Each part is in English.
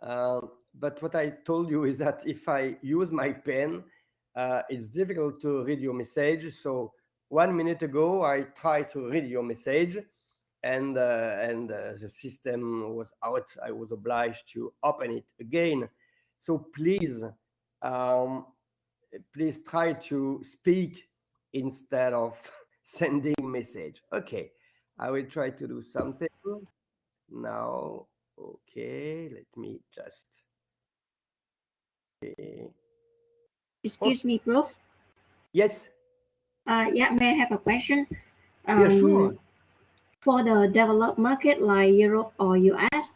But what I told you is that if I use my pen, it's difficult to read your message. So 1 minute ago, I tried to read your message, and the system was out. I was obliged to open it again. So um, please try to speak instead of sending message. Okay, I will try to do something now. Okay, let me just. Okay. Oh, Excuse me, Prof. yes. Yeah, may I have a question? Yeah, sure. For the developed market like Europe or US,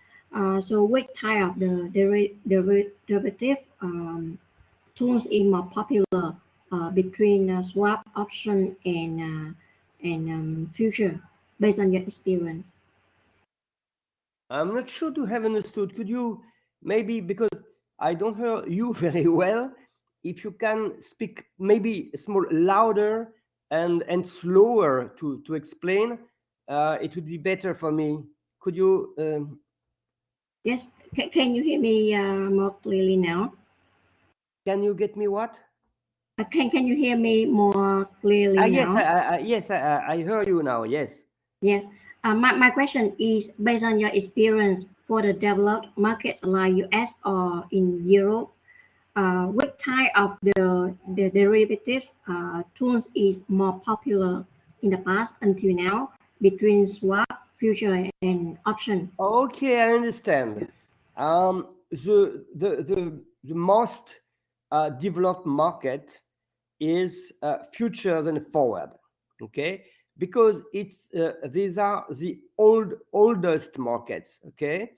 so which type of the derivative tools is more popular between swap option and future based on your experience? I'm not sure to have understood. Could you maybe, because I don't hear you very well, if you can speak maybe small louder and slower to explain, it would be better for me. Could you? Yes, can you hear me more clearly now? Can you get me what? Can you hear me more clearly Yes, now? I hear you now. Yes. Yes. My question is based on your experience for the developed market like US or in Europe, which type of the derivative tools is more popular in the past until now between swap, future, and option? Okay, I understand. The most developed market is futures and forward. Okay, because it's these are the oldest markets. Okay,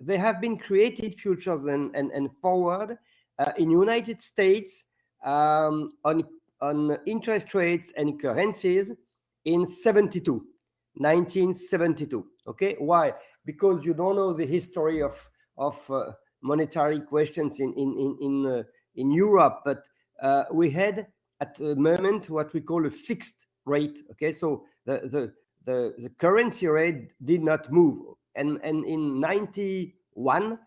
they have been created futures and forward in United States on interest rates and currencies in 1972. Okay, why? Because you don't know the history of monetary questions in Europe, but we had at the moment what we call a fixed rate. Okay, so the currency rate did not move, and in 91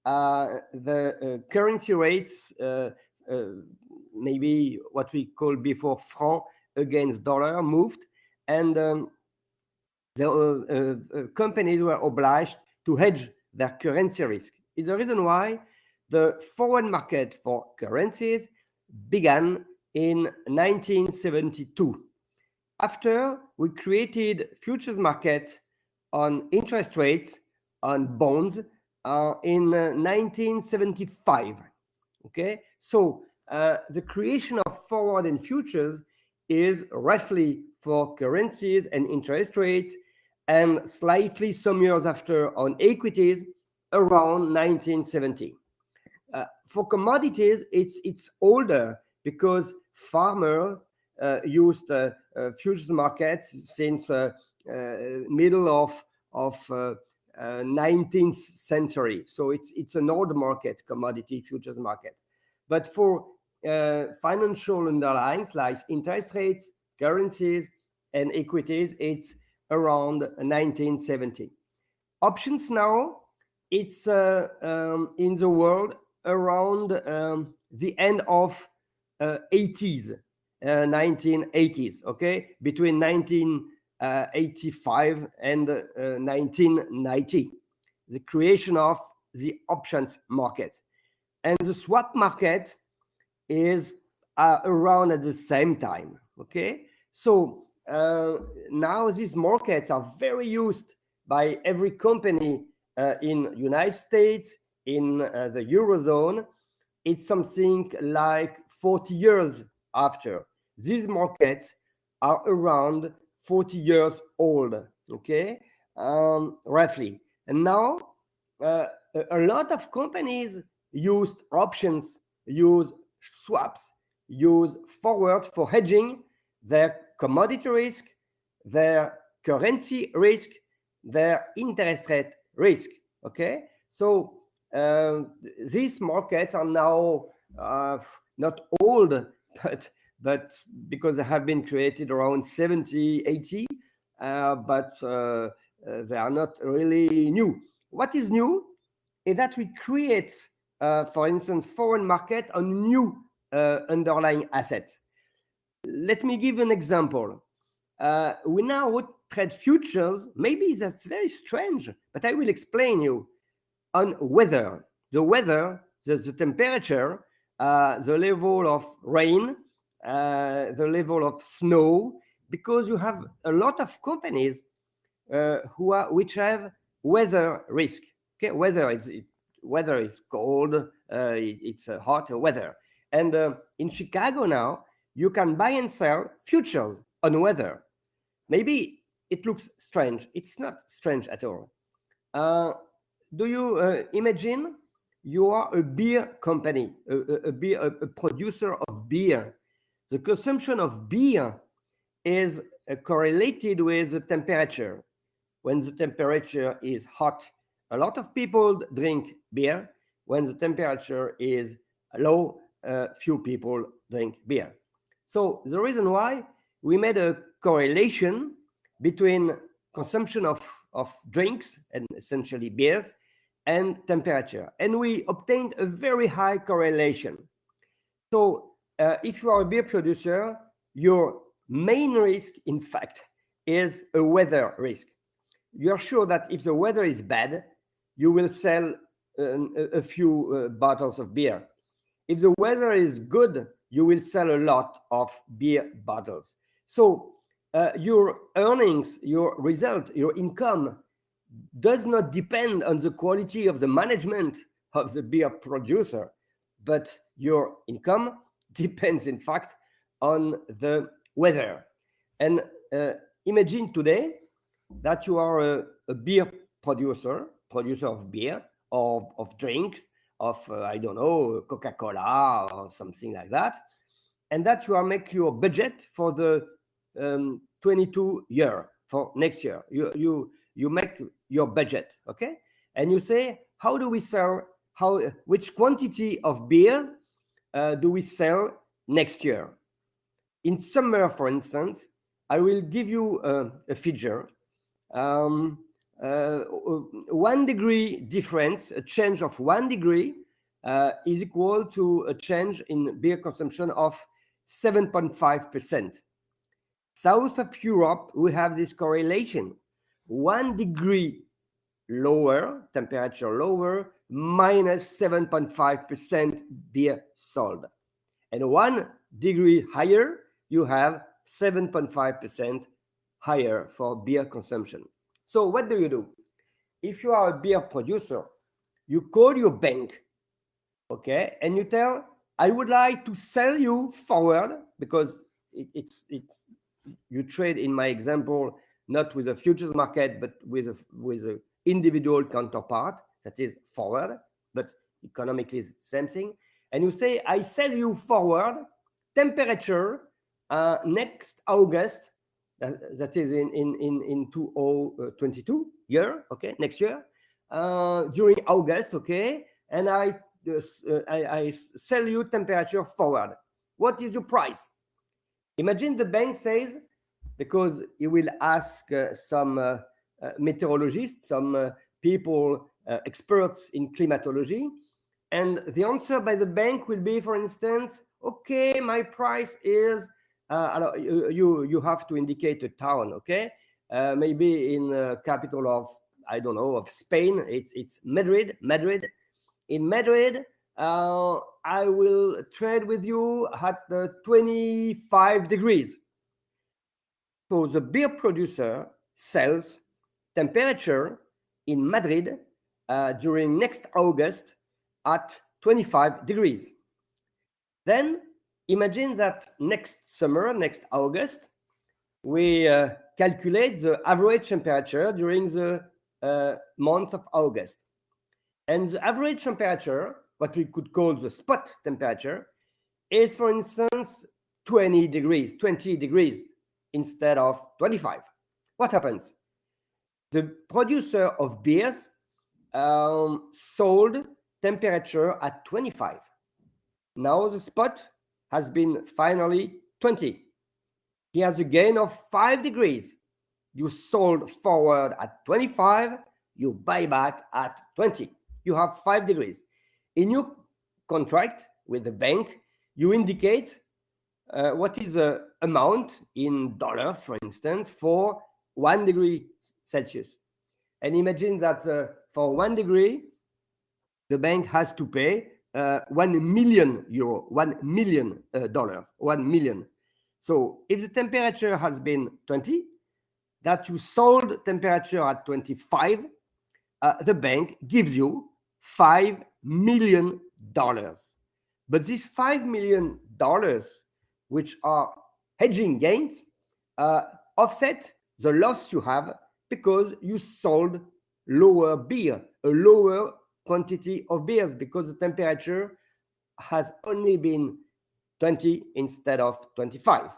the currency rates, maybe what we call before franc against dollar, moved, and the companies were obliged to hedge their currency risk. It's the reason why the forward market for currencies began in 1972. After we created futures market on interest rates on bonds in 1975. Okay, so the creation of forward and futures is roughly for currencies and interest rates, and slightly some years after on equities around 1970. For commodities, it's older because farmers used futures markets since middle of 19th century. So it's an old market, commodity futures market. But for financial underlyings like interest rates, currencies, and equities, it's around 1970. Options now, it's in the world around the end of 80s, 1980s. Okay, between 1985 and 1990, the creation of the options market, and the swap market is around at the same time. Okay, so now these markets are very used by every company in United States, in the Eurozone. It's something like 40 years after. These markets are around 40 years old, okay, roughly. And now a lot of companies used options, use swaps, use forward for hedging their commodity risk, their currency risk, their interest rate risk. Okay, so these markets are now not old, but because they have been created around 70, 80, but they are not really new. What is new is that we create, for instance, foreign market on new underlying assets. Let me give an example. We now would trade futures. Maybe that's very strange, but I will explain you on weather. The weather, the temperature, the level of rain, the level of snow, because you have a lot of companies which have weather risk. Okay, weather is cold, it's hot weather, and in Chicago now you can buy and sell futures on weather. Maybe it looks strange. It's not strange at all. Do you imagine you are a beer company, a producer of beer? The consumption of beer is correlated with the temperature. When the temperature is hot, a lot of people drink beer. When the temperature is low, few people drink beer. So the reason why we made a correlation between consumption of drinks, and essentially beers, and temperature, and we obtained a very high correlation. So if you are a beer producer, your main risk, in fact, is a weather risk. You're sure that if the weather is bad, you will sell a few bottles of beer. If the weather is good, you will sell a lot of beer bottles. So your earnings, your result, your income does not depend on the quality of the management of the beer producer, but your income depends, in fact, on the weather. And imagine today that you are a beer producer of beer, or of drinks, of, I don't know, Coca-Cola or something like that, and that you are make your budget for the 22 year, for next year. You make your budget, okay? And you say, how do we sell, which quantity of beer do we sell next year? In summer, for instance, I will give you a figure. 1 degree difference, a change of 1 degree is equal to a change in beer consumption of 7.5%. South of Europe, we have this correlation. 1 degree lower, temperature lower, minus 7.5% beer sold. And 1 degree higher, you have 7.5% higher for beer consumption. So what do? If you are a beer producer, you call your bank, okay, and you tell, I would like to sell you forward, because it's you trade, in my example, not with a futures market, but with a individual counterpart, that is forward, but economically it's the same thing. And you say, I sell you forward temperature next August, that is in 2022 year, okay, next year, during August, okay, and I sell you temperature forward. What is your price? Imagine the bank says, because you will ask some meteorologists, some people, experts in climatology, and the answer by the bank will be, for instance, okay, my price is, you have to indicate a town, okay? Maybe in the capital of, I don't know, of Spain, it's Madrid. In Madrid, I will trade with you at 25 degrees. So the beer producer sells temperature in Madrid during next August at 25 degrees. Then imagine that next summer, next August, we calculate the average temperature during the month of August. And the average temperature, what we could call the spot temperature, is, for instance, 20 degrees instead of 25. What happens? The producer of beers sold temperature at 25. Now the spot has been finally 20. He has a gain of 5 degrees. You sold forward at 25, you buy back at 20. you have 5 degrees. In your contract with the bank, you indicate what is the amount in dollars, for instance, for 1 degree Celsius. And imagine that for 1 degree, the bank has to pay 1 million euro, $1 million, 1 million. So if the temperature has been 20, that you sold temperature at 25, the bank gives you $5 million. But these $5 million, which are hedging gains, offset the loss you have because you sold lower beer, a lower quantity of beers, because the temperature has only been 20 instead of 25.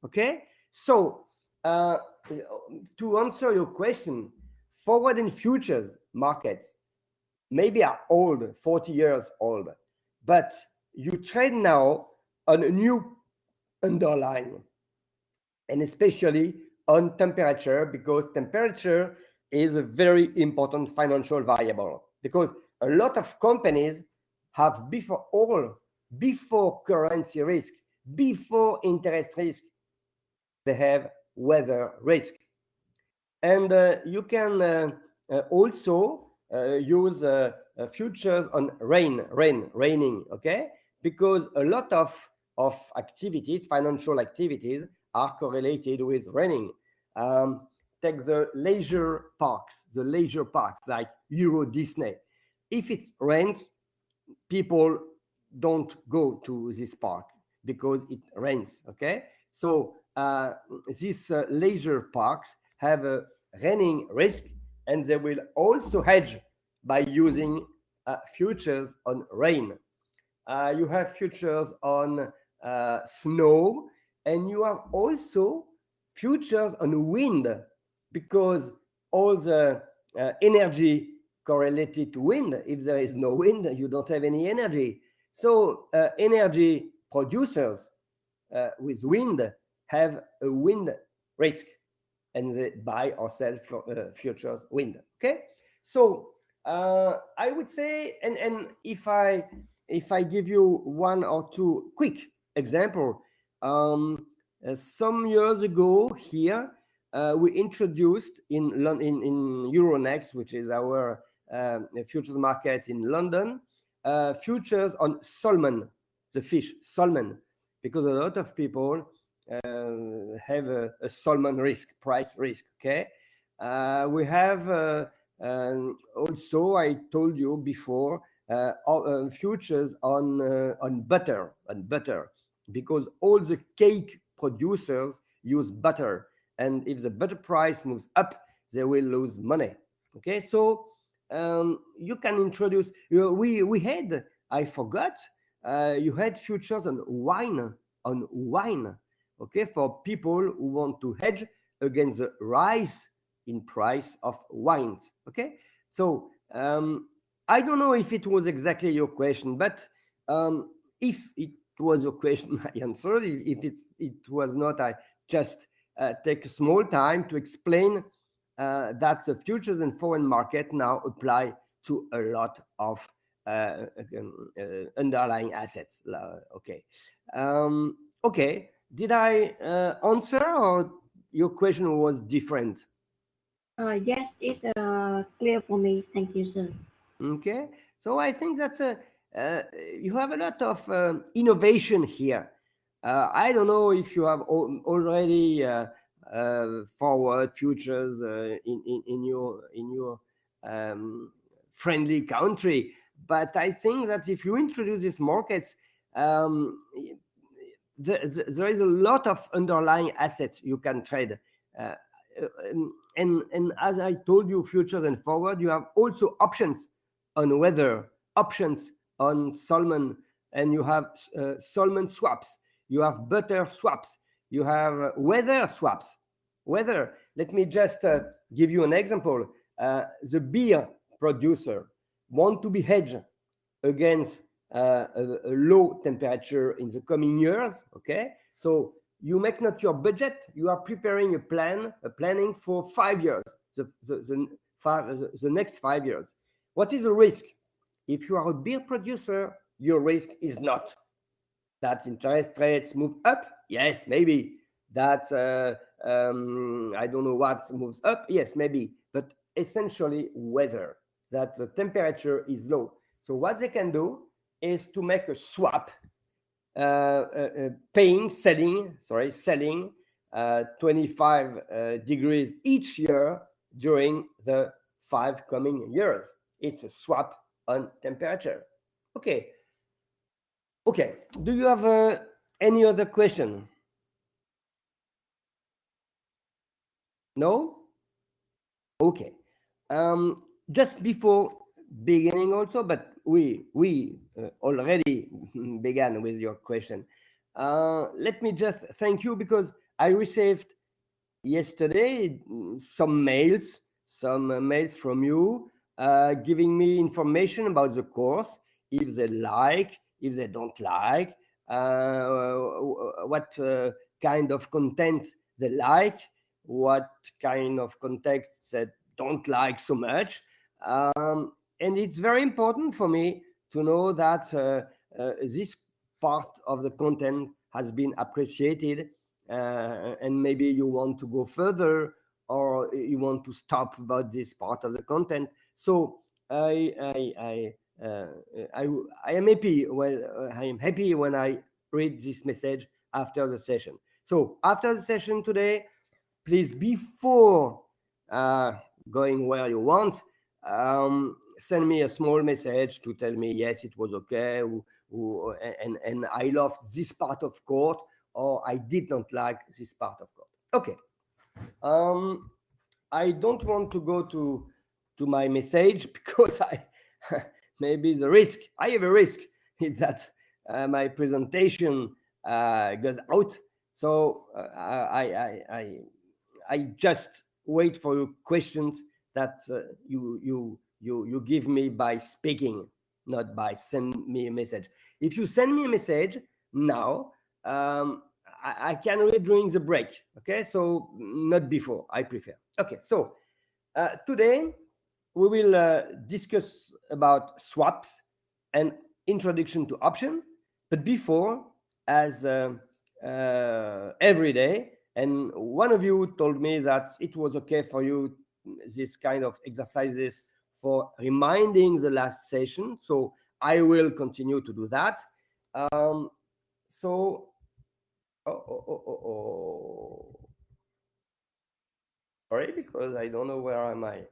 Okay, so to answer your question, forward and futures markets maybe are old, 40 years old, but you trade now on a new underlying, and especially on temperature, because temperature is a very important financial variable, because a lot of companies have before currency risk, before interest risk, they have weather risk. And you can also use futures on raining, okay? Because a lot of activities, financial activities, are correlated with raining. Take the leisure parks like Euro Disney. If it rains, people don't go to this park because it rains, okay? So these leisure parks have a raining risk, and they will also hedge by using futures on rain. You have futures on snow, and you have also futures on wind, because all the energy correlated to wind. If there is no wind, you don't have any energy. So energy producers with wind have a wind risk, and they buy or sell for futures wind. Okay, so I would say, and if I give you one or two quick example, some years ago here we introduced in Euronext, which is our futures market in London, futures on salmon, the fish salmon, because a lot of people have a salmon price risk. Okay, we have also, I told you before, futures on butter, because all the cake producers use butter, and if the butter price moves up, they will lose money. Okay, so you can introduce. We had, I forgot, you had futures on wine. Okay, for people who want to hedge against the rise in price of wines. Okay, so I don't know if it was exactly your question, but if it was your question, I answered. If it was not, I just take a small time to explain that the futures and foreign market now apply to a lot of underlying assets. Okay. Okay. Did I answer, or your question was different? Yes, it's clear for me. Thank you, sir. Okay. So I think that you have a lot of innovation here. I don't know if you have already forward futures in your friendly country, but I think that if you introduce these markets, there is a lot of underlying assets you can trade. And as I told you, futures and forward, you have also options on weather, options on salmon, and you have salmon swaps, you have butter swaps, you have weather swaps. Weather, let me just give you an example. The beer producer want to be hedged against a low temperature in the coming years. Okay, so you make not your budget, you are preparing a planning for 5 years, the next 5 years. What is the risk? If you are a beer producer, your risk is not that interest rates move up. Yes, maybe that I don't know what moves up. Yes, maybe, but essentially weather, that the temperature is low. So what they can do is to make a swap, selling 25 degrees each year during the 5 coming years. It's a swap on temperature. Okay. Do you have any other question? No? Okay. Just before beginning also, but we already began with your question. Let me just thank you, because I received yesterday some mails from you, giving me information about the course, if they like, if they don't like, what kind of content they like, what kind of content they don't like so much. And it's very important for me to know that this part of the content has been appreciated, and maybe you want to go further, or you want to stop about this part of the content. So I am happy when I read this message after the session. So after the session today, please, before going where you want, send me a small message to tell me, yes, it was okay, and I loved this part of code, or I did not like this part of code. Okay. I don't want to go to my message, because I maybe I have a risk is that my presentation goes out. So I just wait for your questions that you give me by speaking, not by send me a message. If you send me a message now, I can read during the break. Okay, so not before. I prefer. Okay, so today we will discuss about swaps and introduction to option. But before, as every day, and one of you told me that it was okay for you, this kind of exercises for reminding the last session. So I will continue to do that. Sorry, because I don't know where am I.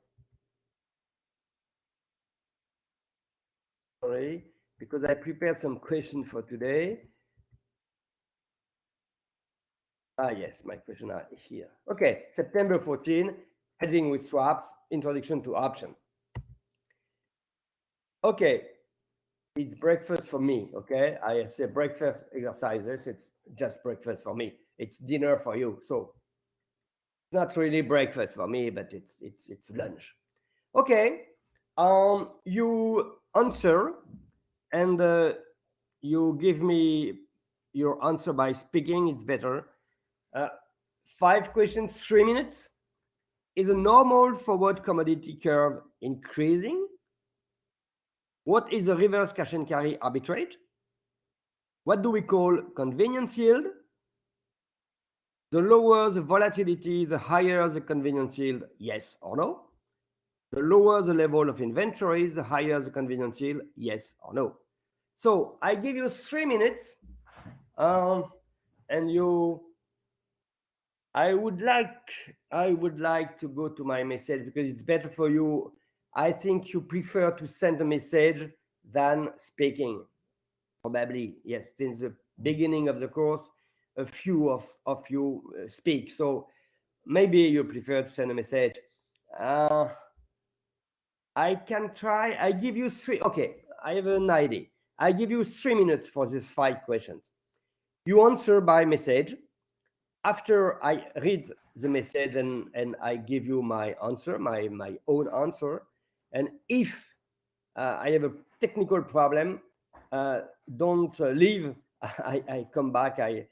Sorry, because I prepared some questions for today. Yes, my questions are here. Okay, September 14, hedging with swaps, introduction to option. Okay, it's breakfast for me. Okay, I say breakfast exercises. It's just breakfast for me. It's dinner for you. So it's not really breakfast for me, but it's lunch. Okay, you answer, and you give me your answer by speaking. It's better. 5 questions, 3 minutes. Is a normal forward commodity curve increasing? What is the reverse cash and carry arbitrage? What do we call convenience yield? The lower the volatility, the higher the convenience yield, yes or no? The lower the level of inventories, the higher the convenience yield, yes or no? So I give you 3 minutes, and I would like to go to my message, because it's better for you. I think you prefer to send a message than speaking. Probably, yes. Since the beginning of the course, a few of you speak. So maybe you prefer to send a message. I can try. I give you 3. Okay, I have an idea. I give you 3 minutes for these 5 questions. You answer by message. After I read the message and I give you my answer, my own answer, and if I have a technical problem, don't leave. I come back. I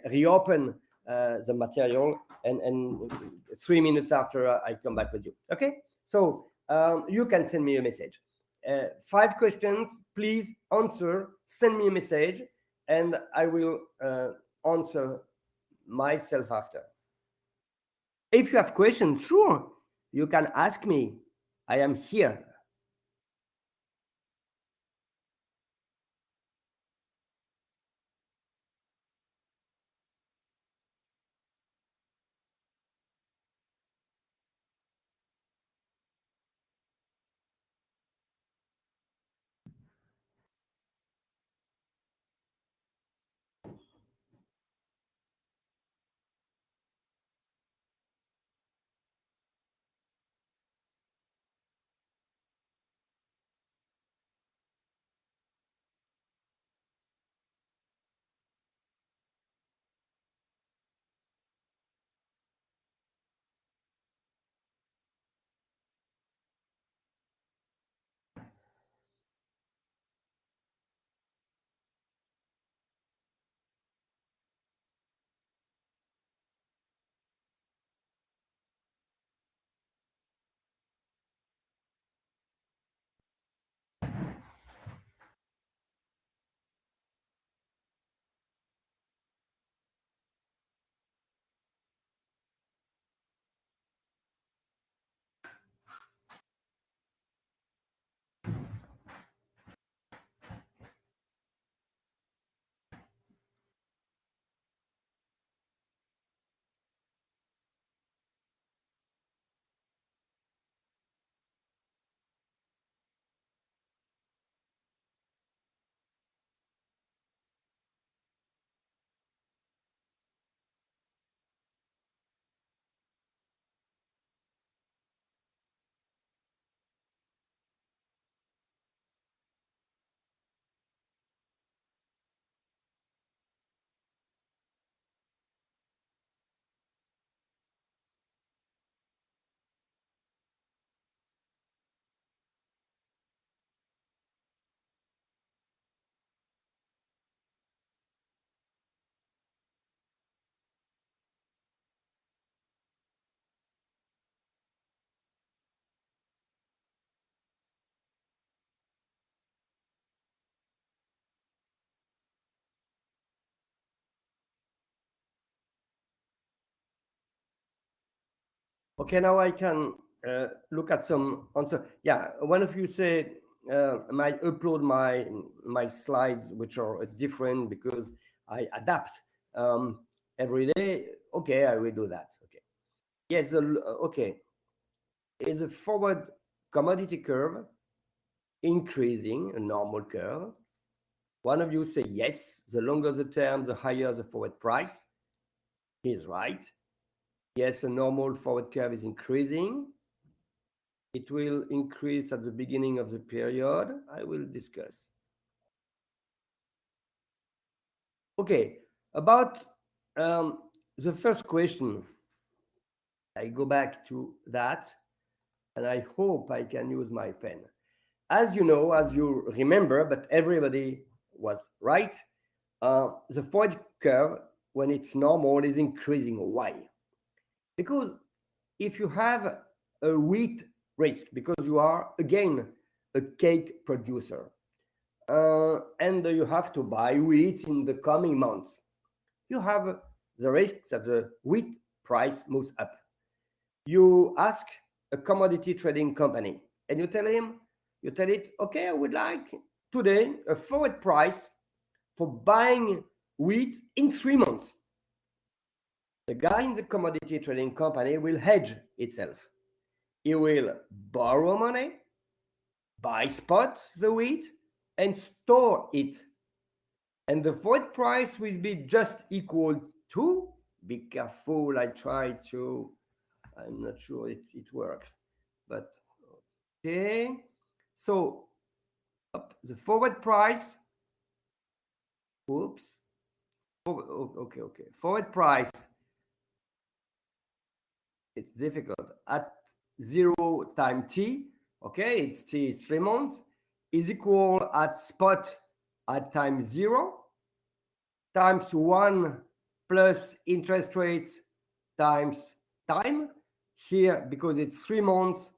reopen the material, and 3 minutes after I come back with you. Okay, so you can send me a message. 5 questions. Please answer. Send me a message, and I will answer myself after. If you have questions, sure, you can ask me. I am here. Okay, now I can look at some answer. Yeah, one of you said might upload my slides, which are different because I adapt every day. Okay, I will do that. Okay. Yes. Okay. Is a forward commodity curve increasing, a normal curve? One of you say yes. The longer the term, the higher the forward price. He's right. Yes, a normal forward curve is increasing. It will increase at the beginning of the period. I will discuss. Okay, about the first question. I go back to that, and I hope I can use my pen. As you know, as you remember, but everybody was right, the forward curve, when it's normal, is increasing. Why? Because if you have a wheat risk, because you are, again, a cake producer, and you have to buy wheat in the coming months, you have the risk that the wheat price moves up. You ask a commodity trading company and you tell it, okay, I would like today a forward price for buying wheat in 3 months. The guy in the commodity trading company will hedge itself. He will borrow money, buy spot the wheat, and store it. And the forward price will be just equal to, be careful, I'm not sure it works, but okay. So the forward price, oops, okay, forward price, it's difficult, at 0 time t, okay, it's t is 3 months, is equal at spot at time 0 times 1 plus interest rates times time. Here, because it's 3 months,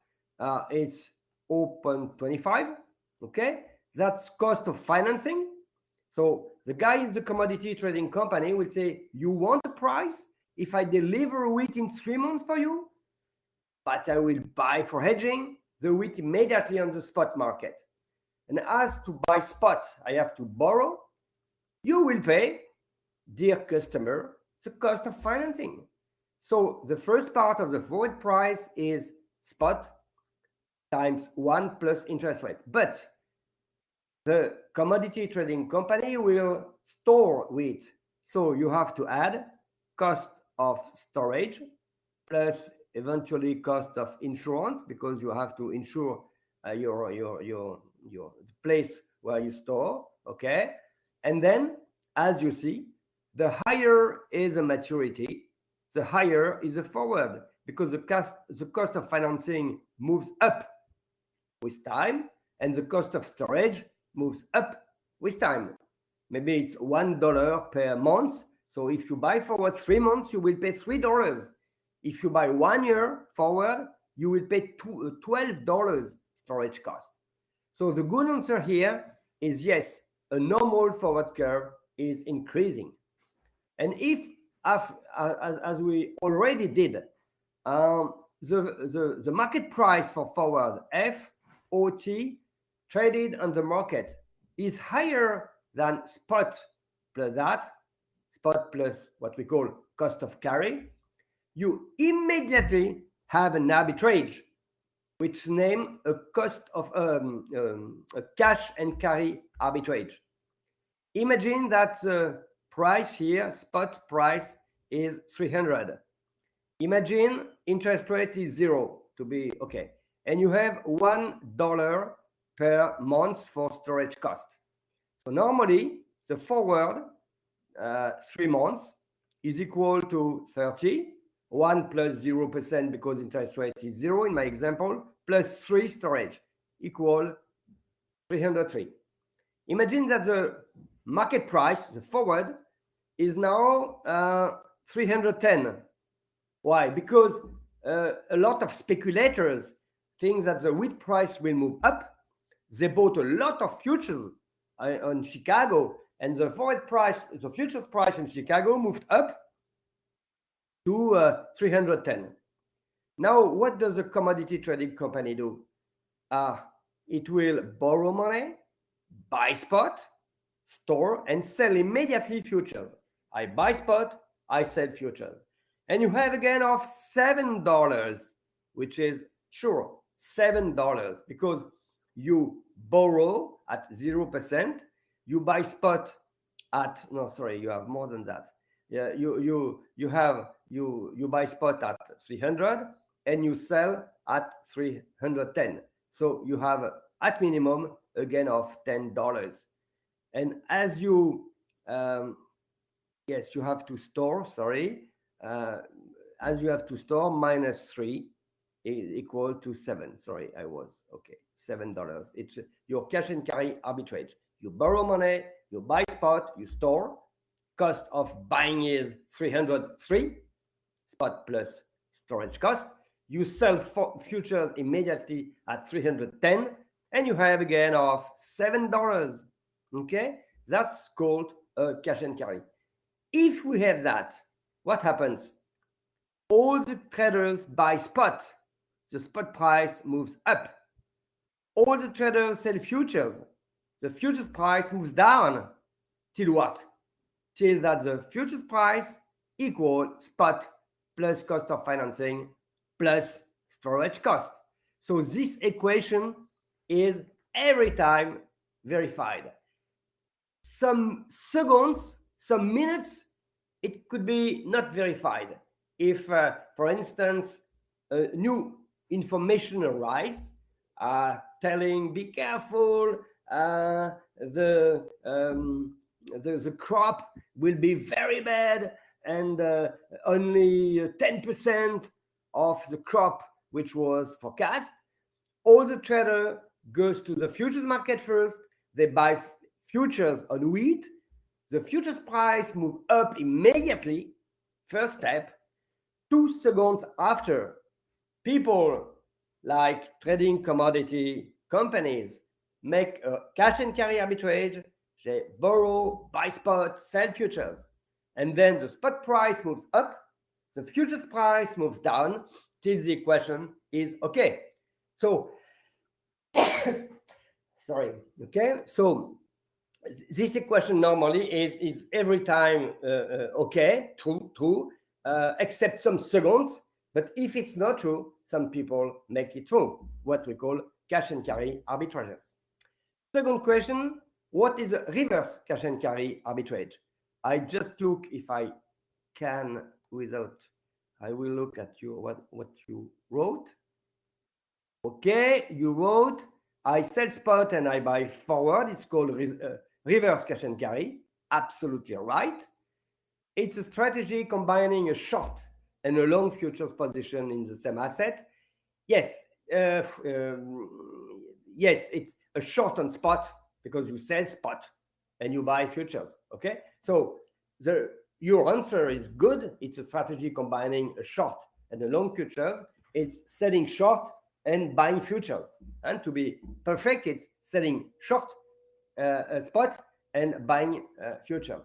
it's 0.25. Okay, that's cost of financing. So the guy in the commodity trading company will say, you want a price if I deliver wheat in 3 months for you, but I will buy for hedging the wheat immediately on the spot market. And as to buy spot, I have to borrow. You will pay, dear customer, the cost of financing. So the first part of the forward price is spot times 1 plus interest rate. But the commodity trading company will store wheat. So you have to add cost of storage plus eventually cost of insurance, because you have to insure your place where you store. Okay. And then, as you see, the higher is a maturity, the higher is a forward, because the cost of financing moves up with time, and the cost of storage moves up with time. Maybe it's $1 per month. So if you buy forward 3 months, you will pay $3. If you buy 1 year forward, you will pay $12 storage cost. So the good answer here is yes, a normal forward curve is increasing. And if, as we already did, the market price for forward FOT traded on the market is higher than spot plus that, spot plus what we call cost of carry, you immediately have an arbitrage, which name a cost of a cash and carry arbitrage. Imagine that the price here, spot price, is 300. Imagine interest rate is 0 to be okay, and you have $1 per month for storage cost. So normally the forward 3 months is equal to 30, 1 plus 0% because interest rate is 0 in my example, plus 3 storage equal 303. Imagine that the market price, the forward, is now 310. Why? Because a lot of speculators think that the wheat price will move up. They bought a lot of futures on Chicago, and the forward price, the futures price in Chicago moved up to 310. Now, what does a commodity trading company do? It will borrow money, buy spot, store, and sell immediately futures. I buy spot, I sell futures. And you have a gain of $7, which is sure $7, because you borrow at 0%, you buy spot at you have more than that. Yeah, you buy spot at 300 and you sell at 310. So you have at minimum a gain of $10. And as you you have to store, as you have to store, minus 3 is equal to 7. Sorry, I was okay. $7. It's your cash and carry arbitrage. You borrow money, you buy spot, you store. Cost of buying is 303, spot plus storage cost. You sell futures immediately at 310, and you have a gain of $7. Okay, that's called a cash and carry. If we have that, what happens? All the traders buy spot. The spot price moves up. All the traders sell futures. The futures price moves down. Till what? Till that the futures price equal spot plus cost of financing plus storage cost. So this equation is every time verified. Some seconds, some minutes, it could be not verified. If, for instance, new information arrives telling be careful, the crop will be very bad, and only 10% of the crop which was forecast, all the trader goes to the futures market first. They buy futures on wheat. The futures price move up immediately. First step. 2 seconds after, people like trading commodity companies make a cash and carry arbitrage. They borrow, buy spot, sell futures. And then the spot price moves up, the futures price moves down till the equation is okay. So, sorry, okay? So this equation normally is every time okay, true, except some seconds. But if it's not true, some people make it true, what we call cash and carry arbitrages. Second question, what is a reverse cash and carry arbitrage? I just look if I can without, I will look at you what you wrote. Okay, you wrote, I sell spot and I buy forward. It's called reverse cash and carry. Absolutely right. It's a strategy combining a short and a long futures position in the same asset. Yes, yes, it's a short on spot because you sell spot and you buy futures. Okay, so your answer is good. It's a strategy combining a short and a long futures. It's selling short and buying futures. And to be perfect, it's selling short spot and buying futures.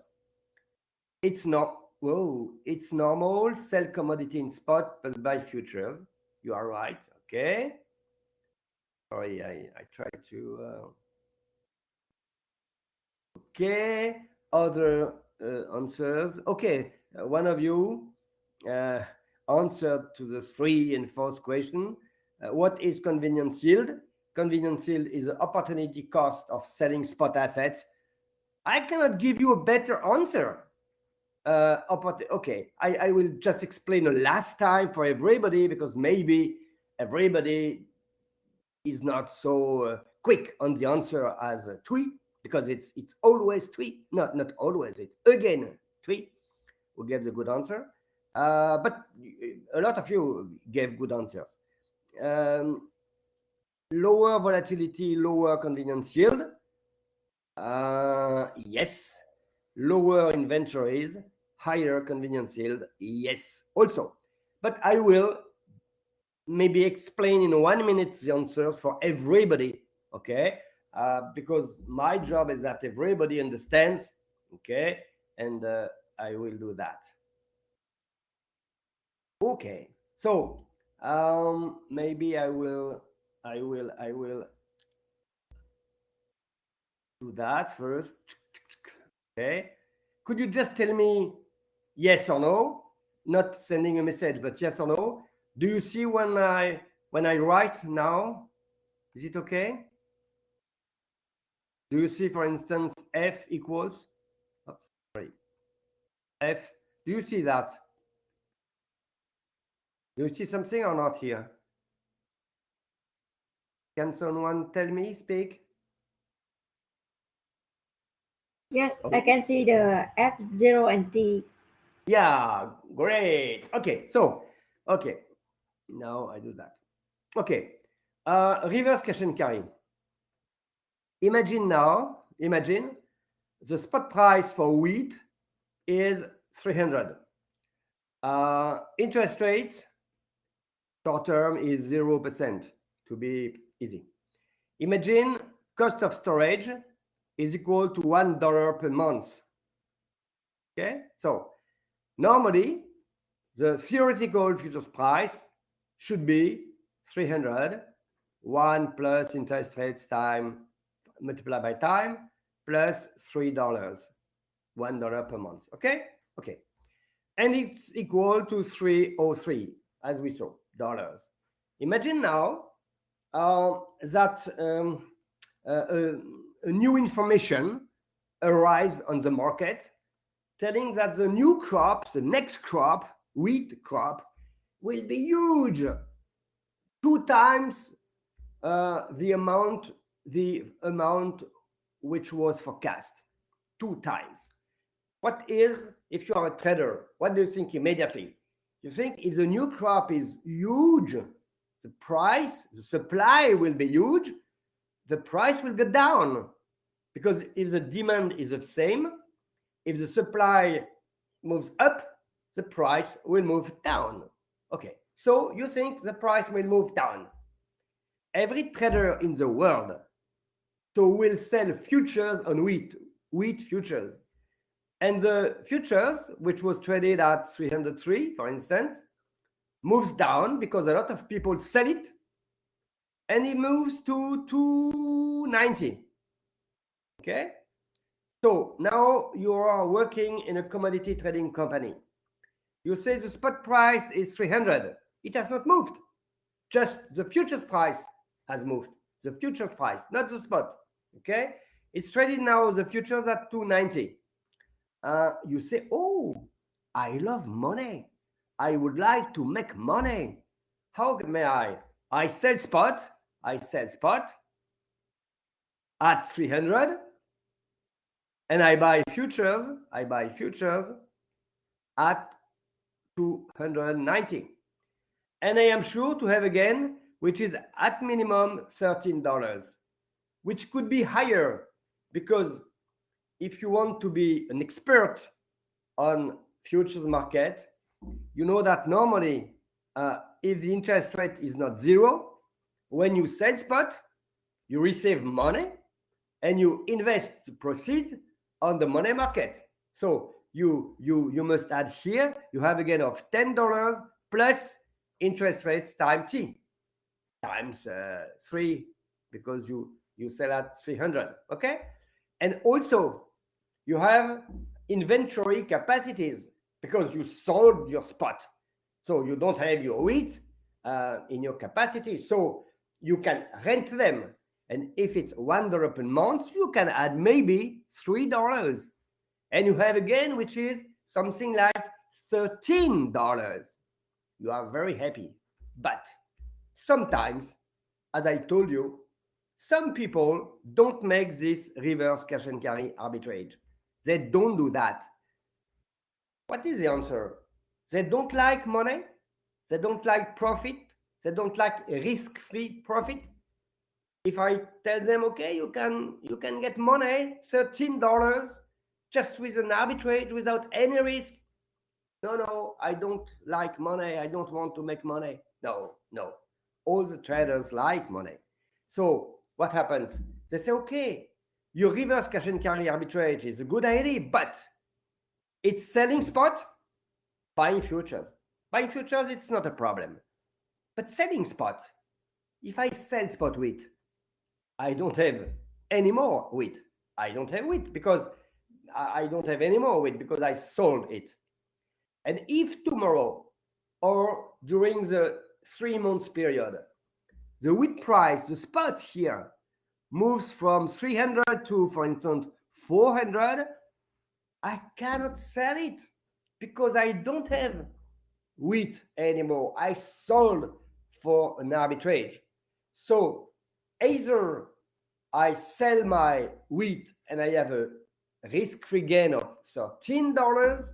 It's not, whoa, it's normal, sell commodity in spot but buy futures. You are right, okay. Sorry, I try to, okay, other answers. Okay, one of you answered to the 3 and 4th question. What is convenience yield? Convenience yield is the opportunity cost of selling spot assets. I cannot give you a better answer. Okay, I will just explain a last time for everybody because maybe everybody is not so quick on the answer as TWI, because it's always TWI, not always, it's again TWI who gave the good answer. But a lot of you gave good answers. Lower volatility, lower convenience yield. Yes. Lower inventories, higher convenience yield. Yes, also. But I will maybe explain in 1 minute the answers for everybody, okay? Because my job is that everybody understands, okay? And I will do that. Okay, so maybe I will do that first. Okay, could you just tell me yes or no? Not sending a message, but yes or no. Do you see when I write now? Is it okay? Do you see, for instance, F equals? Oops, sorry. F. Do you see that? Do you see something or not here? Can someone tell me? Speak. Yes, okay. I can see the F0 and T. Yeah, great. Okay, so, okay. Now I do that. Okay, reverse cash and carry. Imagine the spot price for wheat is 300. Interest rates, short term is 0%, to be easy. Imagine cost of storage is equal to $1 per month. Okay, so normally the theoretical futures price should be 300, 1 plus interest rates time multiplied by time plus $3, $1 per month. Okay, okay, and it's equal to 303 as we saw dollars. Imagine now that a new information arrives on the market telling that the new crop, the next crop, wheat crop, will be huge, 2 times the amount which was forecast, 2 times. What is, if you are a trader, what do you think immediately? You think if the new crop is huge, the price, the supply will be huge, the price will go down. Because if the demand is the same, if the supply moves up, the price will move down. Okay, so you think the price will move down. Every trader in the world So we'll sell futures on wheat futures. And the futures, which was traded at 303, for instance, moves down because a lot of people sell it, and it moves to 290. Okay? So now you are working in a commodity trading company. You say the spot price is 300. It has not moved. Just the futures price has moved. The futures price, not the spot. Okay? It's traded now, the futures at 290. You say, oh, I love money. I would like to make money. How may I? I sell spot at 300, and I buy futures at 290. And I am sure to have again, which is at minimum $13, which could be higher, because if you want to be an expert on futures market, you know that normally if the interest rate is not zero, when you sell spot, you receive money and you invest the proceeds on the money market. So you must add here, you have a gain of $10 plus interest rates times T, times 3, because you sell at 300, okay? And also you have inventory capacities because you sold your spot. So you don't have your wheat in your capacity. So you can rent them. And if it's $1 per month, you can add maybe $3. And you have again, which is something like $13. You are very happy. But sometimes, as I told you, some people don't make this reverse cash and carry arbitrage. They don't do that. What is the answer? They don't like money. They don't like profit. They don't like risk-free profit. If I tell them, okay, you can get money, $13, just with an arbitrage without any risk. No, I don't like money. I don't want to make money. No. All the traders like money. So what happens? They say, okay, your reverse cash and carry arbitrage is a good idea, but it's selling spot, buying futures. Buying futures, it's not a problem. But selling spot, if I sell spot wheat, I don't have any more wheat. I don't have wheat because I don't have any more wheat because I sold it. And if tomorrow or during the 3 months period, the wheat price, the spot here, moves from 300 to, for instance, 400, I cannot sell it because I don't have wheat anymore. I sold for an arbitrage. So either I sell my wheat and I have a risk-free gain of $13,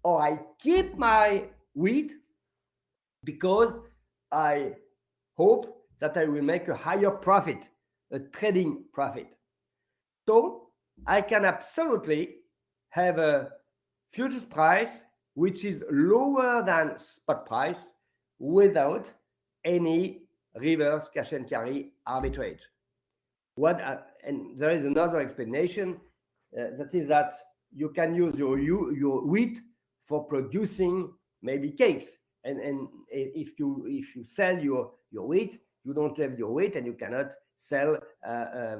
or I keep my wheat because I hope that I will make a higher profit, a trading profit. So I can absolutely have a futures price which is lower than spot price without any reverse cash and carry arbitrage. And there is another explanation, that is that you can use your wheat for producing maybe cakes, and if you sell your wheat, you don't have your wheat and you cannot sell I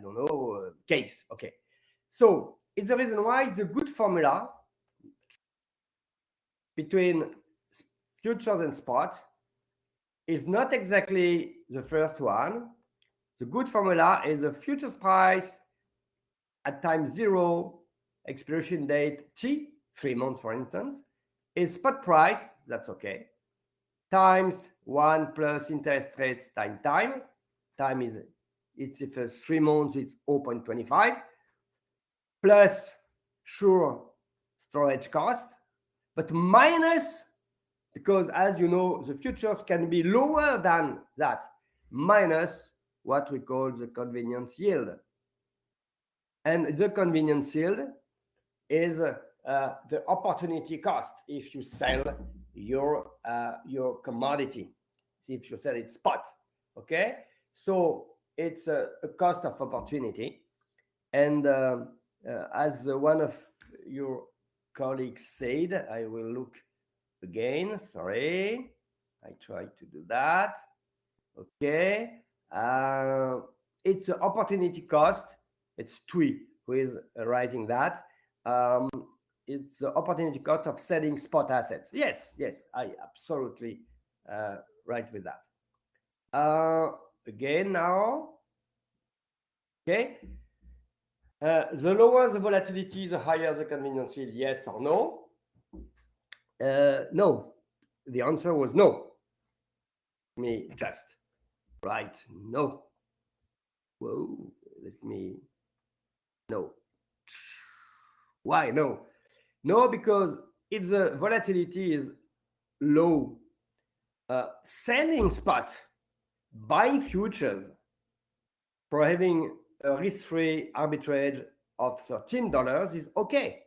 don't know, cakes. Okay, so it's the reason why the good formula between futures and spot is not exactly the first one. The good formula is the futures price at time 0, expiration date T, 3 months for instance, is spot price, that's okay, times 1 plus interest rates time. Time is, it's if it's 3 months, it's 0.25, plus sure storage cost, but minus, because as you know, the futures can be lower than that, minus what we call the convenience yield. And the convenience yield is the opportunity cost if you sell your commodity, if you sell it spot. Okay, so it's a cost of opportunity. And as one of your colleagues said, I will look again. Sorry, I tried to do that. Okay, it's an opportunity cost. It's Tui who is writing that. It's the opportunity cost of selling spot assets. Yes, I absolutely right with that. Again now, okay. The lower the volatility, the higher the convenience yield. Yes or no? No. The answer was no. Let me just write no. Whoa, let me. No. Why no? No, because if the volatility is low, selling spot, buying futures for having a risk-free arbitrage of $13 is okay.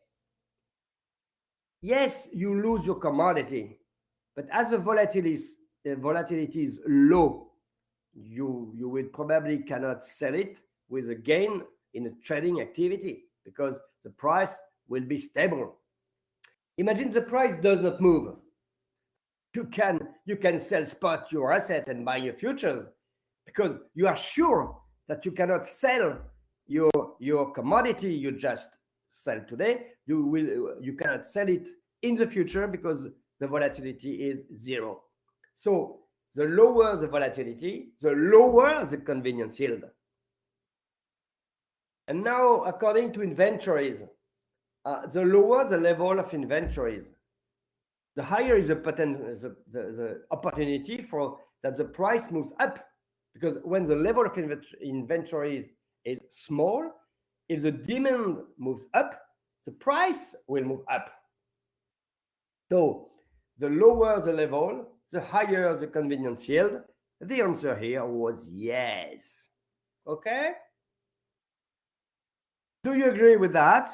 Yes, you lose your commodity, but as the volatility is low, you will probably cannot sell it with a gain in a trading activity because the price will be stable. Imagine the price does not move. You can sell spot your asset and buy your futures because you are sure that you cannot sell your commodity you just sell today. You cannot sell it in the future because the volatility is zero. So the lower the volatility, the lower the convenience yield. And now, according to inventories, the lower the level of inventories, the higher is the opportunity for that the price moves up. Because when the level of inventories is small, if the demand moves up, the price will move up. So the lower the level, the higher the convenience yield. The answer here was yes. Okay? Do you agree with that?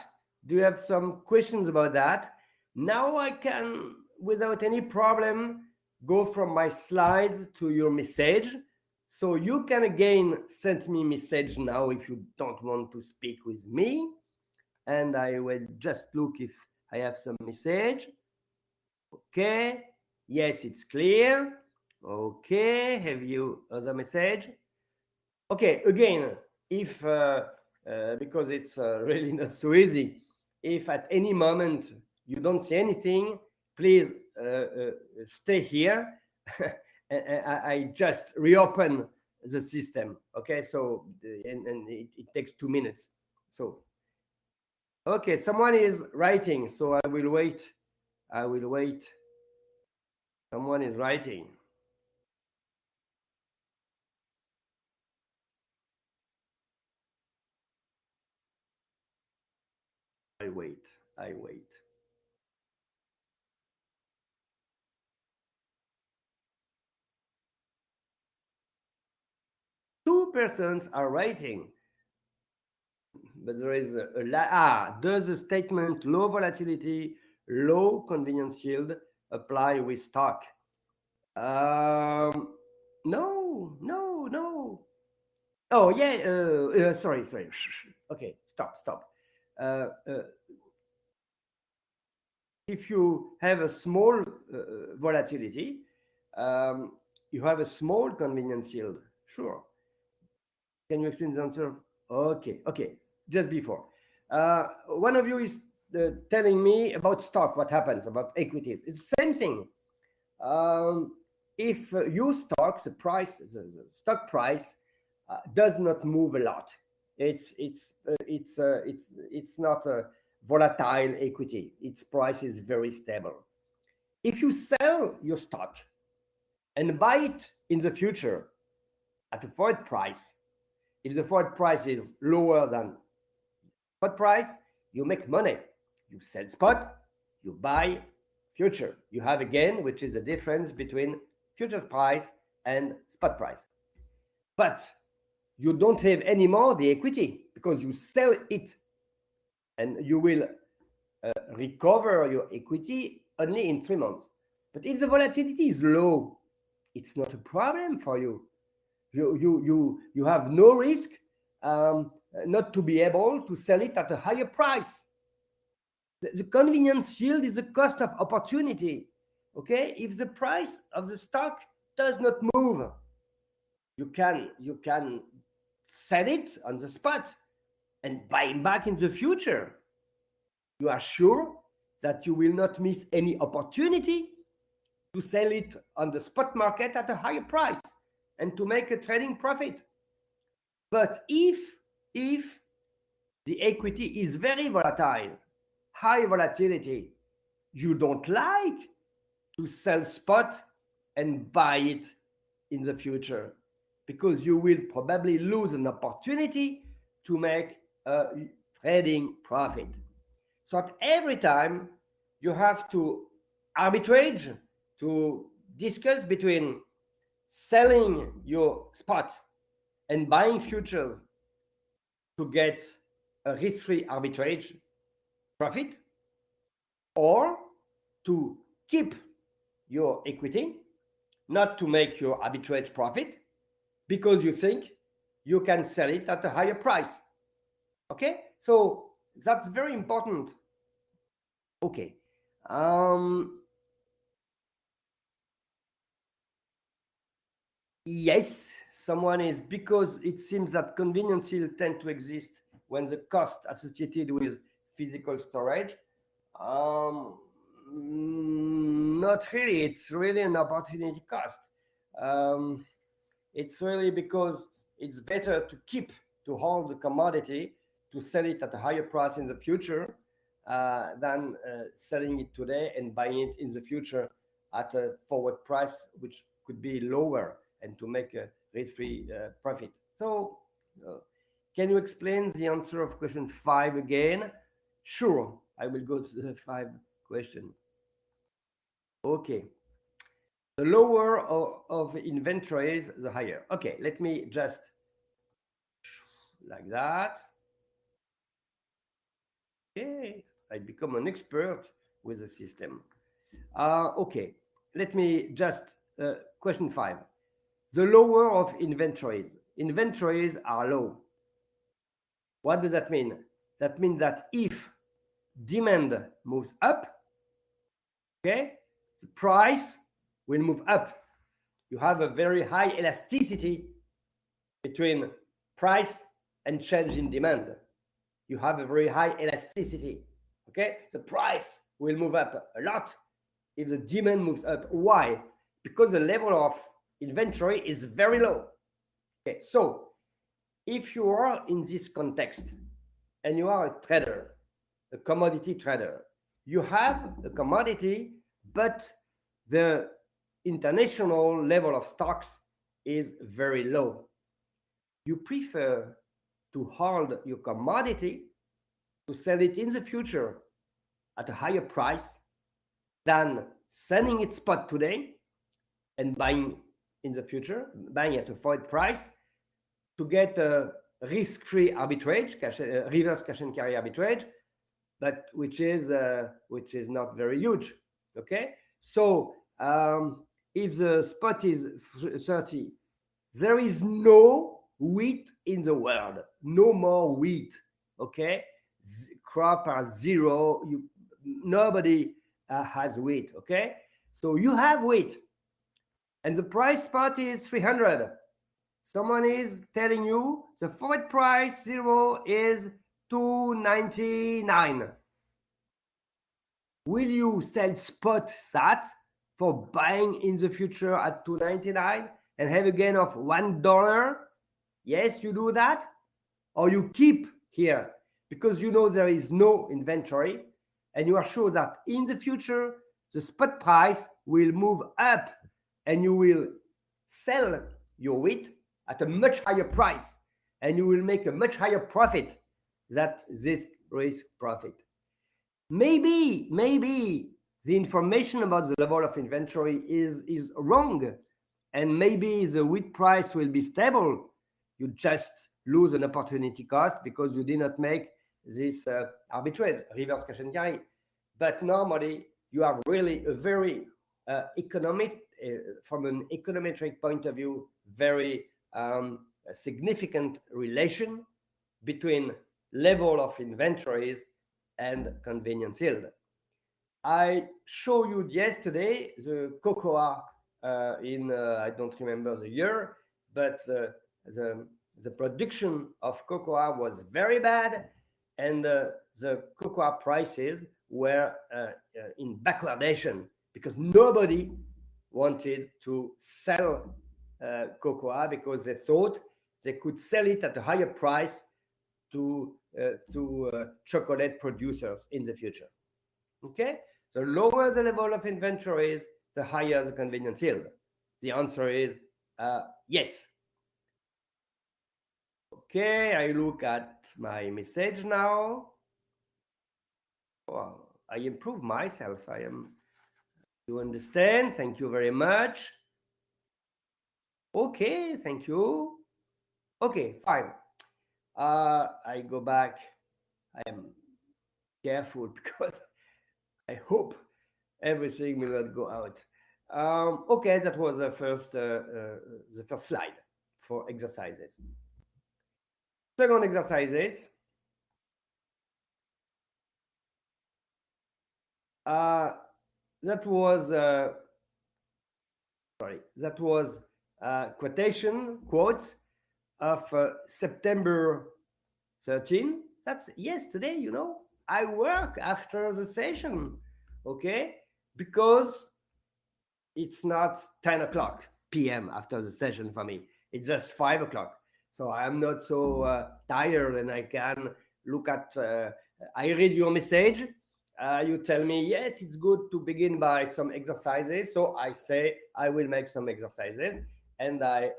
Do you have some questions about that? Now I can, without any problem, go from my slides to your message. So you can again send me message now if you don't want to speak with me. And I will just look if I have some message. Okay. Yes, it's clear. Okay. Have you other message? Okay. Again, if because it's really not so easy, if at any moment you don't see anything, please stay here. I just reopen the system. Okay. So and it takes 2 minutes. So okay, someone is writing, so I will wait. Someone is writing. I wait. 2 persons are writing, but there is does the statement low volatility, low convenience yield apply with stock? No. Oh yeah. Sorry. Okay, stop. If you have a small volatility, you have a small convenience yield. Sure. Can you explain the answer? Okay. Just before, one of you is telling me about stock. What happens about equities? It's the same thing. If your stock, the stock price does not move a lot. It's not a volatile equity. Its price is very stable. If you sell your stock and buy it in the future at a forward price, if the forward price is lower than spot price, you make money. You sell spot, you buy future. You have a gain, which is the difference between futures price and spot price. But you don't have anymore the equity because you sell it, and you will recover your equity only in 3 months. But if the volatility is low, it's not a problem for you. You have no risk not to be able to sell it at a higher price. The convenience yield is the cost of opportunity. Okay, if the price of the stock does not move, you can sell it on the spot and buy it back in the future. You are sure that you will not miss any opportunity to sell it on the spot market at a higher price and to make a trading profit. But if the equity is very volatile, high volatility, you don't like to sell spot and buy it in the future, because you will probably lose an opportunity to make a trading profit. So at every time you have to arbitrage, to discuss between selling your spot and buying futures to get a risk-free arbitrage profit, or to keep your equity, not to make your arbitrage profit, because you think you can sell it at a higher price. Okay, so that's very important. Okay. Yes, someone is, because it seems that convenience will tend to exist when the cost associated with physical storage. Not really. It's really an opportunity cost. It's really because it's better to hold the commodity, to sell it at a higher price in the future, than selling it today and buying it in the future at a forward price, which could be lower, and to make a risk-free profit. So, can you explain the answer of question 5 again? Sure, I will go to the 5 question. Okay. The lower of inventories, the higher. Okay, let me just like that. Okay, I become an expert with the system. Okay, let me just, question 5. The lower of inventories. Inventories are low. What does that mean? That means that if demand moves up, okay, the price will move up. You have a very high elasticity between price and change in demand. You have a very high elasticity. Okay, the price will move up a lot if the demand moves up. Why? Because the level of inventory is very low. Okay, so if you are in this context and you are a trader, a commodity trader, you have a commodity, but the international level of stocks is very low. You prefer to hold your commodity, to sell it in the future at a higher price, than selling it spot today and buying in the future, buying at a forward price, to get a risk-free arbitrage, reverse cash and carry arbitrage, but which is not very huge. Okay, so if the spot is 30, there is no wheat in the world, no more wheat. Okay, crop are zero. Nobody has wheat. Okay, so you have wheat, and the price spot is 300. Someone is telling you the forward price zero is 299. Will you sell spot that for buying in the future at 299 and have a gain of $1? Yes, you do that. Or you keep here because you know there is no inventory and you are sure that in the future the spot price will move up and you will sell your wheat at a much higher price and you will make a much higher profit than this risk profit. Maybe the information about the level of inventory is wrong, and maybe the wheat price will be stable. You just lose an opportunity cost because you did not make this arbitrage, reverse cash and carry. But normally you have really a very economic, from an econometric point of view, very a significant relation between level of inventories and convenience yield. I showed you yesterday the cocoa in I don't remember the year, but the production of cocoa was very bad, and the cocoa prices were in backwardation because nobody wanted to sell cocoa because they thought they could sell it at a higher price to chocolate producers in the future. Okay, the lower the level of inventories, the higher the convenience yield. The answer is yes. Okay, I look at my message now. Well, I improve myself. You understand? Thank you very much. Okay, thank you. Okay, fine. I go back. I am careful because I hope everything will not go out. Okay, that was the first slide for exercises. Second exercises. That was quotes of September 13. That's yesterday, you know. I work after the session, okay? Because it's not 10 o'clock p.m. after the session for me. It's just 5 o'clock. So I'm not so tired, and I can look at, I read your message. You tell me, yes, it's good to begin by some exercises. So I say, I will make some exercises, and I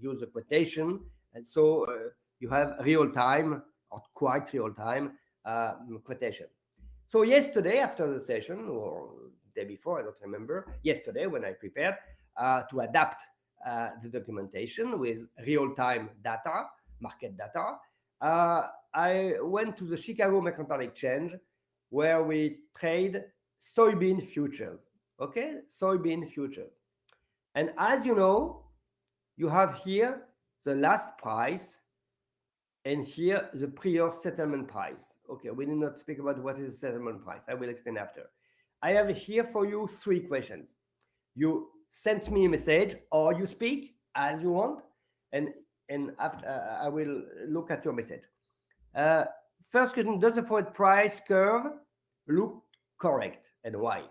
use a quotation. And so you have real time or quite real time quotation. So yesterday after the session, or day before, I don't remember, yesterday when I prepared to adapt the documentation with real-time data, market data, I went to the Chicago Mercantile Exchange where we trade soybean futures, okay? Soybean futures. And as you know, you have here the last price and here the prior settlement price. Okay, we did not speak about what is the settlement price. I will explain after. I have here for you 3 questions. You send me a message or you speak as you want, and after I will look at your message. First question, does the forward price curve look correct, and why?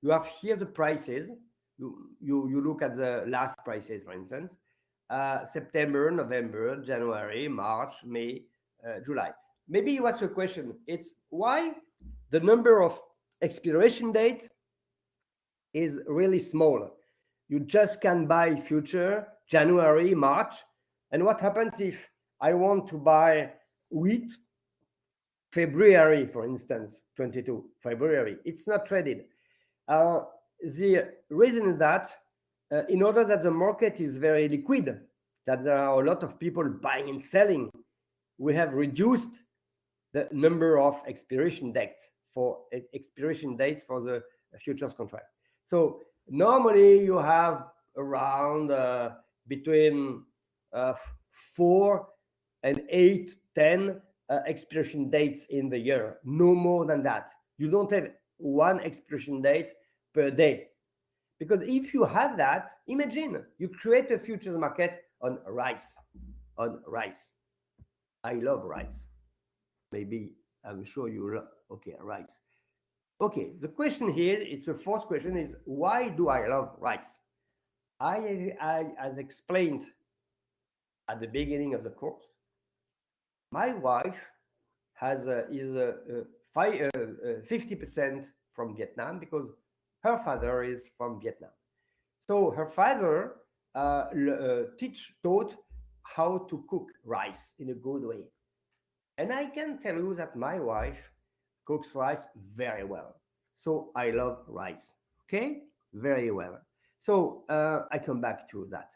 You have here the prices. You look at the last prices, for instance, September, November, January, March, May, July. Maybe you ask a question. It's why the number of expiration date is really small. You just can buy future January, March. And what happens if I want to buy wheat February, for instance, 22 February? It's not traded. The reason is that in order that the market is very liquid, that there are a lot of people buying and selling, we have reduced the number of expiration dates for the futures contract. So normally you have around between 4 and 8, 10 expiration dates in the year, no more than that. You don't have one expiration date per day. Because if you have that, imagine you create a futures market on rice. I love rice. Maybe I'm sure you love, okay, rice. Okay, the question here, it's the fourth question, is why do I love rice? I as explained at the beginning of the course, my wife is 50% from Vietnam because her father is from Vietnam. So her father taught how to cook rice in a good way. And I can tell you that my wife cooks rice very well. So I love rice, okay? Very well. So I come back to that.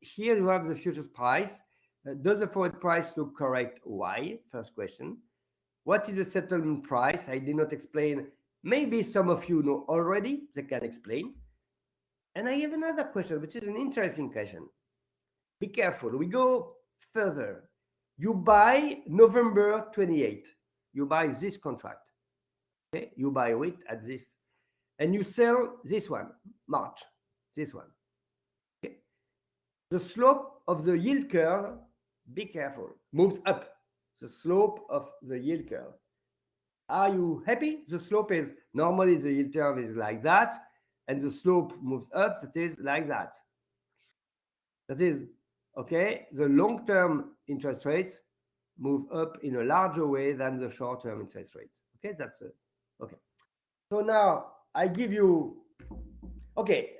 Here you have the futures price. Does the forward price look correct? Why? First question. What is the settlement price? I did not explain. Maybe some of you know already. They can explain. And I have another question, which is an interesting question. Be careful. We go further. You buy November 28th. You buy this contract. Okay? You buy it at this. And you sell this one, March. This one. Okay? The slope of the yield curve, be careful, moves up. The slope of the yield curve. Are you happy? The slope is normally the yield curve is like that, and the slope moves up. That is like that. That is okay. The long-term interest rates move up in a larger way than the short-term interest rates. Okay, that's it. Okay. So now I give you. Okay,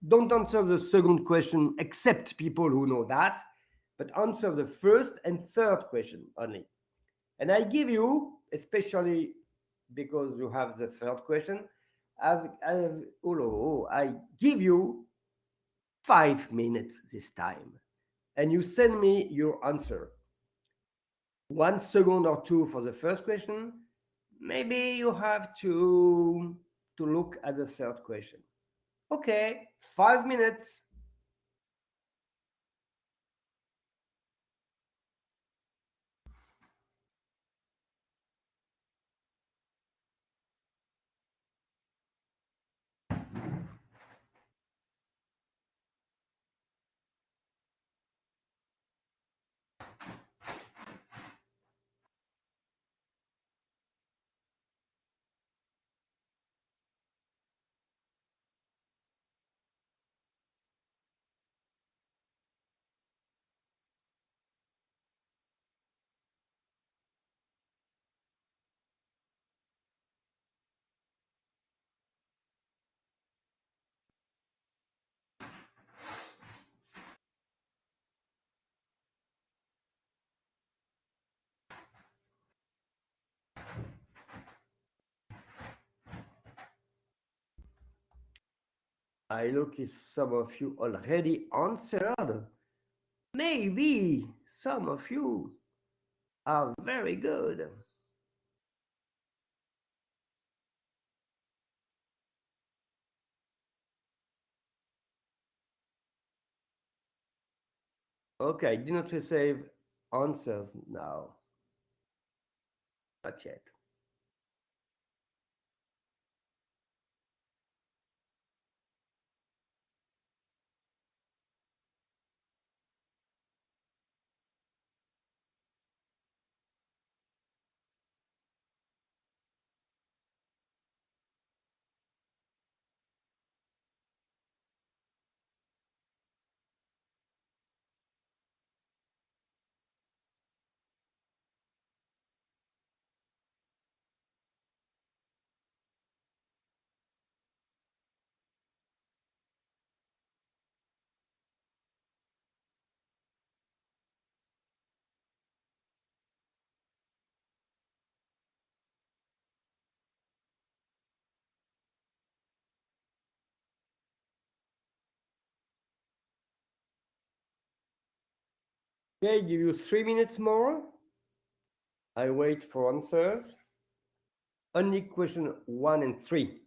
don't answer the second question except people who know that, but answer the first and third question only. And I give you, especially because you have the third question, I give you 5 minutes this time. And you send me your answer. 1 second or 2 for the first question. Maybe you have to look at the third question. Okay, 5 minutes. I look if some of you already answered. Maybe some of you are very good. Okay, do not receive answers now. Not yet. Okay, give you 3 minutes more. I wait for answers. Only question 1 and 3.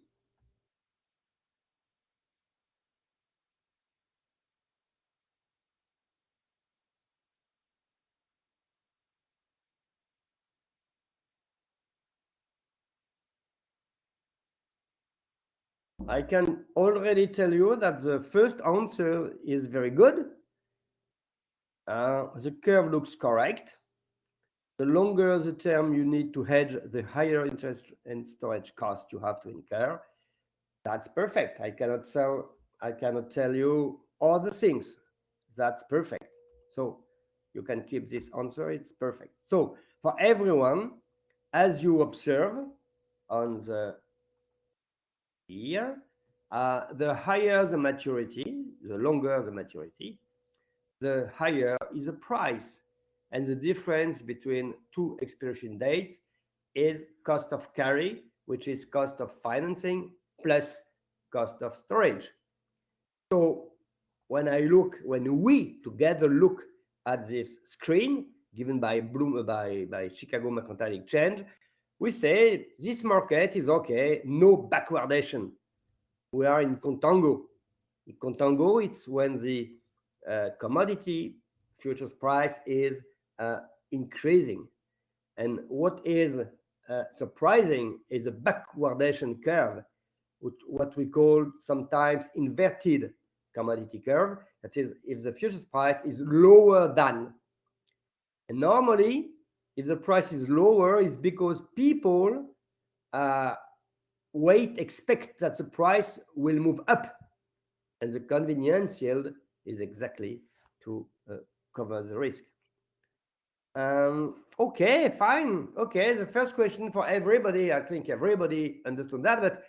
I can already tell you that the first answer is very good. The curve looks correct. The longer the term you need to hedge, the higher interest and storage cost you have to incur. That's perfect. I cannot tell you other things. That's perfect. So you can keep this answer. It's perfect. So for everyone, as you observe on the here, the higher the maturity, the longer the maturity, the higher is the price. And the difference between two expiration dates is cost of carry, which is cost of financing plus cost of storage. So when we together look at this screen given by by Chicago Mercantile Exchange, we say this market is okay, no backwardation. We are in contango. In contango, it's when the commodity futures price is increasing. And what is surprising is a backwardation curve, what we call sometimes inverted commodity curve. That is, if the futures price is lower than. And normally, if the price is lower, it's because people expect that the price will move up. And the convenience yield is exactly to cover the risk. Okay, fine. Okay, the first question for everybody, I think everybody understood that, but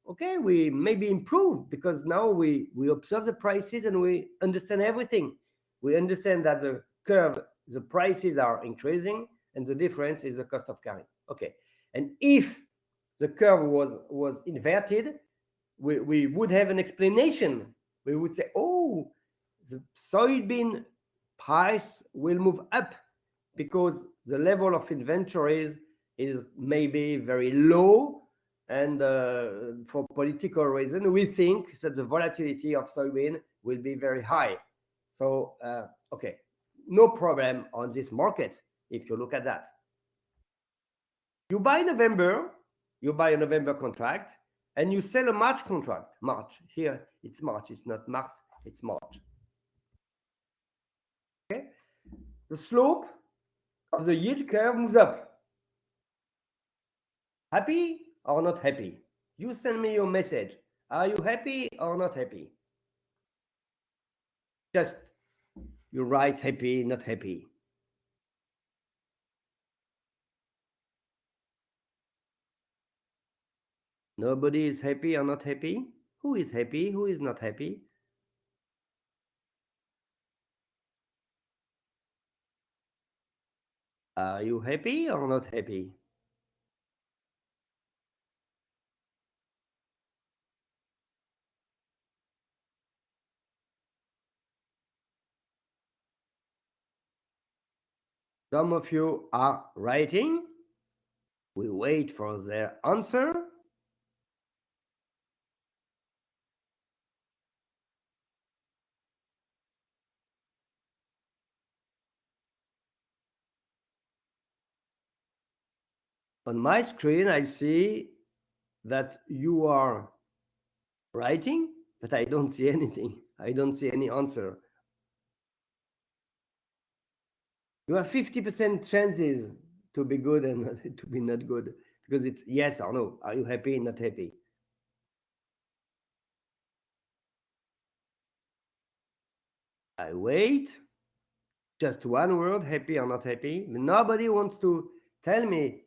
okay, we maybe improve because now we observe the prices and we understand everything. We understand that the curve, the prices are increasing, and the difference is the cost of carry. Okay, and if the curve was inverted, we would have an explanation. We would say, oh, the soybean price will move up because the level of inventories is maybe very low, and for political reason, we think that the volatility of soybean will be very high. So, okay, no problem on this market if you look at that. You buy a November contract, and you sell a March contract. March, here it's March, it's not Mars, it's March. Okay, the slope of the yield curve moves up. Happy or not happy? You send me your message. Are you happy or not happy? Just you write happy, not happy. Nobody is happy or not happy? Who is happy? Who is not happy? Are you happy or not happy? Some of you are writing. We wait for their answer. On my screen, I see that you are writing, but I don't see anything. I don't see any answer. You have 50% chances to be good and to be not good, because it's yes or no. Are you happy, not happy? I wait. Just one word, happy or not happy. Nobody wants to tell me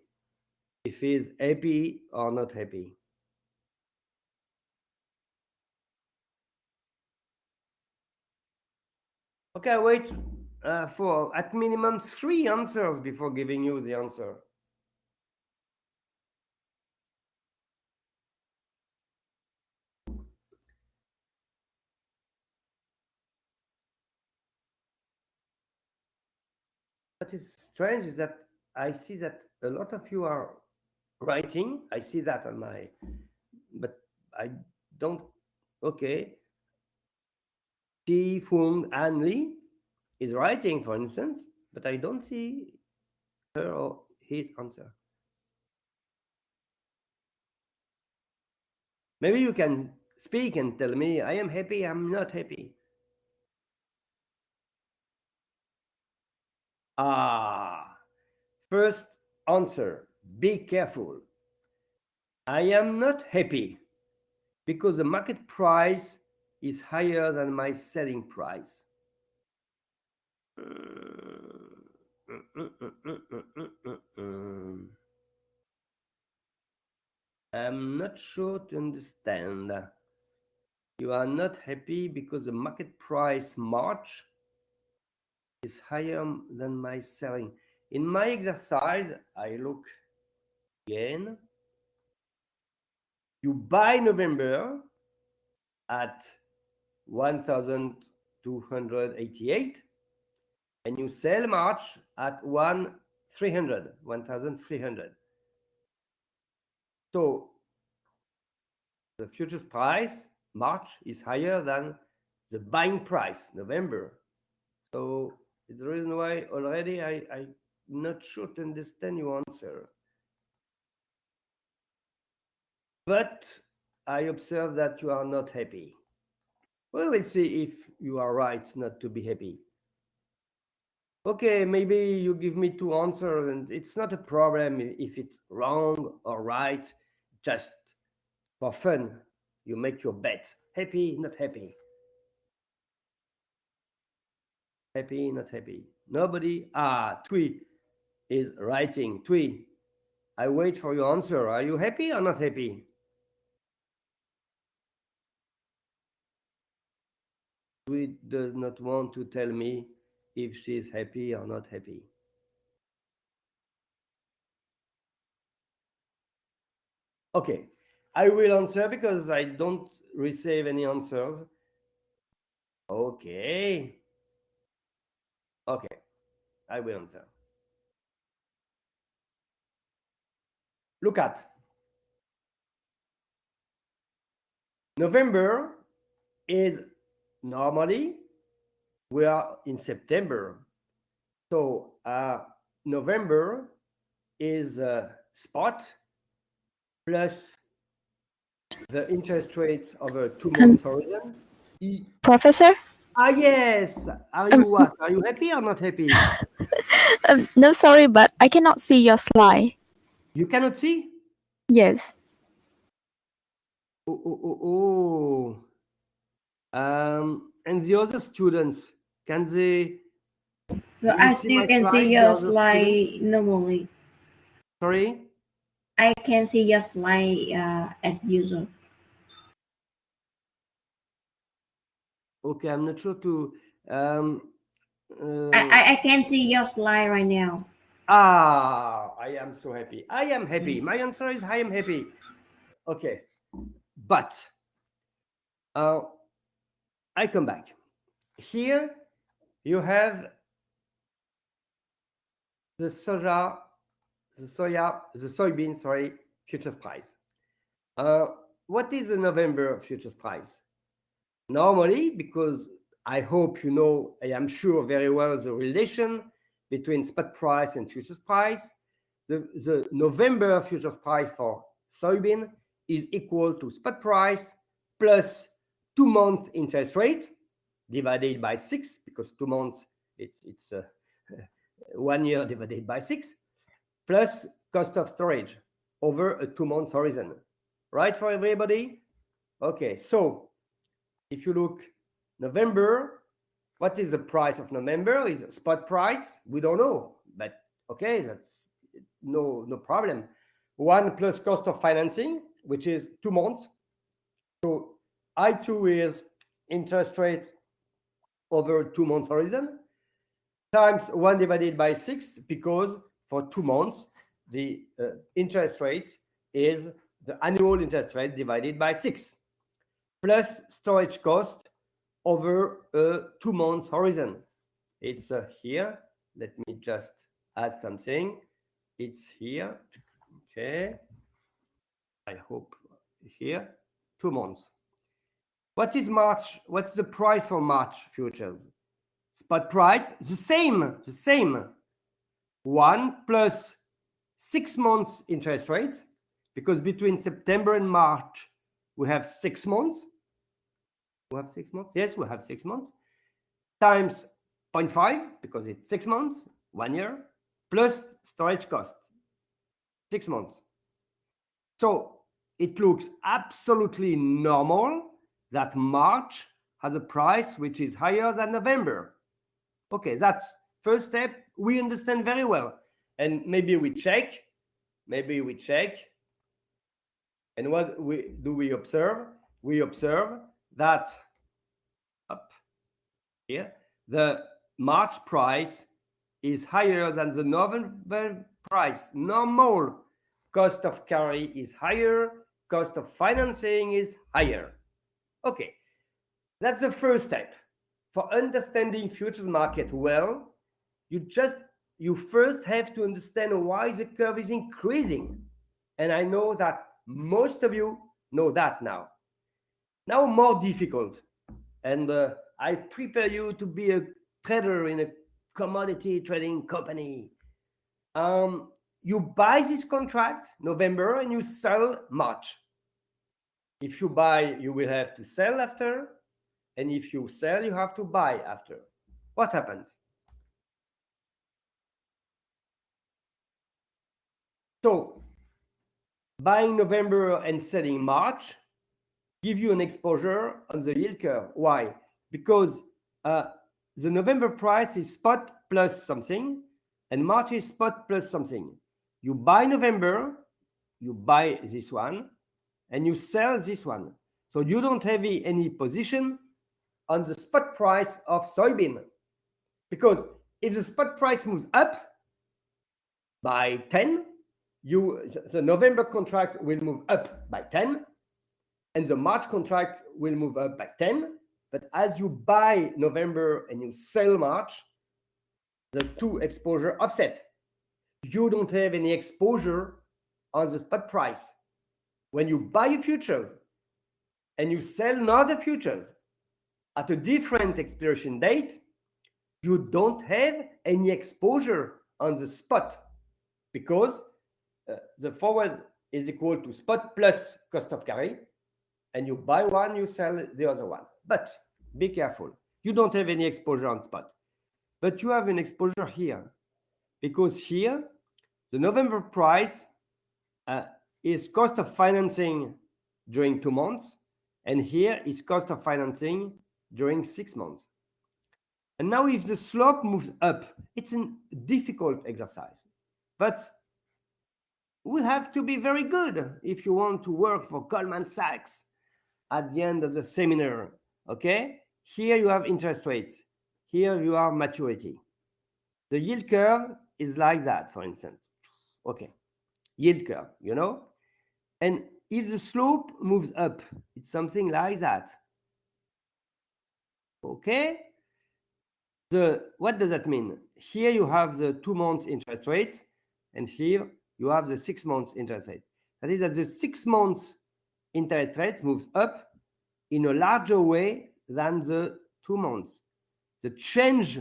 if he's happy or not happy. Okay, I wait for at minimum 3 answers before giving you the answer. What is strange is that I see that a lot of you are writing. I see that on my, but I don't. Okay. Ji Fung An Lee is writing, for instance, but I don't see her or his answer. Maybe you can speak and tell me, I am happy, I'm not happy. First answer, be careful. I am not happy because the market price is higher than my selling price. I'm not sure to understand. You are not happy because the market price March is higher than my selling. In my exercise, I look again. You buy November at 1,288 and you sell March at 1,300. So the futures price March is higher than the buying price, November. So it's the reason why already I'm not sure to understand your answer. But I observe that you are not happy. We will see if you are right not to be happy. Okay, maybe you give me two answers, and it's not a problem if it's wrong or right. Just for fun, you make your bet. Happy, not happy. Happy, not happy. Nobody. Tui is writing. Tui, I wait for your answer. Are you happy or not happy? Tui does not want to tell me if she's happy or not happy. Okay, I will answer because I don't receive any answers. Okay. Okay, I will answer. Look at November is normally we are in September. So November is spot plus the interest rates over 2 months horizon. Professor? Yes. Are you what? Are you happy or not happy? No, sorry, but I cannot see your slide. You cannot see? Yes. Oh. And the other students, can they? Well, I still can see your slide normally. Sorry? I can see your slide as usual. Okay, I'm not sure to. I can see your slide right now. I am so happy. I am happy. My answer is I am happy. Okay, but I come back. Here you have the soybean, futures price. What is the November futures price? Normally, because I hope you know, I am sure very well the relation between spot price and futures price. The November futures price for soybean is equal to spot price plus 2 month interest rate divided by 6, because 2 months it's 1 year divided by 6, plus cost of storage over a 2 month horizon. Right for everybody? Okay, so if you look November, what is the price of November? Is spot price? We don't know, but okay, that's no problem. 1 plus cost of financing, which is 2 months. So I2 is interest rate over 2 months horizon times 1 divided by 6, because for 2 months the interest rate is the annual interest rate divided by 6 plus storage cost over a 2 months horizon. It's here. Let me just add something. It's here. Okay. I hope here. 2 months. What is March? What's the price for March futures? Spot price, the same. 1 plus 6 months interest rates, because between September and March we have 6 months. We have 6 months? Yes, we have 6 months. Times 0.5, because it's 6 months, 1 year, plus storage cost, 6 months. So it looks absolutely normal that March has a price which is higher than November. Okay, that's first step. We understand very well. And maybe we check. And what we observe? We observe that up here, the March price is higher than the November price. Normal cost of carry is higher, cost of financing is higher. Okay, that's the first step. For understanding futures market well, you first have to understand why the curve is increasing. And I know that most of you know that now. Now more difficult. And I prepare you to be a trader in a commodity trading company. You buy this contract November and you sell March. If you buy, you will have to sell after. And if you sell, you have to buy after. What happens? So buying November and selling March give you an exposure on the yield curve. Why? Because the November price is spot plus something, and March is spot plus something. You buy November, you buy this one, and you sell this one. So you don't have any position on the spot price of soybean. Because if the spot price moves up by 10, the November contract will move up by 10, and the March contract will move up by 10. But as you buy November and you sell March, the two exposure offset. You don't have any exposure on the spot price. When you buy futures and you sell another futures at a different expiration date, you don't have any exposure on the spot, because the forward is equal to spot plus cost of carry, and you buy one, you sell the other one. But be careful. You don't have any exposure on spot, but you have an exposure here, because here the November price is cost of financing during 2 months, and here is cost of financing during 6 months. And now if the slope moves up, it's a difficult exercise, but we have to be very good if you want to work for Goldman Sachs at the end of the seminar. Okay, here you have interest rates, here you have maturity. The yield curve is like that, for instance. Okay, yield curve, you know. And if the slope moves up, it's something like that. Okay, what does that mean? Here you have the 2 months interest rate, and here you have the 6 months interest rate. That is that the 6 months interest rate moves up in a larger way than the 2 months. The change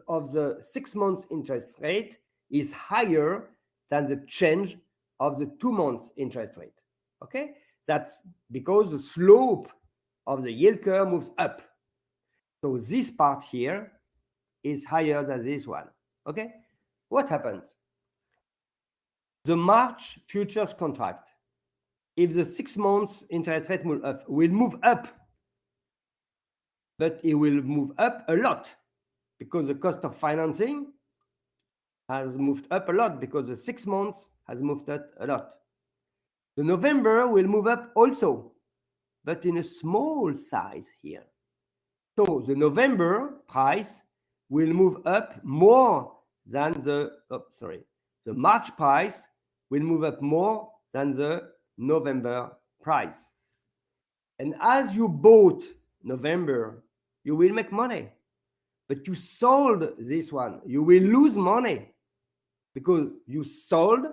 of the 6 months interest rate is higher than the change of the 2 months interest rate. Okay, that's because the slope of the yield curve moves up. So this part here is higher than this one. Okay, what happens? The March futures contract, if the 6 months interest rate will move up, but it will move up a lot because the cost of financing has moved up a lot, because the 6 months has moved up a lot. The November will move up also, but in a small size here. So the November price will move up more than the March price will move up more than the November price. And as you bought November, you will make money. But you sold this one, you will lose money, because you sold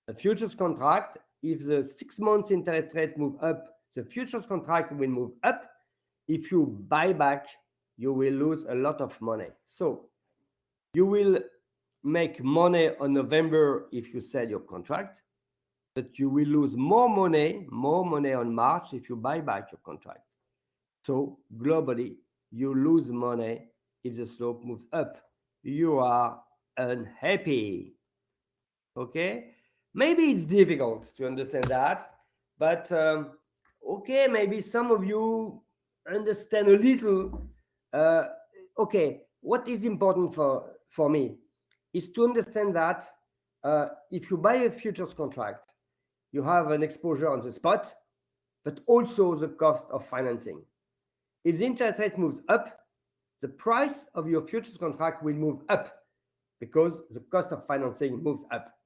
a futures contract. If the 6 months interest rate move up, the futures contract will move up. If you buy back, you will lose a lot of money. So you will make money on November if you sell your contract, but you will lose more money on March if you buy back your contract. So globally, you lose money if the slope moves up. You are unhappy. Okay, maybe it's difficult to understand that, but okay, maybe some of you understand a little. Okay, what is important for me is to understand that if you buy a futures contract, you have an exposure on the spot, but also the cost of financing. If the interest rate moves up, the price of your futures contract will move up because the cost of financing moves up.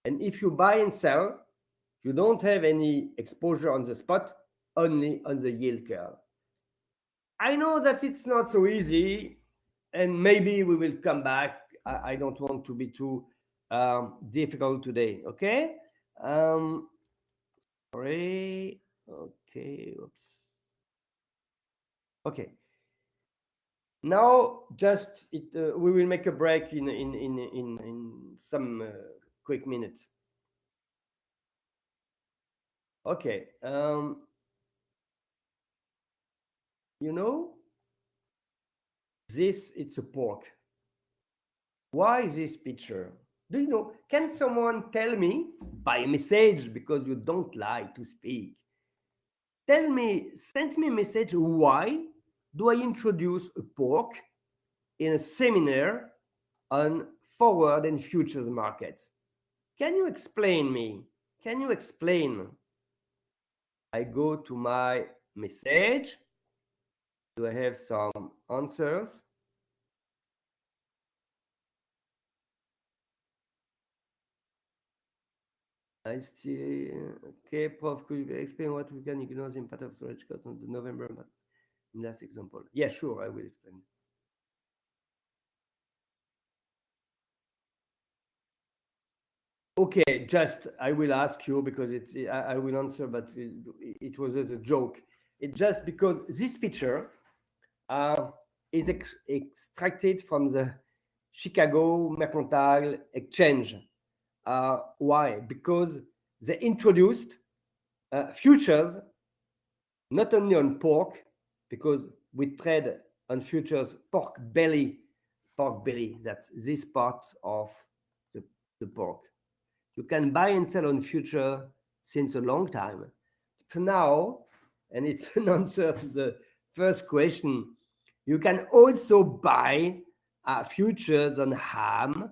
And if you buy and sell, you don't have any exposure on the spot, only on the yield curve. I know that it's not so easy, and maybe we will come back. I don't want to be too difficult today, okay? Sorry. Okay, oops. Okay. Now, just we will make a break in some quick minutes. Okay. You know, it's a pork. Why this picture? Do you know? Can someone tell me by message, because you don't like to speak? Tell me, send me a message. Why do I introduce a pork in a seminar on forward and futures markets? Can you explain me? Can you explain? I go to my message. Do I have some answers? I see. Okay, Prof, could you explain what we can ignore the impact of storage cost on the November in last example? Yeah, sure, I will explain. Okay, just I will ask you because I will answer, but it was a joke. It's just because this picture is extracted from the Chicago Mercantile Exchange. Why? Because they introduced futures not only on pork, because we trade on futures pork belly, that's this part of the pork. You can buy and sell on future since a long time. So now, and it's an answer to the first question, you can also buy futures on ham,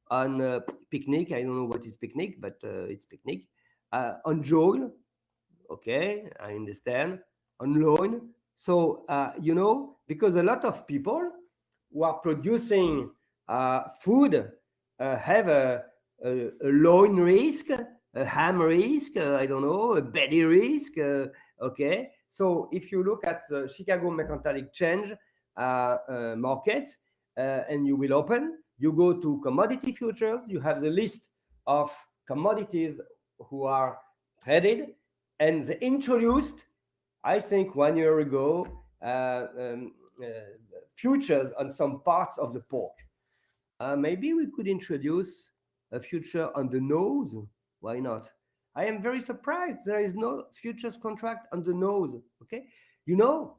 on picnic. I don't know what is picnic, but it's picnic. On Joel, okay, I understand. On loan. So, you know, because a lot of people who are producing food have a loan risk, a ham risk, I don't know, a belly risk. Okay. So if you look at the Chicago Mercantile Exchange market and you will open, you go to commodity futures, you have the list of commodities who are traded, and they introduced, I think 1 year ago, futures on some parts of the pork. Maybe we could introduce a future on the nose. Why not? I am very surprised there is no futures contract on the nose. Okay, you know,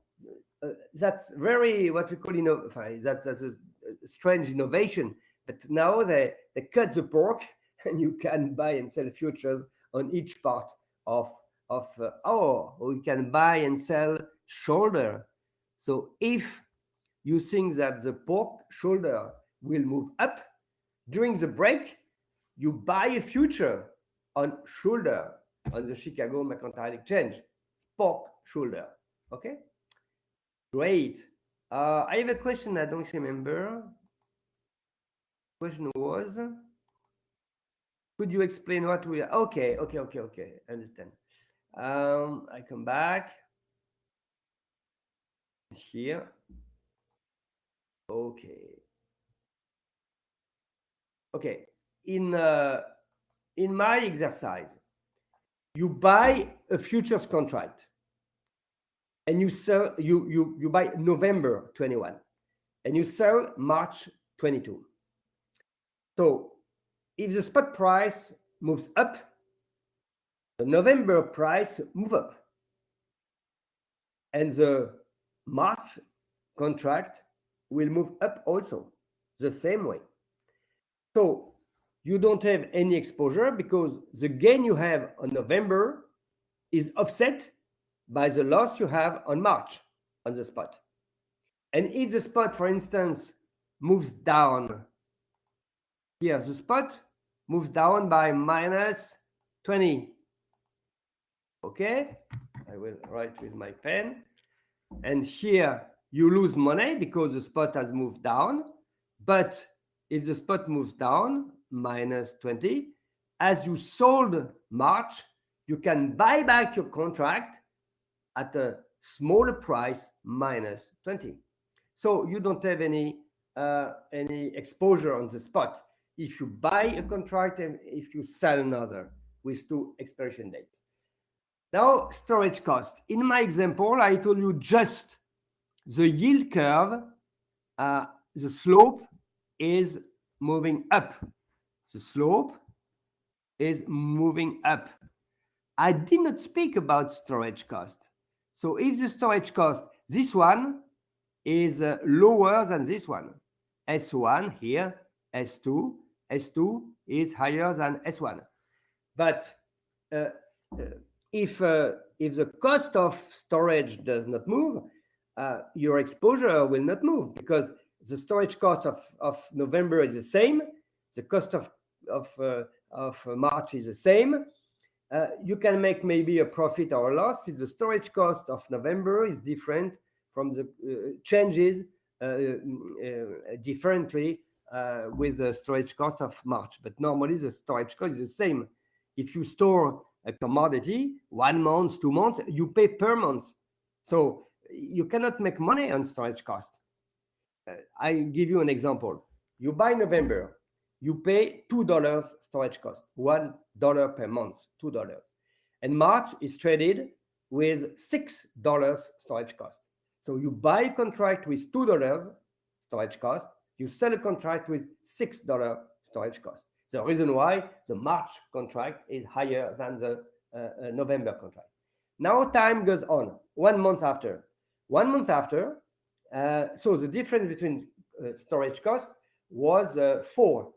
that's very what we call that's a strange innovation. But now they cut the pork and you can buy and sell futures on each part of we can buy and sell shoulder. So if you think that the pork shoulder will move up during the break, you buy a future on shoulder on the Chicago Mercantile Exchange, pork shoulder. Okay, great. I have a question I don't remember. Question was, could you explain what we are? Okay. I understand. I come back here. Okay. In my exercise, you buy a futures contract and you sell, you buy November 21 and you sell March 22. So if the spot price moves up, the November price move up, and the March contract will move up also the same way. So you don't have any exposure because the gain you have on November is offset by the loss you have on March on the spot. And if the spot, for instance, moves down, here the spot moves down by minus 20. Okay, I will write with my pen. And here you lose money because the spot has moved down. But if the spot moves down, minus 20, as you sold March, you can buy back your contract at a smaller price, minus 20. So you don't have any exposure on the spot if you buy a contract and if you sell another with two expiration dates. Now, storage cost. In my example, I told you just the yield curve, the slope is moving up. The slope is moving up. I did not speak about storage cost. So if the storage cost, this one is lower than this one, S1 here, S2, S2 is higher than S1. But if the cost of storage does not move, your exposure will not move, because the storage cost of November is the same, the cost of March is the same. You can make maybe a profit or a loss if the storage cost of November is different from the changes differently with the storage cost of March. But normally the storage cost is the same. If you store a commodity 1 month, 2 months, you pay per month. So you cannot make money on storage cost. I give you an example. You buy November, you pay $2 storage cost, $1 per month, $2. And March is traded with $6 storage cost. So you buy a contract with $2 storage cost, you sell a contract with $6 storage cost. The reason why the March contract is higher than the November contract. Now time goes on, 1 month after. 1 month after, so the difference between storage cost was $4.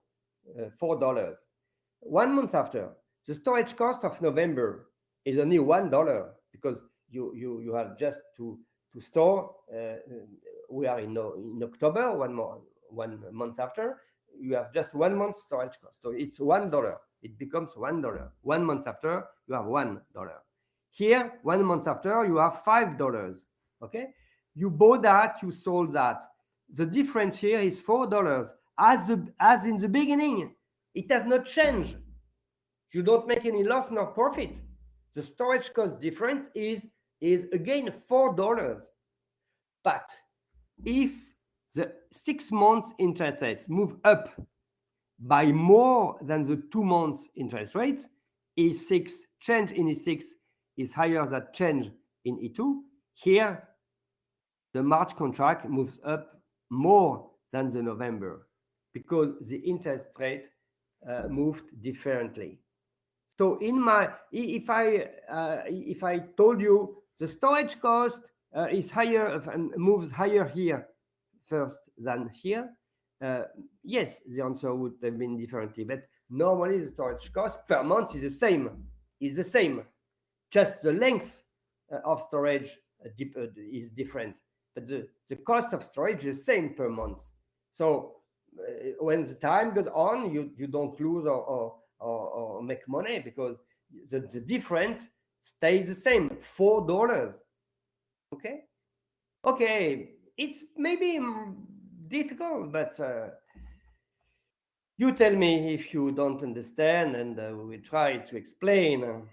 1 month after, the storage cost of November is only $1, because you have just to store. We are in October, 1 month after, you have just 1 month storage cost, so it's $1. It becomes $1. 1 month after, you have $1. Here, 1 month after, you have $5. Okay, you bought that, you sold that. The difference here is $4. As in the beginning, it has not changed. You don't make any loss nor profit. The storage cost difference is again $4. But if the 6 months interest rates move up by more than the 2 months interest rates, E6 change in E6 is higher than change in E2. Here, the March contract moves up more than the November, because the interest rate moved differently. So if I told you the storage cost is higher and moves higher here first than here, yes, the answer would have been differently. But normally the storage cost per month is the same. Just the length of storage is different, but the cost of storage is the same per month. So when the time goes on, you don't lose or make money, because the difference stays the same, $4. Okay, it's maybe difficult, but you tell me if you don't understand, and we try to explain.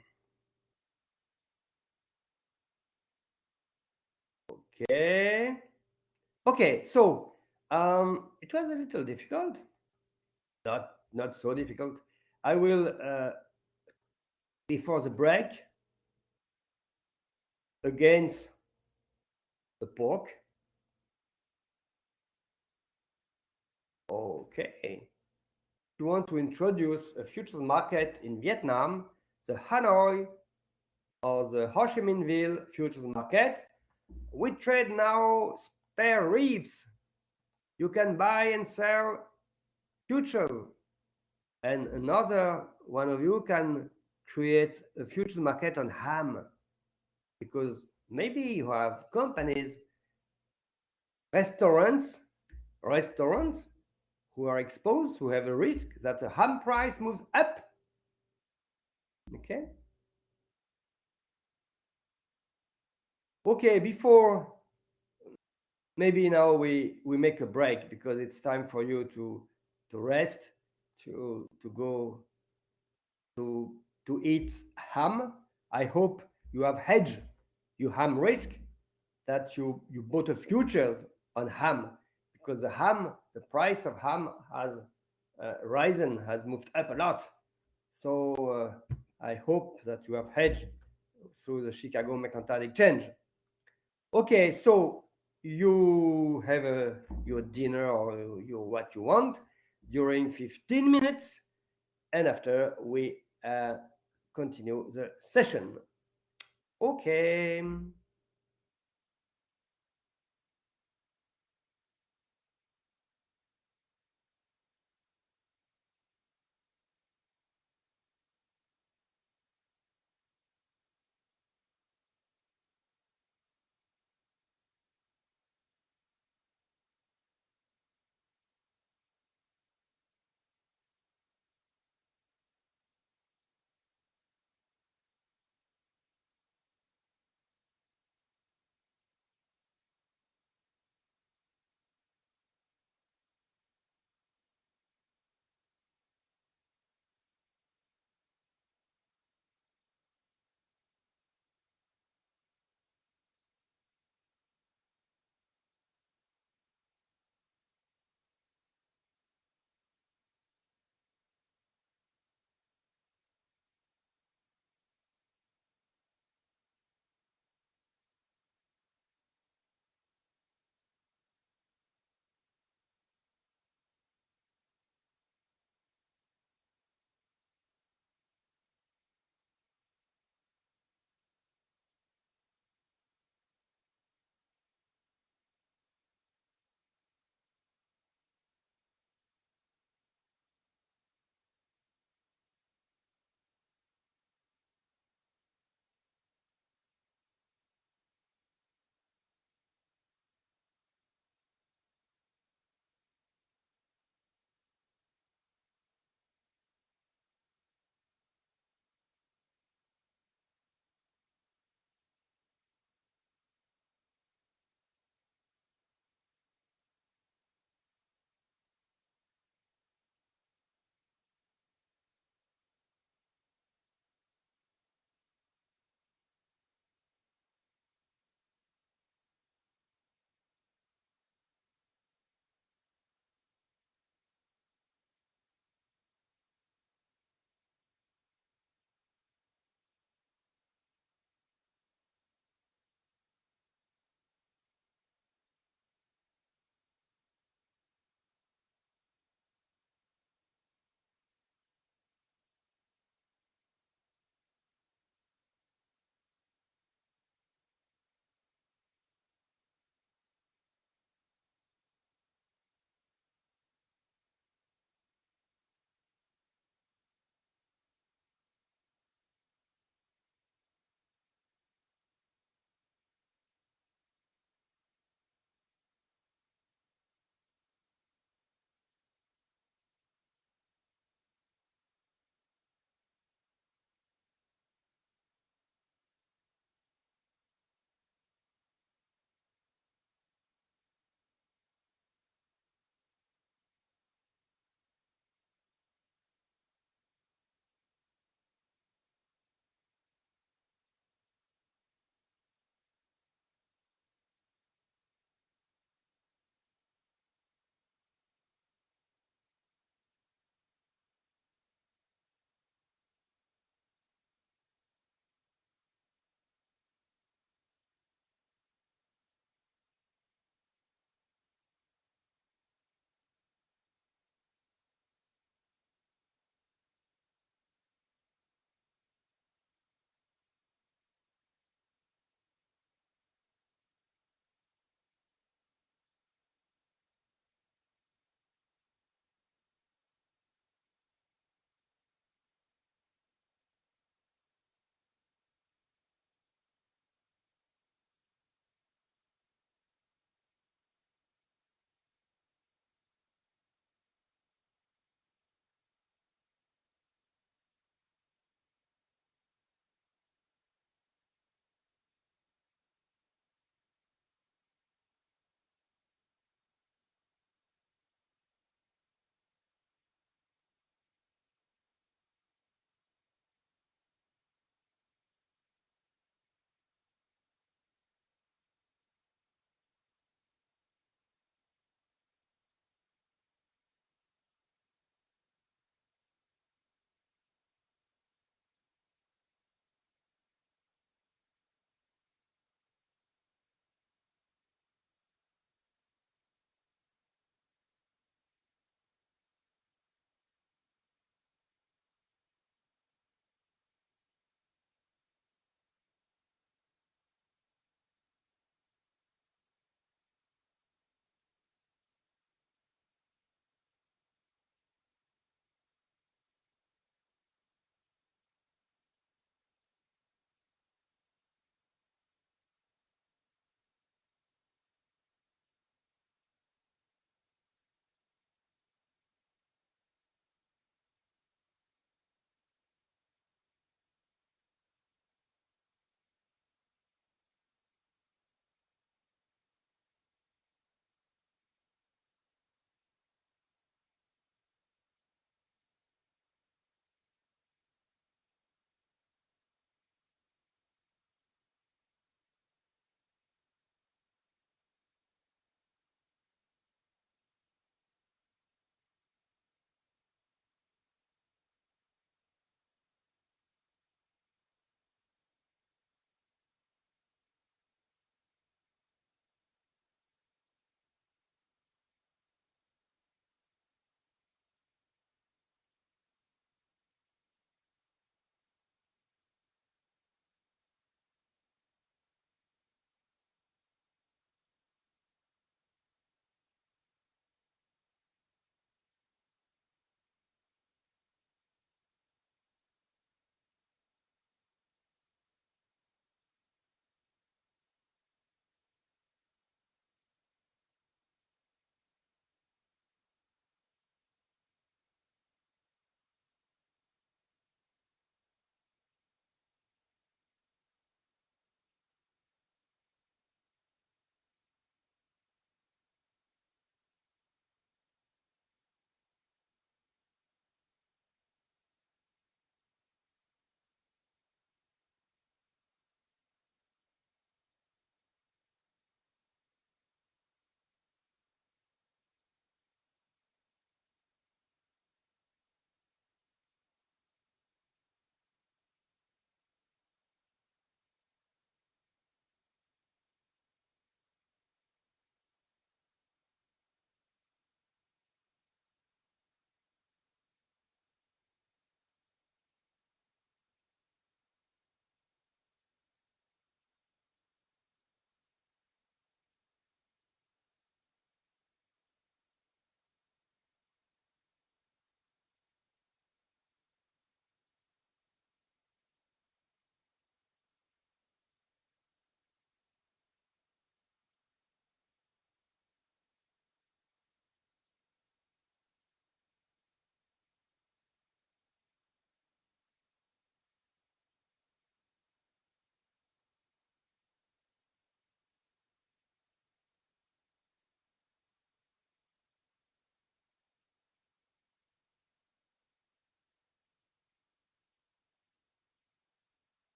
Okay, so it was a little difficult, not so difficult. I will before the break against the pork. Okay, if you want to introduce a futures market in Vietnam, the Hanoi or the Ho Chi Minh Ville futures market, we trade now spare ribs. You can buy and sell futures, and another one of you can create a futures market on ham, because maybe you have companies, restaurants who are exposed, who have a risk that the ham price moves up. Okay, before, maybe now we make a break, because it's time for you to rest, to go to eat ham. I hope you have hedged your ham risk, that you bought a futures on ham, because the price of ham has risen, has moved up a lot. So I hope that you have hedged through the Chicago Mercantile Exchange. Okay, so you have your dinner or your what you want during 15 minutes, and after we continue the session. Okay.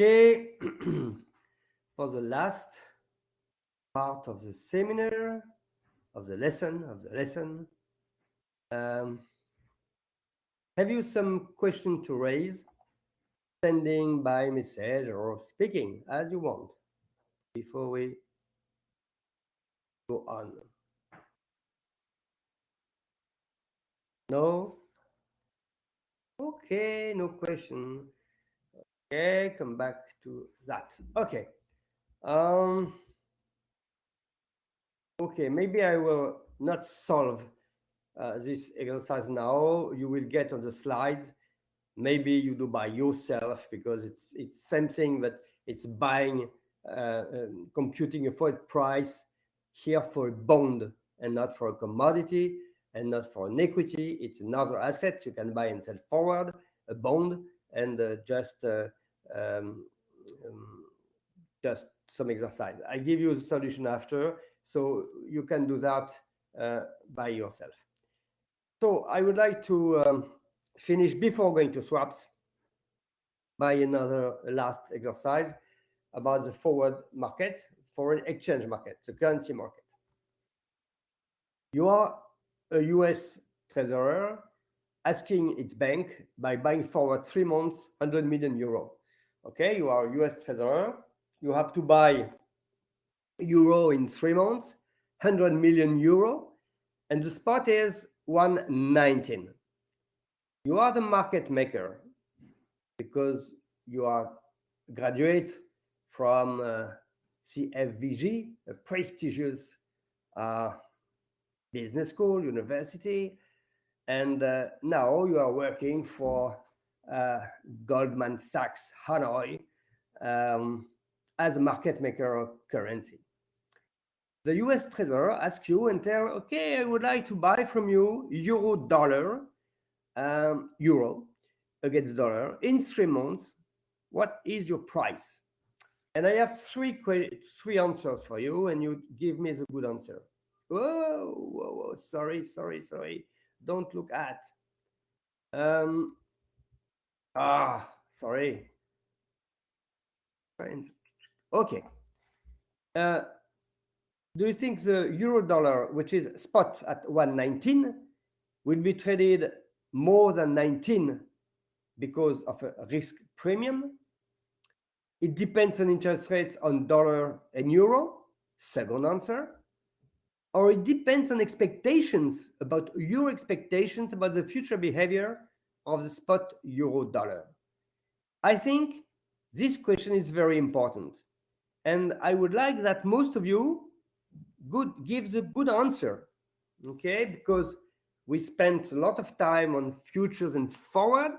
Okay, for the last part of the seminar, of the lesson, have you some question to raise, sending by message or speaking as you want before we go on? No? Okay, no question. Okay, come back to that. Okay. Okay, maybe I will not solve this exercise now. You will get on the slides. Maybe you do by yourself because it's something that it's buying, computing a forward price here for a bond and not for a commodity and not for an equity. It's another asset you can buy and sell forward, a bond, and just some exercise. I give you the solution after, so you can do that by yourself. So I would like to finish before going to swaps by another last exercise about the forward market, foreign exchange market, the currency market. You are a US treasurer asking its bank by buying forward 3 months, 100 million euro. Okay, you are a US treasurer. You have to buy euro in 3 months, 100 million euro, and the spot is 119. You are the market maker because you are a graduate from CFVG, a prestigious business school, university, and now you are working for Goldman Sachs Hanoi as a market maker of currency. The US Treasurer asks you and tell, okay, I would like to buy from you euro dollar, euro against dollar in 3 months. What is your price? And I have three answers for you, and you give me the good answer. Whoa, sorry. Don't look at. Sorry. Okay. Do you think the euro dollar, which is spot at 119, will be traded more than 19 because of a risk premium? It depends on interest rates on dollar and euro. Second answer. Or it depends on expectations about your expectations about the future behavior of the spot euro dollar. I think this question is very important, and I would like that most of you gives a good answer, okay? Because we spent a lot of time on futures and forward.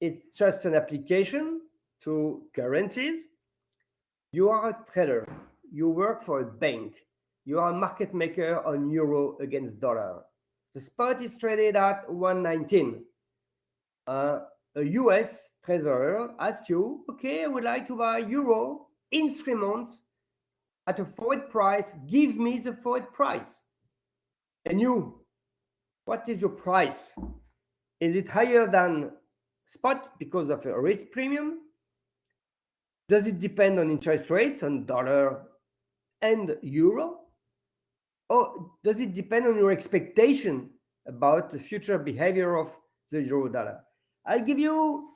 It's just an application to currencies. You are a trader. You work for a bank. You are a market maker on euro against dollar. The spot is traded at 119. A US treasurer asks you, okay, I would like to buy euro in 3 months at a forward price. Give me the forward price. And you, what is your price? Is it higher than spot because of a risk premium? Does it depend on interest rate on dollar and euro? Or does it depend on your expectation about the future behavior of the euro dollar? I'll give you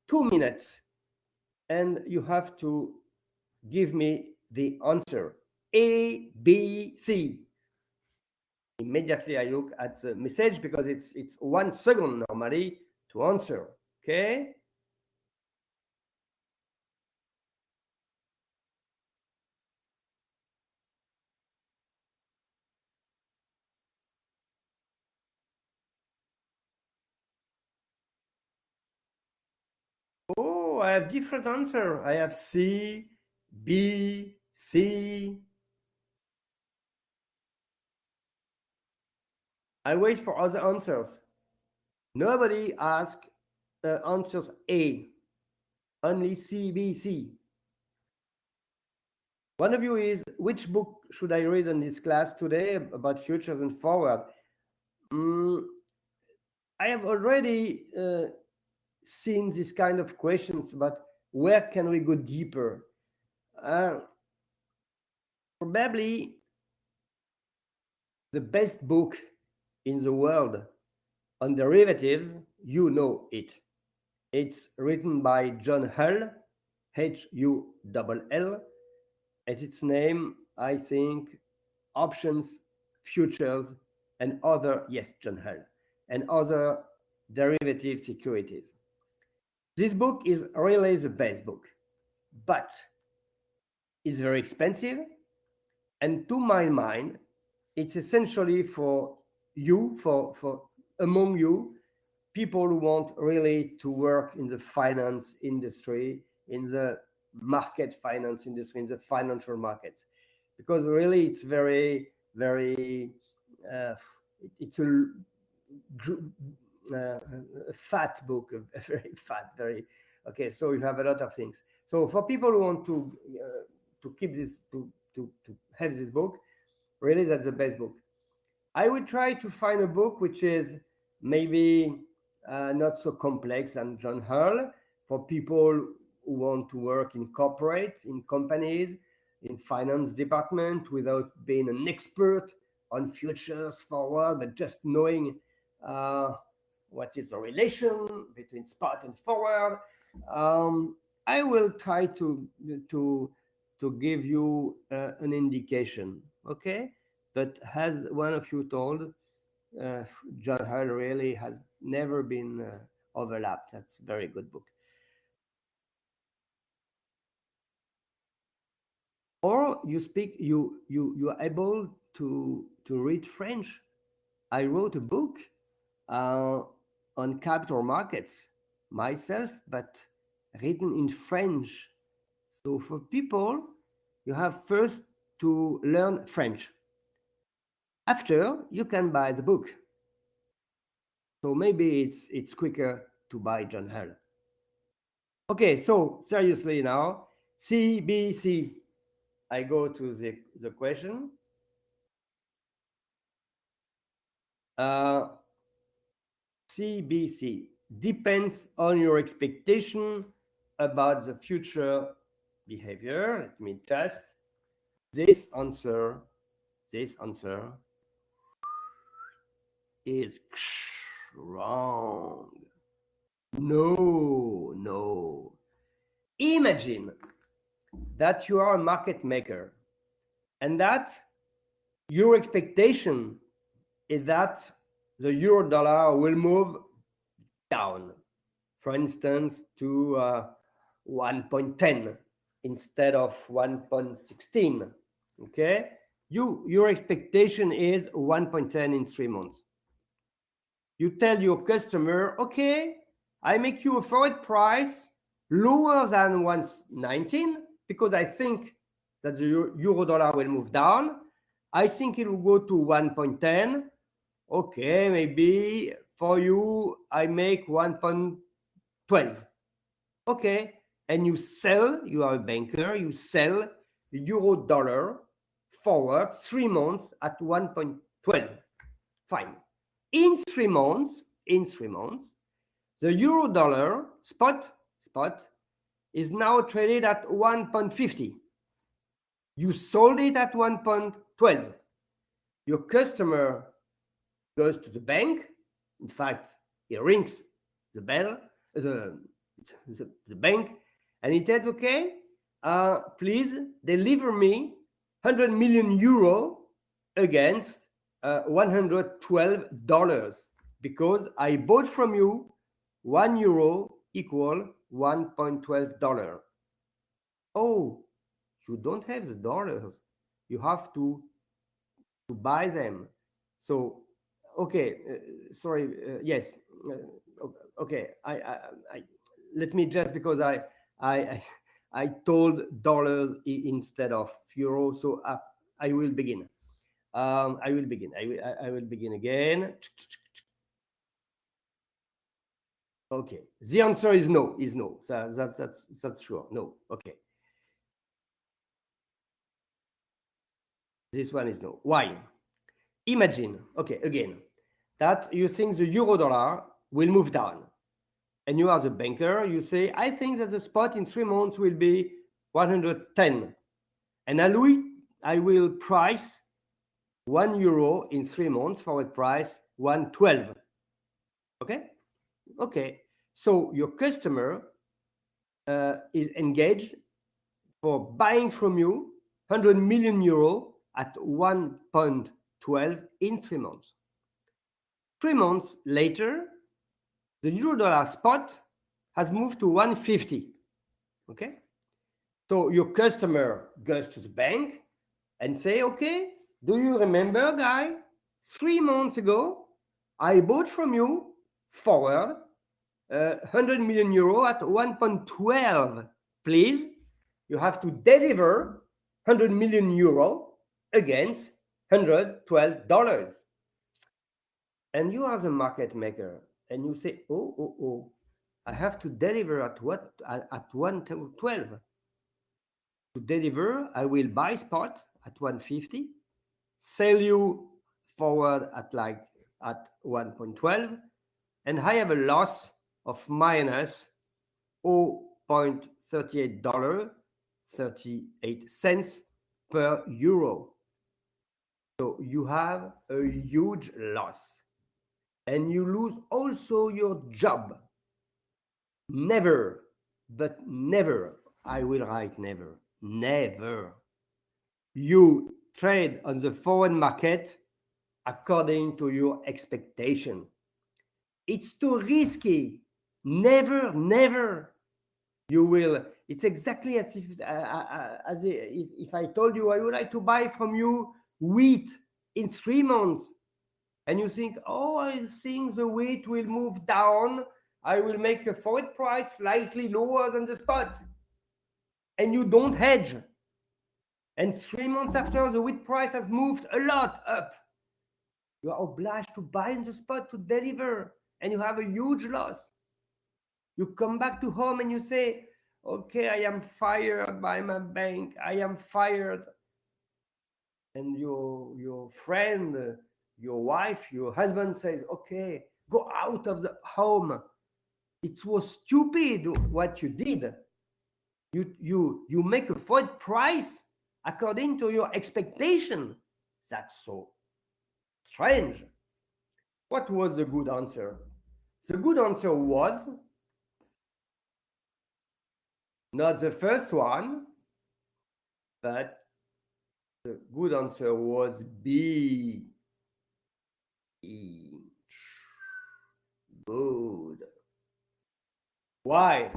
2 minutes and you have to give me the answer. A, B, C. Immediately I look at the message because it's 1 second normally to answer. Okay? Oh, I have different answer. I have C, B, C. I wait for other answers. Nobody asked answers A, only C, B, C. One of you is, which book should I read in this class today about futures and forward? I have already seen this kind of questions, but where can we go deeper? Probably the best book in the world on derivatives, you know it. It's written by John Hull, Hull, and its name, I think, Options, Futures, and Other, yes, John Hull, and Other Derivative Securities. This book is really the best book, but it's very expensive, and to my mind, it's essentially for you, for among you, people who want really to work in the finance industry, in the market finance industry, in the financial markets, because really it's very, very, it's a fat book, very fat, very, okay, so you have a lot of things. So for people who want to keep this, to have this book, really that's the best book. I would try to find a book which is maybe not so complex than John Hull, for people who want to work in corporate, in companies, in finance department, without being an expert on futures forward, but just knowing what is the relation between spot and forward. I will try to give you an indication, okay? But as one of you told, John Hull really has never been overlapped. That's a very good book. Or you speak, you are able to read French. I wrote a book on capital markets myself, but written in French. So for people, you have first to learn French. After, you can buy the book. So maybe it's quicker to buy John Hull. Okay, so seriously now, CBC. I go to the question. CBC depends on your expectation about the future behavior. Let me test. This answer is wrong. No. Imagine that you are a market maker and that your expectation is that the euro dollar will move down, for instance, to 1.10 instead of 1.16. Okay, your expectation is 1.10 in 3 months. You tell your customer, okay, I make you a forward price lower than 1.19 because I think that the euro dollar will move down. I think it will go to 1.10. Okay, maybe for you, I make 1.12. Okay, and you sell, you are a banker, you sell euro dollar forward 3 months at 1.12. Fine. In 3 months, the euro dollar spot is now traded at 1.50. You sold it at 1.12. Your customer goes to the bank. In fact, he rings the bell, the bank, and he tells, okay, please deliver me 100 million euro against $112 because I bought from you 1 euro equal $1.12. Oh, you don't have the dollars. You have to buy them. So, okay, sorry, yes, okay. I let me just, because I told dollars instead of euro. So I will begin. I will begin again. Okay, the answer is no. That's sure. No. Okay. This one is no. Why? Imagine, okay, again, that you think the euro dollar will move down. and you are the banker, you say, I think that the spot in 3 months will be 110. And I will price €1 in 3 months for a price 112. Okay? Okay. So your customer is engaged for buying from you €100 million at 1.12 in 3 months. 3 months later, the euro-dollar spot has moved to 150. Okay? So your customer goes to the bank and say, okay, do you remember, guy? 3 months ago, I bought from you forward €100 million at 1.12. Please, you have to deliver €100 million against $112. And you are the market maker, and you say, oh, I have to deliver at what? At 112. To deliver, I will buy spot at 150, sell you forward at 1.12, and I have a loss of minus $0.3838 per euro. So you have a huge loss, and you lose also your job. Never, but never, I will write never, never, you trade on the foreign market according to your expectation. It's too risky. Never, never. You will. It's exactly as if I told you I would like to buy from you wheat in 3 months, and you think, oh, I think the wheat will move down. I will make a forward price slightly lower than the spot, and you don't hedge. And 3 months after, the wheat price has moved a lot up. You are obliged to buy in the spot to deliver, and you have a huge loss. You come back to home and you say, okay, I am fired by my bank. I am fired. And your friend, your wife, your husband says, okay, go out of the home. It was stupid what you did. You make a forward price according to your expectation. That's so strange. What was the good answer? The good answer was not the first one, but the good answer was B. Good. Why?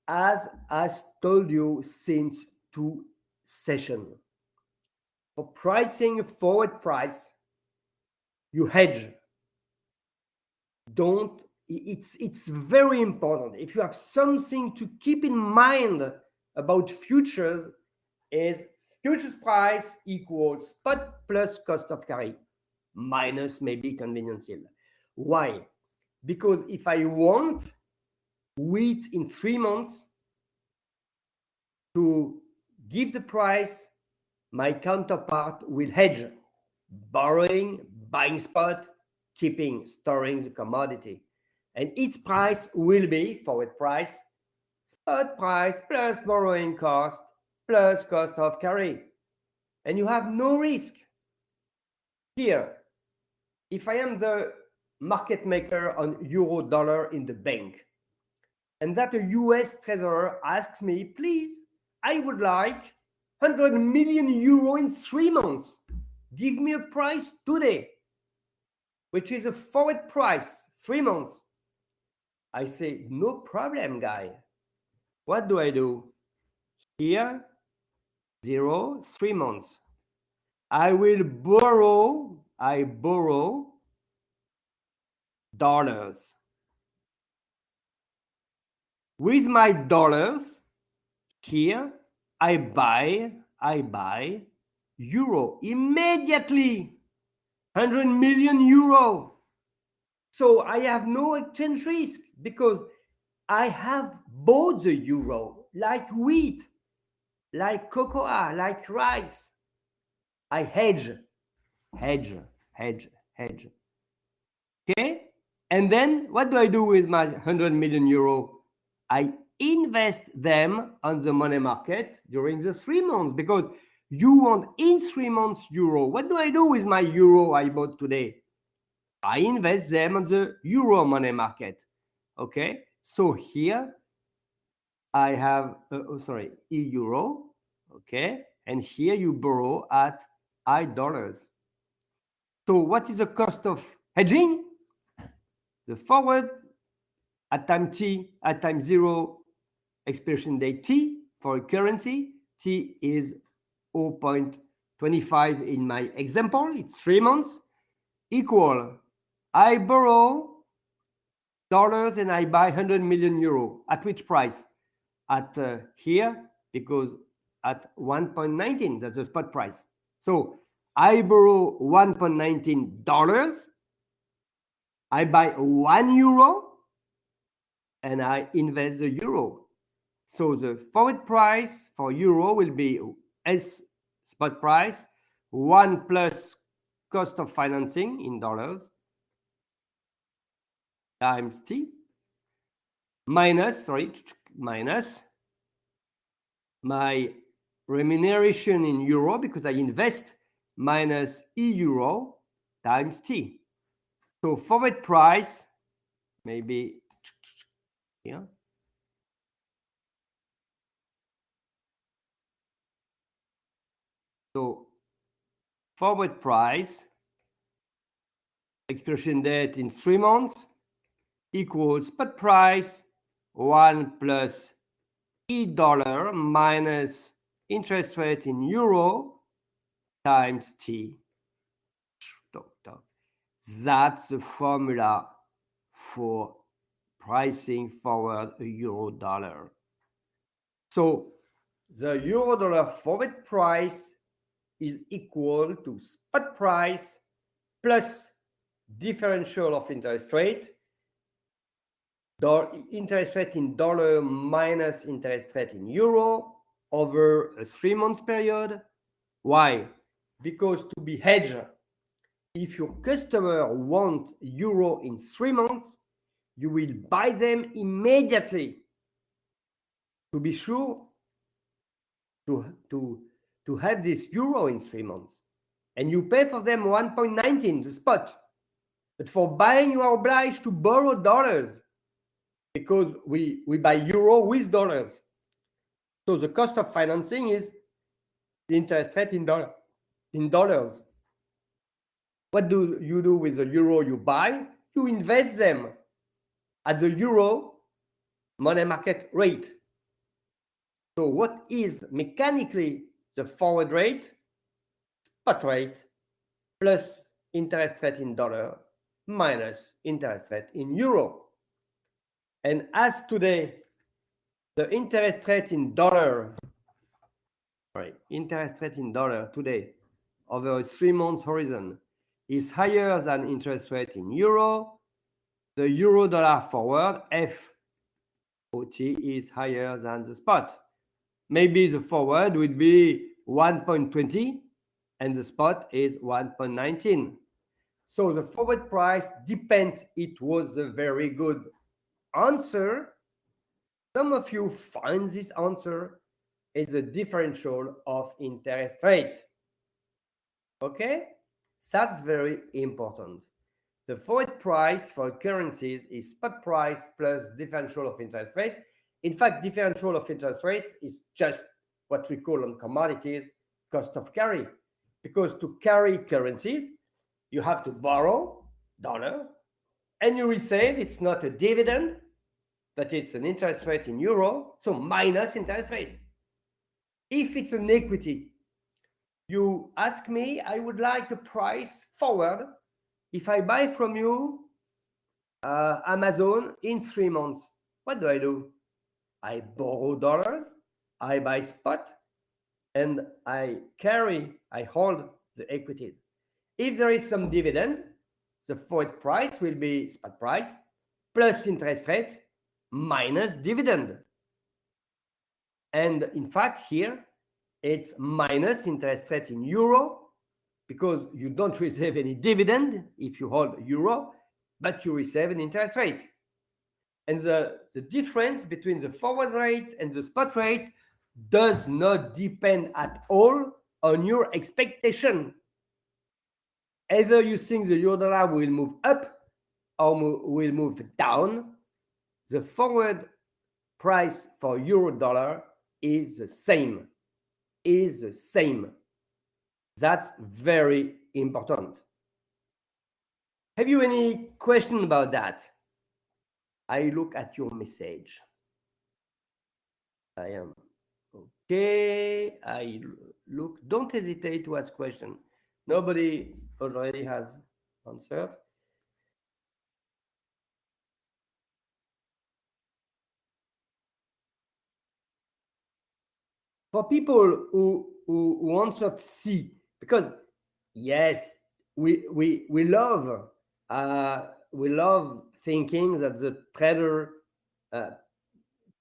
As I told you since 2 sessions, for pricing a forward price, you hedge. It's very important. If you have something to keep in mind about futures, is futures price equals spot plus cost of carry minus maybe convenience yield. Why? Because if I want wheat in 3 months to give the price, my counterpart will hedge, borrowing, buying spot, storing the commodity. And its price will be forward price, spot price plus borrowing cost plus cost of carry. And you have no risk. Here, if I am the market maker on euro dollar in the bank, and that a US treasurer asks me, please, I would like €100 million in 3 months. Give me a price today, which is a forward price, 3 months. I say, no problem, guy. What do I do? Here, 0, 3 months. I borrow dollars. With my dollars, here, I buy euro immediately, €100 million. So I have no exchange risk because I have bought the euro like wheat, like cocoa, like rice. I hedge. Okay? And then what do I do with my 100 million euro? I invest them on the money market during the 3 months, because you want in 3 months euro. What do I do with my euro I bought today? I invest them on the euro money market. Okay, so here I have, euro. Okay, and here you borrow at I dollars. So what is the cost of hedging? The forward at time t, at time 0, expiration date t for a currency, t is 0.25 in my example, it's 3 months, equal, I borrow dollars and I buy 100 million euro. At which price? At here, because at 1.19, that's the spot price. So I borrow $1.19, I buy 1 euro, and I invest the euro. So the forward price for euro will be S spot price, 1 plus cost of financing in dollars, times T, minus my remuneration in euro, because I invest, minus E euro times T. So forward price, maybe here. So forward price, expiration date in 3 months, equals spot price 1 plus E dollar minus interest rate in euro times T. That's the formula for pricing forward a euro dollar. So the euro dollar forward price is equal to spot price plus differential of interest rate, interest rate in dollar minus interest rate in euro over a 3 month period. Why? Because to be hedged, if your customer wants euro in 3 months, you will buy them immediately to be sure to have this euro in 3 months. And you pay for them 1.19, the spot. But for buying, you are obliged to borrow dollars, because we buy euro with dollars. So the cost of financing is the interest rate in dollars. What do you do with the euro you buy? You invest them at the euro money market rate. So what is mechanically the forward rate? Spot rate plus interest rate in dollar minus interest rate in euro. And as today, the interest rate in dollar today over a 3 month horizon is higher than interest rate in euro, the euro dollar forward FOT is higher than the spot. Maybe the forward would be 1.20 and the spot is 1.19. So the forward price depends. It was a very good answer. Some of you find this answer is a differential of interest rate. Okay, that's very important. The forward price for currencies is spot price plus differential of interest rate. In fact, differential of interest rate is just what we call on commodities cost of carry, because to carry currencies, you have to borrow dollars and you receive, it's not a dividend, but it's an interest rate in euro, so minus interest rate. If it's an equity, you ask me, I would like a price forward. If I buy from you Amazon in 3 months, what do? I borrow dollars, I buy spot, and I hold the equities. If there is some dividend, the forward price will be spot price plus interest rate minus dividend. And in fact, here it's minus interest rate in euro, because you don't receive any dividend if you hold euro, but you receive an interest rate. And the difference between the forward rate and the spot rate does not depend at all on your expectation. Either you think the euro dollar will move up or will move down, the forward price for euro dollar is the same. That's very important. Have you any question about that? I look at your message. I am okay. I look. Don't hesitate to ask questions. Nobody already has answered. For people who answered C, because yes, we love thinking that the trader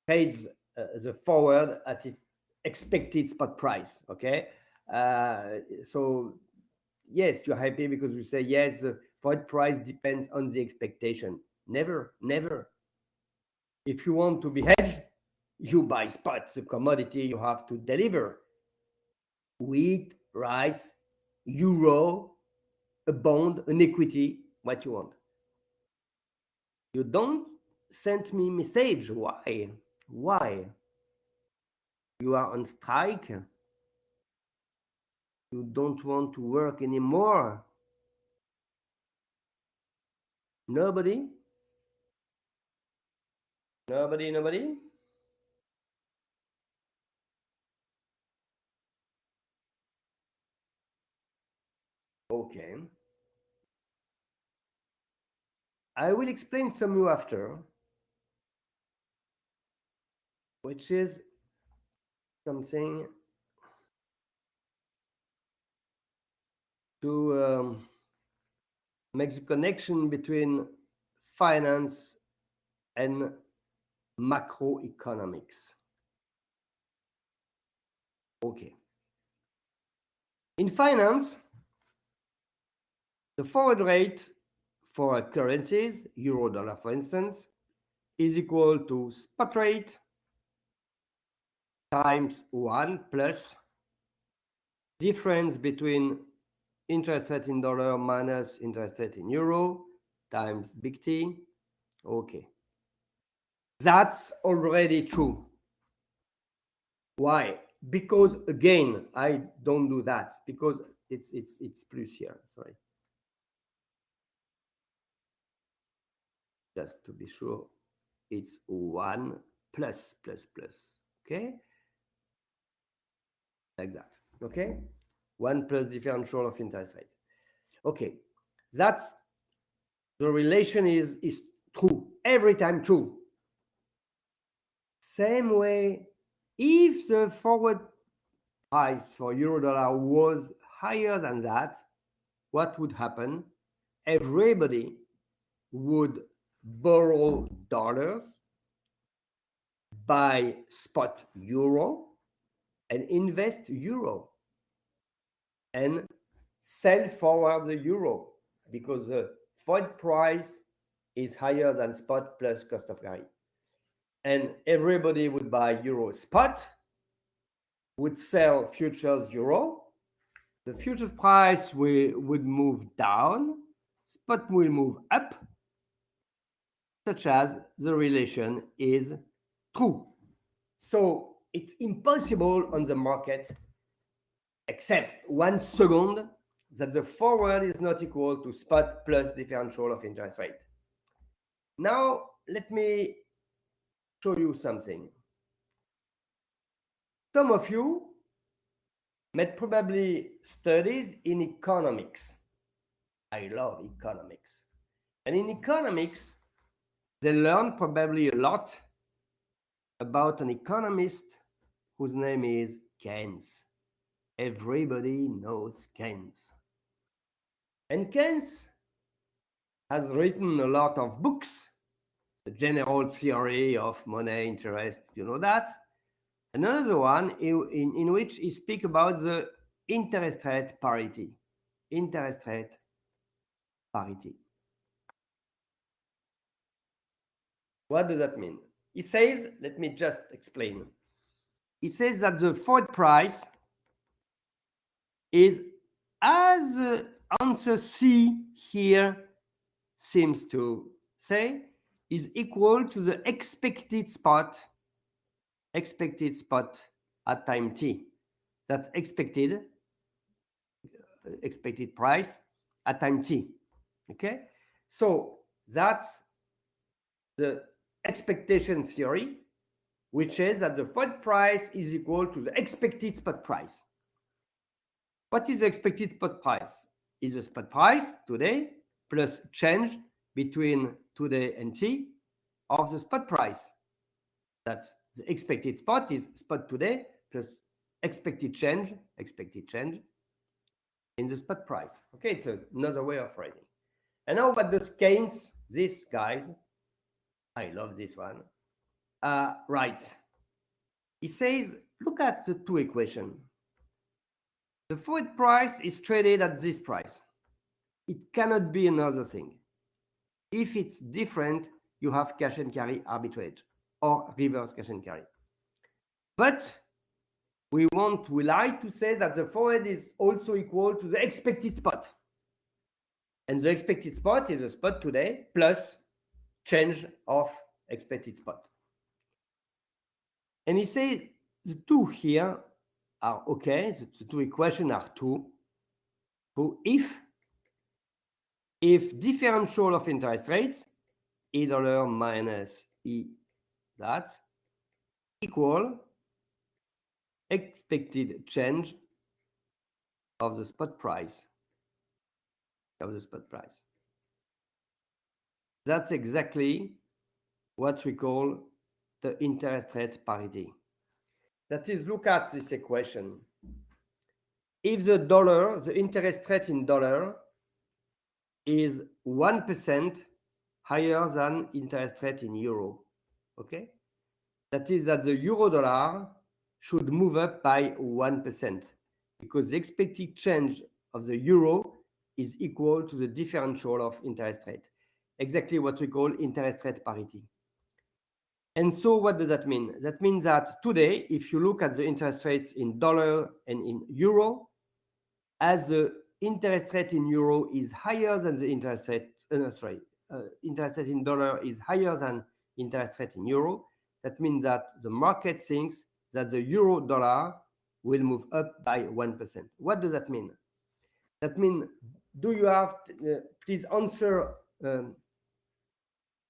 trades the forward at its expected spot price. Okay, so yes, you're happy because you say yes, the forward price depends on the expectation. Never. If you want to be hedged, you buy spot, the commodity you have to deliver. Wheat, rice, euro, a bond, an equity, what you want. You don't send me message. Why? You are on strike. You don't want to work anymore. Nobody? Okay. I will explain some you after, which is something to make the connection between finance and macroeconomics. Okay. In finance, the forward rate for currencies, euro dollar for instance, is equal to spot rate times 1 plus difference between interest rate in dollar minus interest rate in euro times big T. Okay. That's already true. Why? Because again, I don't do that because it's plus here. Sorry. Just to be sure, it's 1 plus. Okay? Like that. Okay? 1 plus differential of interest rate. Okay. That's the relation is true. Every time true. Same way, if the forward price for euro dollar was higher than that, what would happen? Everybody would borrow dollars, buy spot euro, and invest euro, and sell forward the euro because the forward price is higher than spot plus cost of carry. And everybody would buy euro spot, would sell futures euro. The futures price would move down, spot will move up, such as the relation is true. So it's impossible on the market, except 1 second, that the forward is not equal to spot plus differential of interest rate. Now, let me show you something. Some of you made probably studies in economics. I love economics. And in economics, they learn probably a lot about an economist whose name is Keynes. Everybody knows Keynes. And Keynes has written a lot of books, the general theory of money, interest, you know that. Another one in which he speaks about the interest rate parity. Interest rate parity. What does that mean? He says, let me just explain. He says that the forward price is, as the answer C here seems to say, is equal to the expected spot at time t. That's expected price at time t. Okay, so that's the expectation theory, which is that the forward price is equal to the expected spot price. What is the expected spot price? Is the spot price today plus change between today and t of the spot price. That's the expected spot is spot today plus expected change in the spot price. Okay, it's another way of writing. And now what does Keynes, this guys, I love this one, right. He says, look at the two equations. The forward price is traded at this price. It cannot be another thing. If it's different, you have cash and carry arbitrage or reverse cash and carry. But we like to say that the forward is also equal to the expected spot. And the expected spot is a spot today plus change of expected spot. And he says the two here are okay. The two equations are true. If differential of interest rates, E dollar minus E that equal expected change of the spot price. That's exactly what we call the interest rate parity. That is, look at this equation. If the interest rate in dollar is 1% higher than interest rate in euro, okay? That is that the euro dollar should move up by 1% because the expected change of the euro is equal to the differential of interest rate. Exactly what we call interest rate parity. And so what does that mean? That means that today, if you look at the interest rates in dollar and in euro, as the interest rate in euro is higher than the interest rate, interest rate in dollar is higher than interest rate in euro, that means that the market thinks that the euro dollar will move up by 1%. What does that mean? That means, do you have, please answer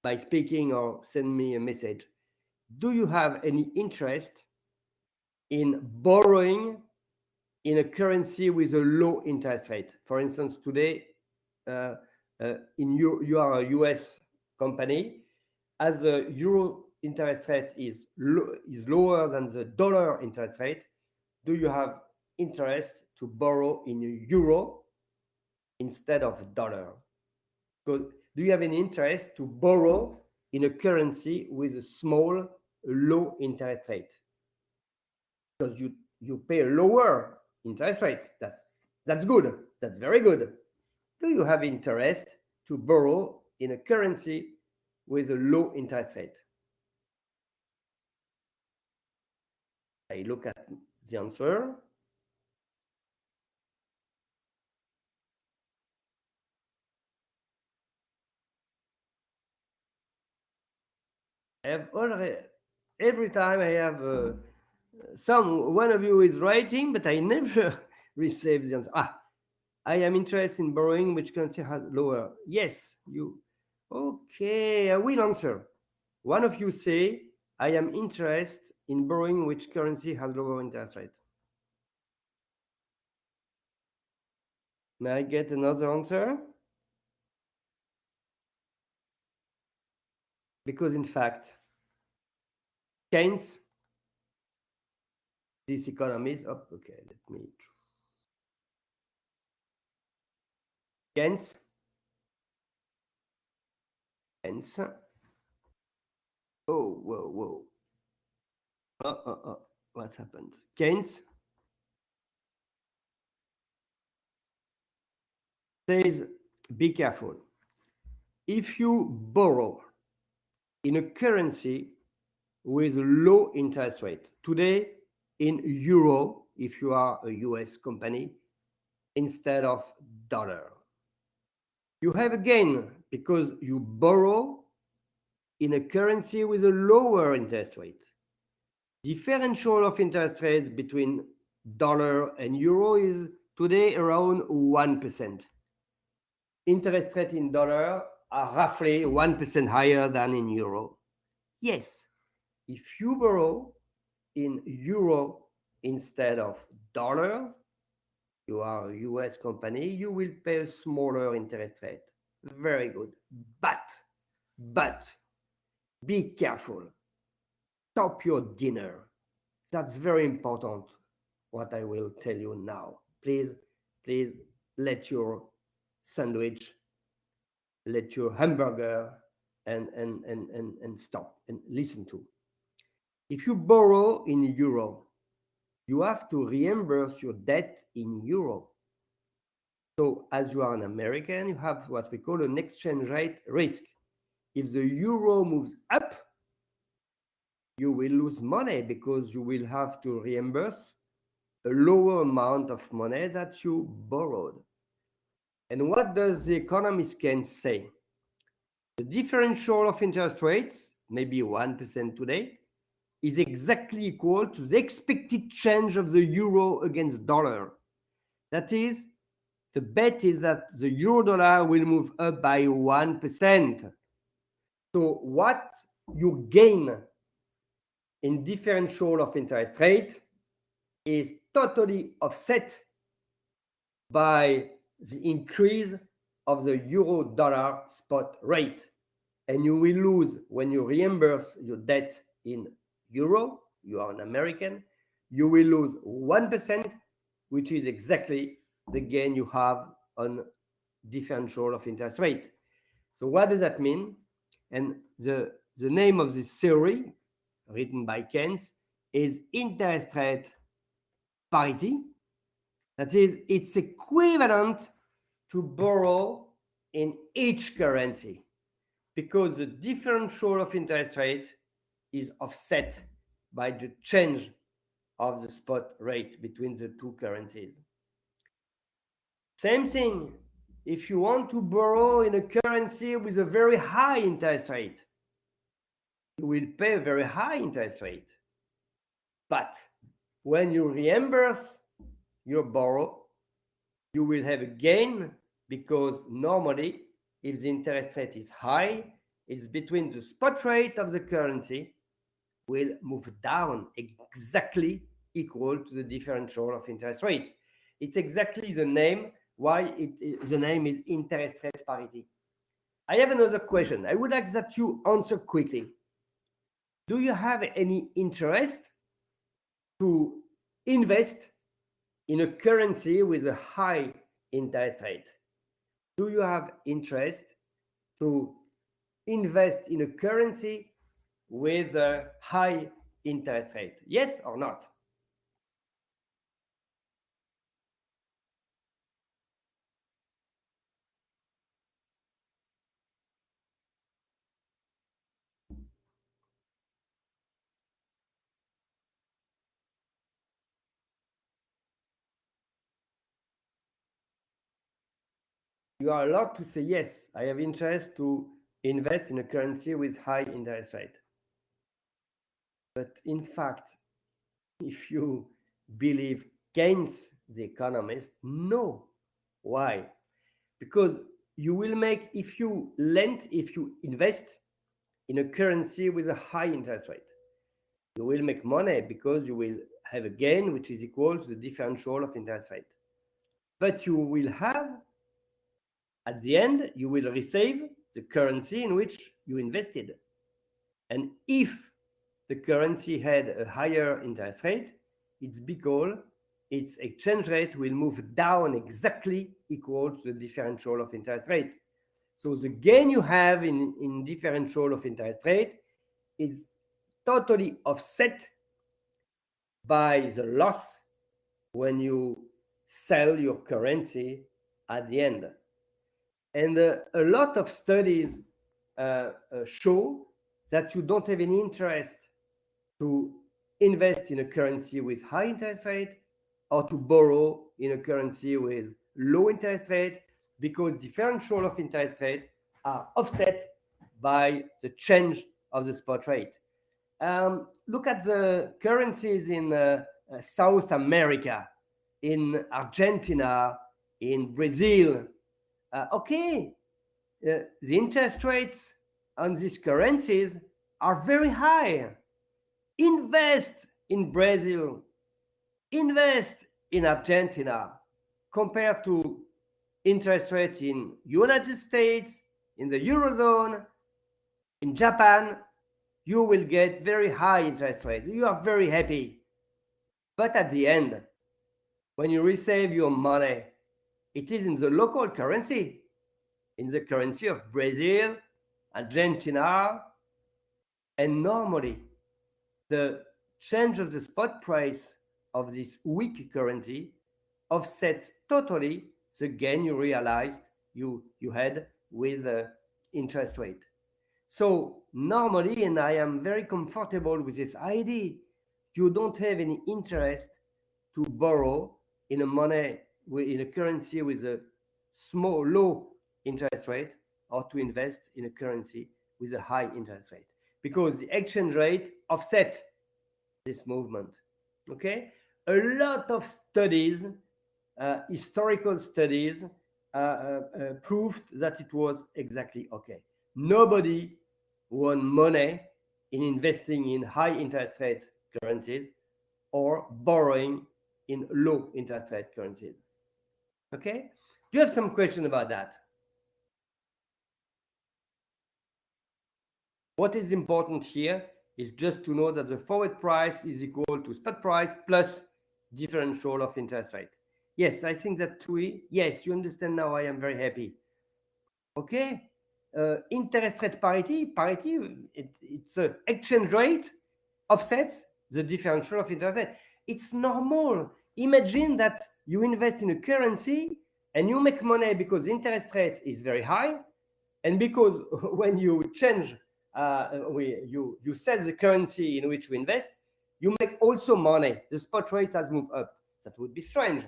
by speaking or send me a message. Do you have any interest in borrowing in a currency with a low interest rate? For instance, today, you are a US company. As the euro interest rate is lower than the dollar interest rate, do you have interest to borrow in euro instead of dollar? So do you have any interest to borrow in a currency with a small, low interest rate? Because you pay a lower interest rate. That's good. That's very good. Do you have interest to borrow in a currency with a low interest rate? I look at the answer. I have already, every time I have one of you is writing, but I never receive the answer. I am interested in borrowing which currency has lower. Yes, you. Okay, I will answer. One of you say, I am interested in borrowing which currency has lower interest rate. May I get another answer? Because in fact, Keynes, this economist, okay, let me. Keynes. Oh, whoa. What happened? Keynes says, be careful. If you borrow in a currency with a low interest rate. Today, in euro, if you are a US company, instead of dollar. You have a gain because you borrow in a currency with a lower interest rate. Differential of interest rates between dollar and euro is today around 1%. Interest rate in dollar are roughly 1% higher than in euro. Yes, if you borrow in euro instead of dollar, you are a US company, you will pay a smaller interest rate. Very good. But be careful. Stop your dinner. That's very important, what I will tell you now. Please let your sandwich, let your hamburger and stop and listen to. If you borrow in euro, you have to reimburse your debt in euro. So as you are an American, you have what we call an exchange rate risk. If the euro moves up, you will lose money because you will have to reimburse a lower amount of money that you borrowed. And what does the economist can say? The differential of interest rates, maybe 1% today, is exactly equal to the expected change of the euro against dollar. That is, the bet is that the euro dollar will move up by 1%. So what you gain in differential of interest rate is totally offset by the increase of the euro dollar spot rate. And you will lose when you reimburse your debt in euro, you are an American, you will lose 1%, which is exactly the gain you have on differential of interest rate. So what does that mean? And the name of this theory, written by Keynes, is interest rate parity. That is, it's equivalent to borrow in each currency because the differential of interest rate is offset by the change of the spot rate between the two currencies. Same thing, if you want to borrow in a currency with a very high interest rate, you will pay a very high interest rate. But when you reimburse your borrow, you will have a gain because normally if the interest rate is high, it's between the spot rate of the currency will move down exactly equal to the differential of interest rate. It's exactly the name why the name is interest rate parity. I have another question. I would like that you answer quickly. Do you have any interest to invest in a currency with a high interest rate? Do you have interest to invest in a currency with a high interest rate? Yes or not? You are allowed to say, yes, I have interest to invest in a currency with high interest rate. But in fact, if you believe Keynes, the economist, no. Why? Because you will make, if you invest in a currency with a high interest rate, you will make money because you will have a gain which is equal to the differential of interest rate. But you will have, at the end, you will receive the currency in which you invested. And if the currency had a higher interest rate, it's because its exchange rate will move down exactly equal to the differential of interest rate. So the gain you have in differential of interest rate is totally offset by the loss when you sell your currency at the end. And a lot of studies show that you don't have any interest to invest in a currency with high interest rate or to borrow in a currency with low interest rate, because differential of interest rate are offset by the change of the spot rate. Look at the currencies in South America, in Argentina, in Brazil. The interest rates on these currencies are very high. Invest in Brazil, invest in Argentina, compared to interest rates in United States, in the Eurozone, in Japan. You will get very high interest rates. You are very happy. But at the end, when you receive your money, it is in the local currency, in the currency of Brazil, Argentina, and normally the change of the spot price of this weak currency offsets totally the gain you realized you had with the interest rate. So normally, and I am very comfortable with this idea, you don't have any interest to borrow in a money, in a currency with a low interest rate, or to invest in a currency with a high interest rate, because the exchange rate offset this movement. Okay, a lot of studies, historical studies, proved that it was exactly okay. Nobody won money in investing in high interest rate currencies or borrowing in low interest rate currencies. Okay, do you have some question about that? What is important here is just to know that the forward price is equal to spot price plus differential of interest rate. Yes, I think that too. Yes, you understand now. I am very happy. Okay, interest rate parity, it's an exchange rate offsets the differential of interest rate. It's normal. Imagine that you invest in a currency and you make money because interest rate is very high, and because when you change, you sell the currency in which you invest, you make also money. The spot rate has moved up. That would be strange.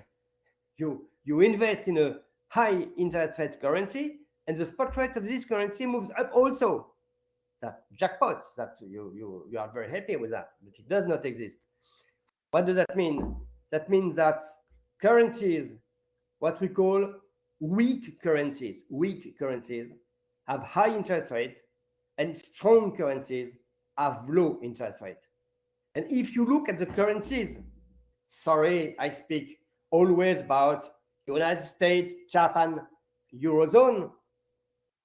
You invest in a high interest rate currency, and the spot rate of this currency moves up also. That jackpot, that you are very happy with that, but it does not exist. What does that mean? That means that currencies, what we call weak currencies, have high interest rate, and strong currencies have low interest rate. And if you look at the currencies, sorry, I speak always about United States, Japan, Eurozone,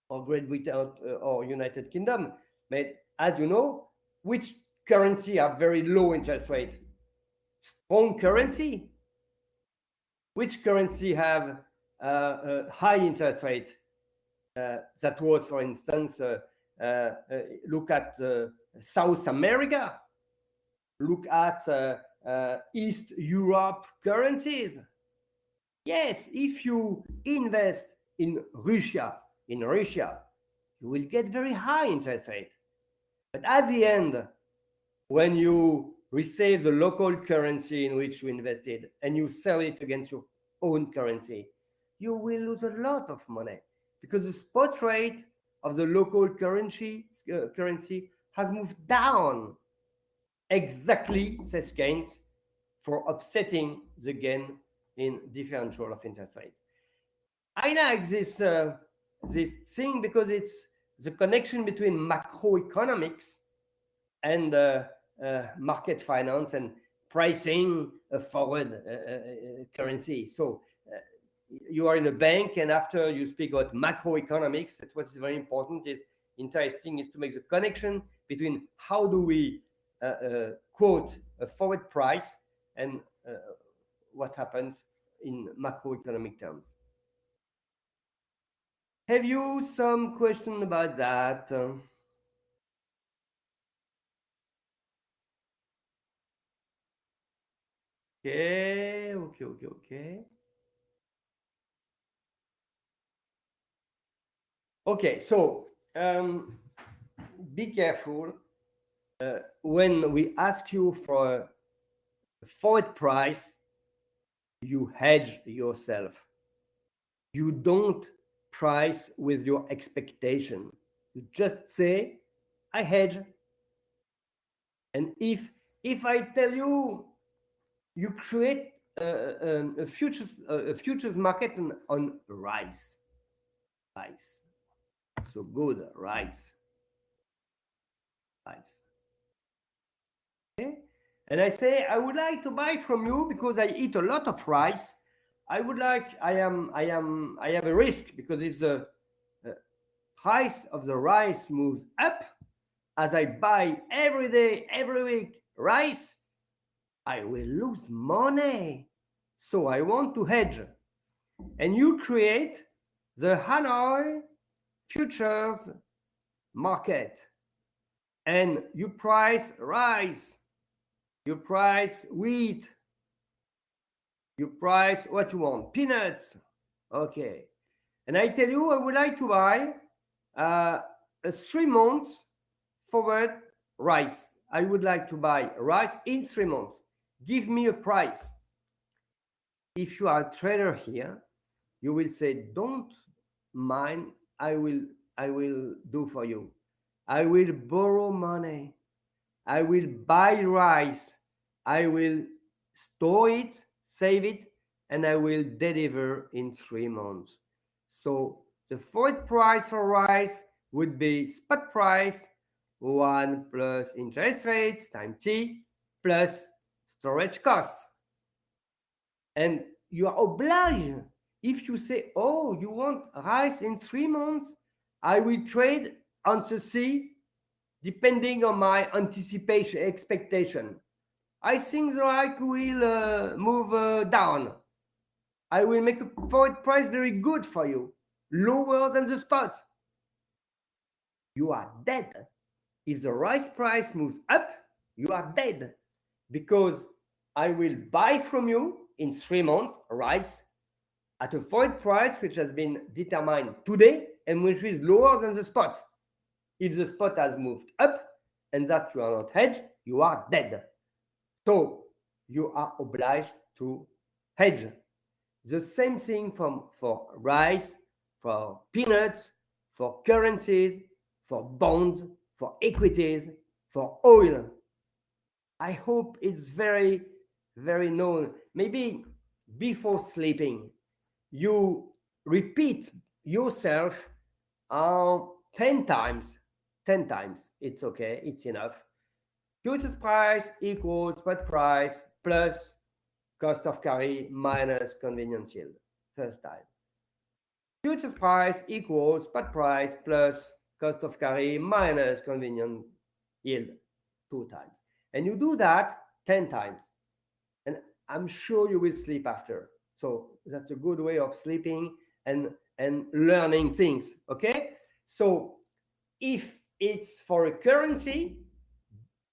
or Great Britain or United Kingdom. But as you know, which currency have very low interest rate? Strong currency. Which currency have a high interest rate? That was, for instance, look at South America. Look at East Europe currencies. Yes, if you invest in Russia, you will get very high interest rate. But at the end, when you receive the local currency in which you invested and you sell it against your own currency, you will lose a lot of money, because the spot rate of the local currency has moved down. Exactly, says Keynes, for offsetting the gain in differential of interest rate. I like this thing because it's the connection between macroeconomics and market finance and pricing a forward currency. So you are in a bank, and after you speak about macroeconomics, that what is very important, is interesting, is to make the connection between how do we quote a forward price and what happens in macroeconomic terms. Have you some question about that? Okay. Okay, so be careful when we ask you for a forward price, you hedge yourself. You don't price with your expectation. You just say, I hedge. And if I tell you, you create a futures market on rice. Rice. So good, rice. Rice. Okay? And I say, I would like to buy from you because I eat a lot of rice. I have a risk because if the price of the rice moves up, as I buy every day, every week rice, I will lose money. So I want to hedge. And you create the Hanoi futures market. And you price rice, you price wheat, you price what you want, peanuts. Okay. And I tell you, I would like to buy a 3 months forward rice. I would like to buy rice in 3 months. Give me a price. If you are a trader here, you will say, don't mind, I will do for you. I will borrow money. I will buy rice. I will store it, save it, and I will deliver in 3 months. So the forward price for rice would be spot price 1 plus interest rates times T plus storage cost. And you are obliged. If you say, oh, you want rice in 3 months, I will trade on the sea depending on my anticipation, expectation. I think the rice will move down. I will make a forward price very good for you, lower than the spot. You are dead. If the rice price moves up, you are dead because I will buy from you in 3 months rice at a forward price which has been determined today and which is lower than the spot. If the spot has moved up and that you are not hedged, you are dead. So you are obliged to hedge. The same thing for rice, for peanuts, for currencies, for bonds, for equities, for oil. I hope it's very, very known. Maybe before sleeping, you repeat yourself 10 times. 10 times. It's okay. It's enough. Futures price equals spot price plus cost of carry minus convenience yield. First time. Futures price equals spot price plus cost of carry minus convenience yield. 2 times. And you do that 10 times. And I'm sure you will sleep after. So that's a good way of sleeping and learning things. Okay? So if it's for a currency,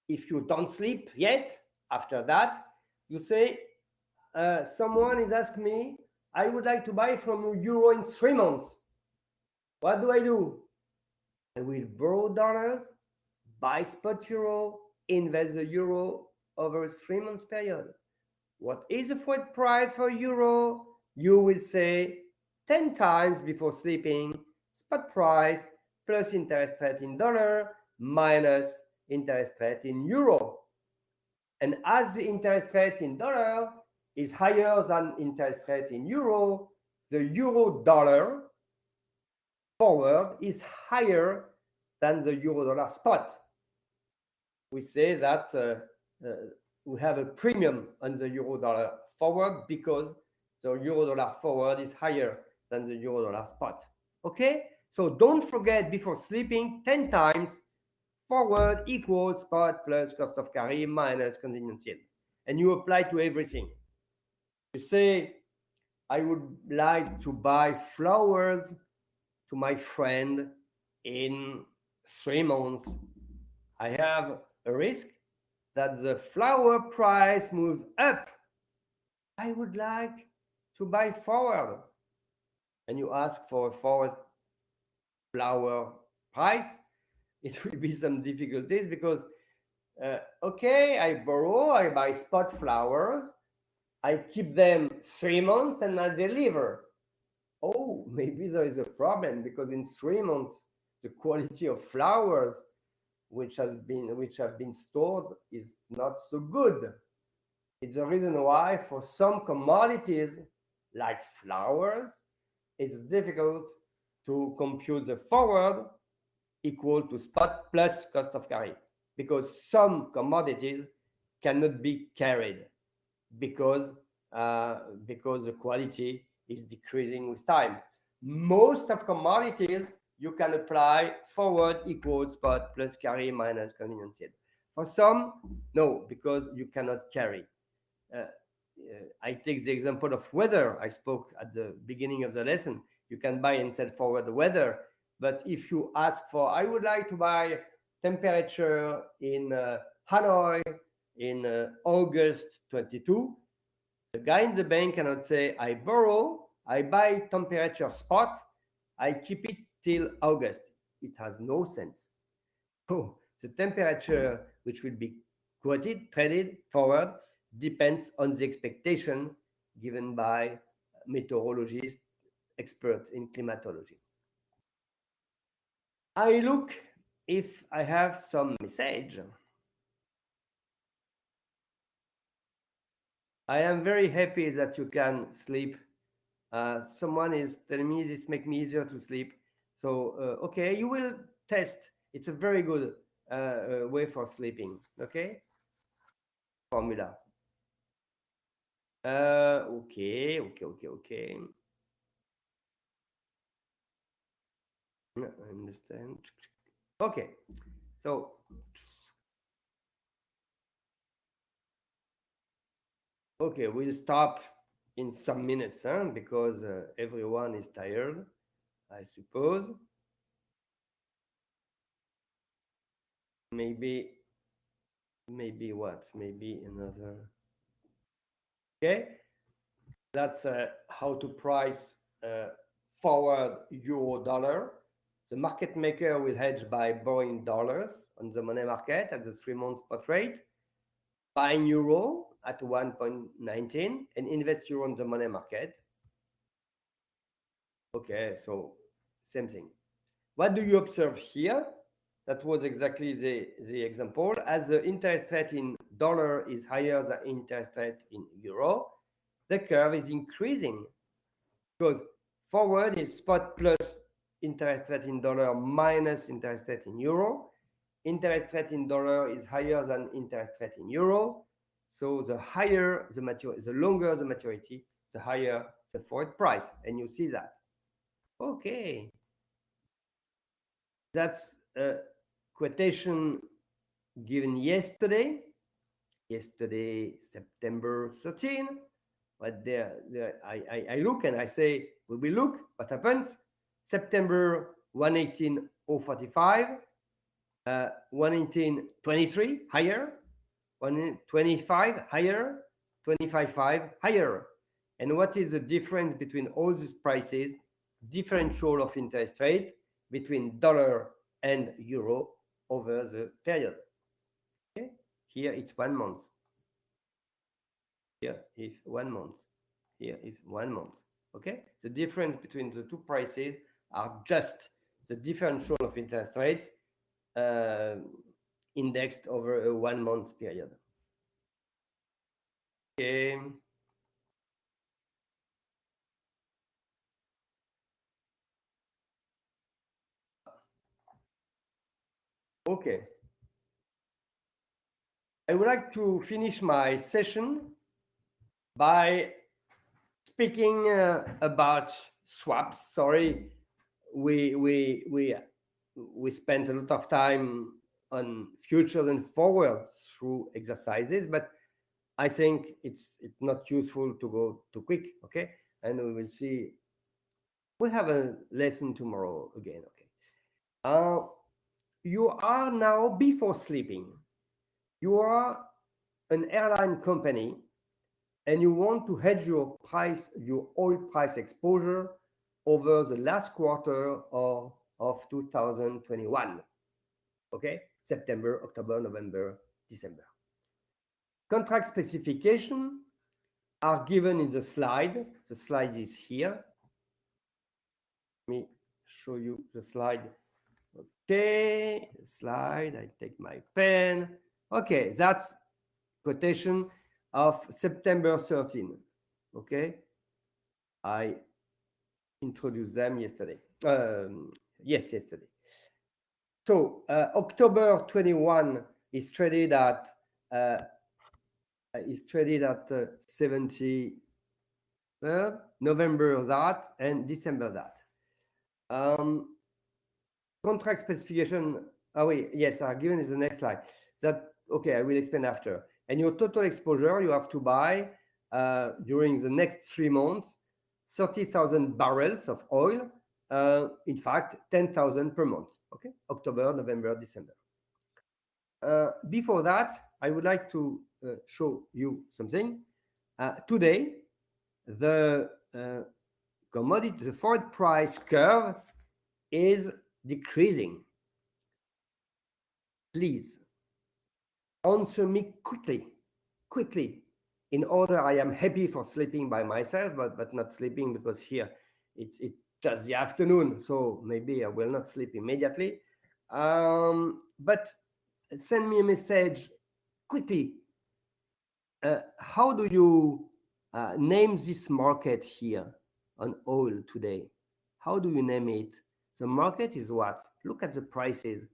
if you don't sleep yet, after that, you say, someone is asking me, I would like to buy from you euro in 3 months. What do? I will borrow dollars, buy spot euro, invest the euro over a 3 months period. What is the forward price for euro? You will say 10 times before sleeping, spot price plus interest rate in dollar minus interest rate in euro. And as the interest rate in dollar is higher than interest rate in euro, the euro dollar forward is higher than the euro dollar spot. We say that we have a premium on the euro dollar forward because the euro dollar forward is higher than the euro dollar spot. Okay? So don't forget before sleeping 10 times forward equals spot plus cost of carry minus convenience yield. And you apply to everything. You say, I would like to buy flowers to my friend in 3 months. I have a risk that the flower price moves up. I would like to buy forward. And you ask for a forward flower price. it will be some difficulties because, okay, I borrow, I buy spot flowers, I keep them 3 months and I deliver. Oh, maybe there is a problem because in 3 months, the quality of flowers which have been stored is not so good. It's the reason why for some commodities like flowers, it's difficult to compute the forward equal to spot plus cost of carry because some commodities cannot be carried because the quality is decreasing with time. Most of commodities you can apply forward equals spot plus carry minus convenience yield. For some, no, because you cannot carry. I take the example of weather. I spoke at the beginning of the lesson. You can buy and sell forward the weather, but if you ask for, I would like to buy temperature in Hanoi in August 22, the guy in the bank cannot say, I borrow, I buy temperature spot, I keep it till August. It has no sense. So the temperature which will be quoted, traded forward, depends on the expectation given by meteorologists, experts in climatology. I look if I have some message. I am very happy that you can sleep. Someone is telling me this make me easier to sleep. So, okay, you will test. It's a very good way for sleeping. Okay? Formula. Okay. I understand. Okay. So, okay, we'll stop in some minutes, because everyone is tired, I suppose. Maybe what? Maybe another. Okay, that's how to price forward euro dollar. The market maker will hedge by borrowing dollars on the money market at the 3-month spot rate, buying euro at 1.19 and invest euro on the money market. Okay, so same thing. What do you observe here? That was exactly the example. As the interest rate in dollar is higher than interest rate in euro, the curve is increasing because forward is spot plus interest rate in dollar minus interest rate in euro. Interest rate in dollar is higher than interest rate in euro. So the higher the maturity, the longer the maturity, the higher the forward price. And you see that. Okay. That's a quotation given yesterday, September 13. But I look and I say, we look, what happens? September 118.045, 118.23 higher, 125 higher, 25.5 higher. And what is the difference between all these prices? Differential of interest rate between dollar and euro over the period. Okay? Here it's 1 month. Here is 1 month. Here is 1 month. Okay? The difference between the two prices are just the differential of interest rates indexed over a 1 month period. Okay. Okay. I would like to finish my session by speaking about swaps. Sorry, we spent a lot of time on futures and forwards through exercises, but I think it's not useful to go too quick. Okay, and we will see. We have a lesson tomorrow again. Okay. You are now before sleeping. You are an airline company and you want to hedge your oil price exposure over the last quarter of 2021. Okay, September, October, November, December. Contract specification are given in the slide. The slide is here. Let me show you the slide. Okay, slide. I take my pen. Okay, that's quotation of September 13. Okay, I introduced them yesterday. Yesterday. So October 21 is traded at 70. November that, and December that. Contract specification. Oh wait, yes, are given in the next slide. That okay, I will explain after. And your total exposure, you have to buy during the next 3 months 30,000 barrels of oil. In fact, 10,000 per month. Okay, October, November, December. Before that, I would like to show you something. Today, the commodity, the forward price curve is decreasing. Please answer me quickly, in order I am happy for sleeping by myself, but not sleeping because here it's just the afternoon, so maybe I will not sleep immediately. But send me a message quickly. How do you name this market here on oil today? How do you name it? The market is what? Look at the prices.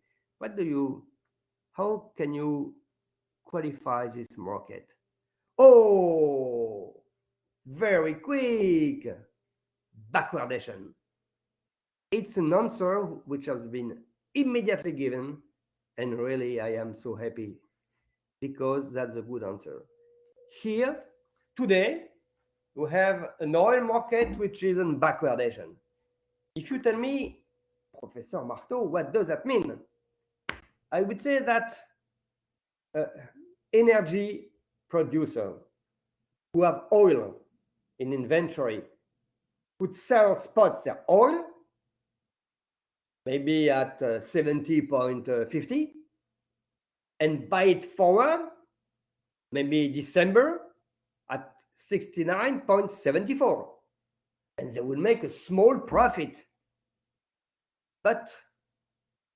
How can you qualify this market? Oh, very quick. Backwardation. It's an answer which has been immediately given, and really I am so happy because that's a good answer. Here, today, we have an oil market which is in backwardation. If you tell me, Professor Marteau, what does that mean? I would say that energy producers who have oil in inventory would sell spot their oil maybe at 70.50 and buy it forward maybe December at 69.74, and they would make a small profit, but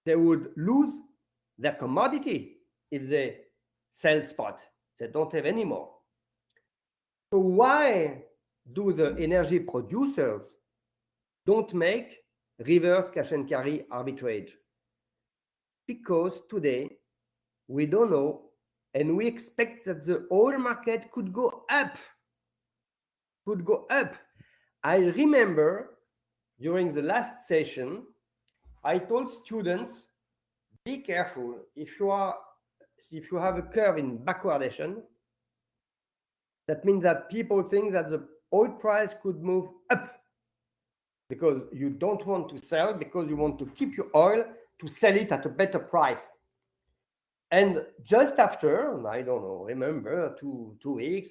they would lose their commodity if they sell spot. They don't have any more. So why do the energy producers don't make reverse cash and carry arbitrage? Because today we don't know, and we expect that the oil market could go up. I remember during the last session, I told students, be careful if you have a curve in backwardation. That means that people think that the oil price could move up because you don't want to sell, because you want to keep your oil to sell it at a better price. And just after, I don't know, remember 2 weeks,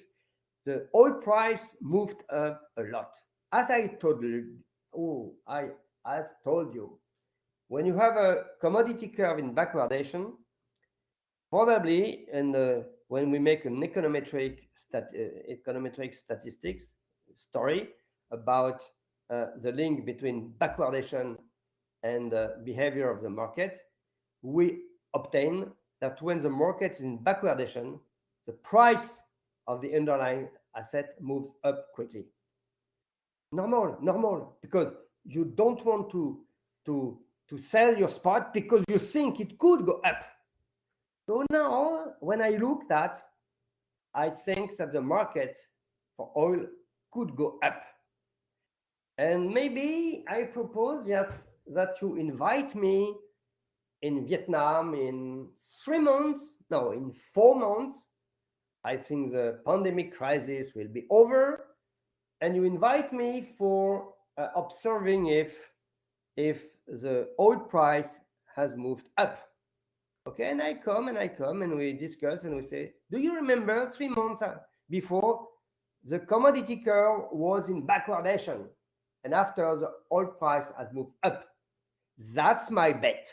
the oil price moved up a lot. As I told you, when you have a commodity curve in backwardation, probably, and when we make an econometric statistics story about the link between backwardation and the behavior of the market, we obtain that when the market is in backwardation, the price of the underlying asset moves up quickly. Normal, because you don't want to sell your spot because you think it could go up. So now, when I look at, I think that the market for oil could go up. And maybe I propose that you invite me in Vietnam in 3 months, no, in 4 months. I think the pandemic crisis will be over, and you invite me for observing if the oil price has moved up. Okay, and I come and we discuss and we say, do you remember 3 months before the commodity curve was in backwardation, and after the oil price has moved up? That's my bet.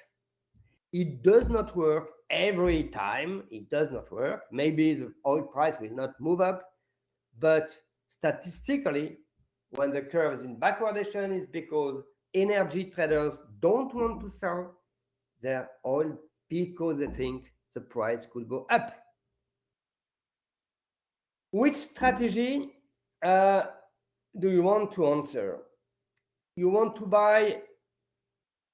It does not work every time. It does not work. Maybe the oil price will not move up, but statistically, when the curve is in backwardation, it's because energy traders don't want to sell their oil because they think the price could go up. Which strategy do you want to answer? You want to buy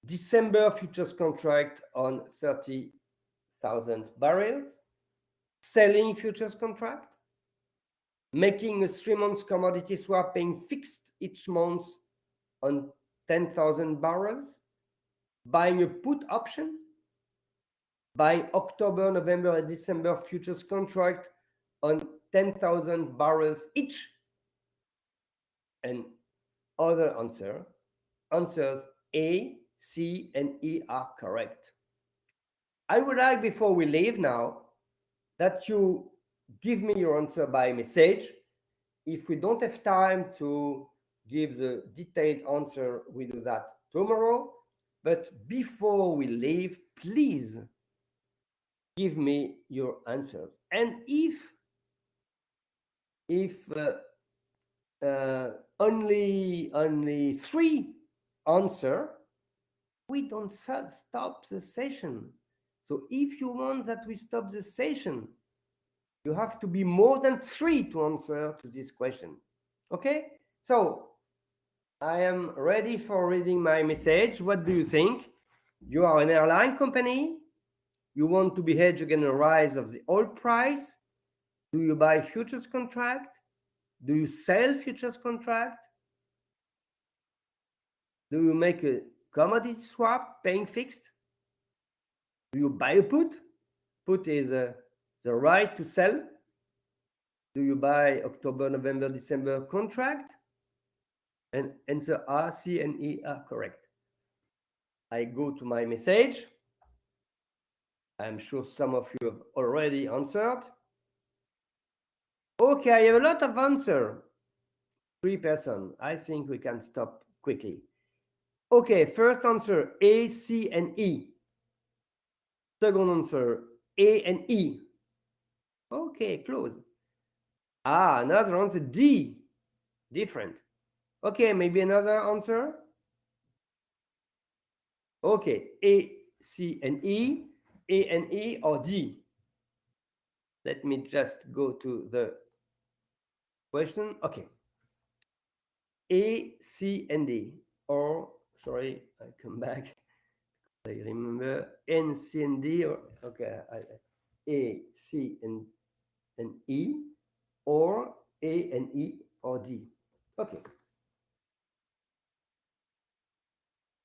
December futures contract on 30,000 barrels, selling futures contract, making a 3-month commodity swap paying fixed each month on 10,000 barrels, buying a put option, buying October, November, and December futures contract on 10,000 barrels each, and other answers A, C, and E are correct. I would like, before we leave now, that you give me your answer by message. If we don't have time to give the detailed answer, we do that tomorrow. But before we leave, please give me your answers. And if only 3 answer, we don't stop the session. So if you want that we stop the session, you have to be more than 3 to answer to this question. Okay? So I am ready for reading my message. What do you think? You are an airline company. You want to be hedged against the rise of the oil price. Do you buy futures contract? Do you sell futures contract? Do you make a commodity swap paying fixed? Do you buy a put? Put is the right to sell. Do you buy October, November, December contract? And answer A, C, and E are correct. I go to my message. I'm sure some of you have already answered. Okay, I have a lot of answer. 3%. I think we can stop quickly. Okay, first answer A, C, and E. Second answer A and E. Okay, close. Another answer D. Different. Okay, maybe another answer. Okay, A, C, and E. A and E or D. Let me just go to the question. Okay. A, C, and D. Or, sorry, I come back. I remember N, C, and D. Or, okay, A, C, and E. Or A and E or D. Okay.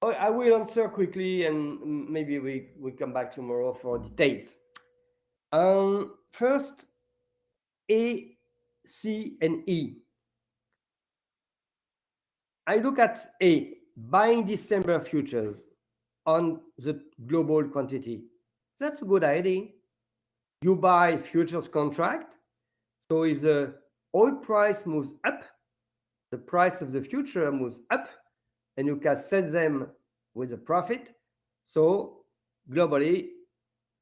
I will answer quickly and maybe we come back tomorrow for details. First, A, C, and E. I look at A, buying December futures on the global quantity. That's a good idea. You buy futures contract. So if the oil price moves up, the price of the future moves up, and you can sell them with a profit. So globally,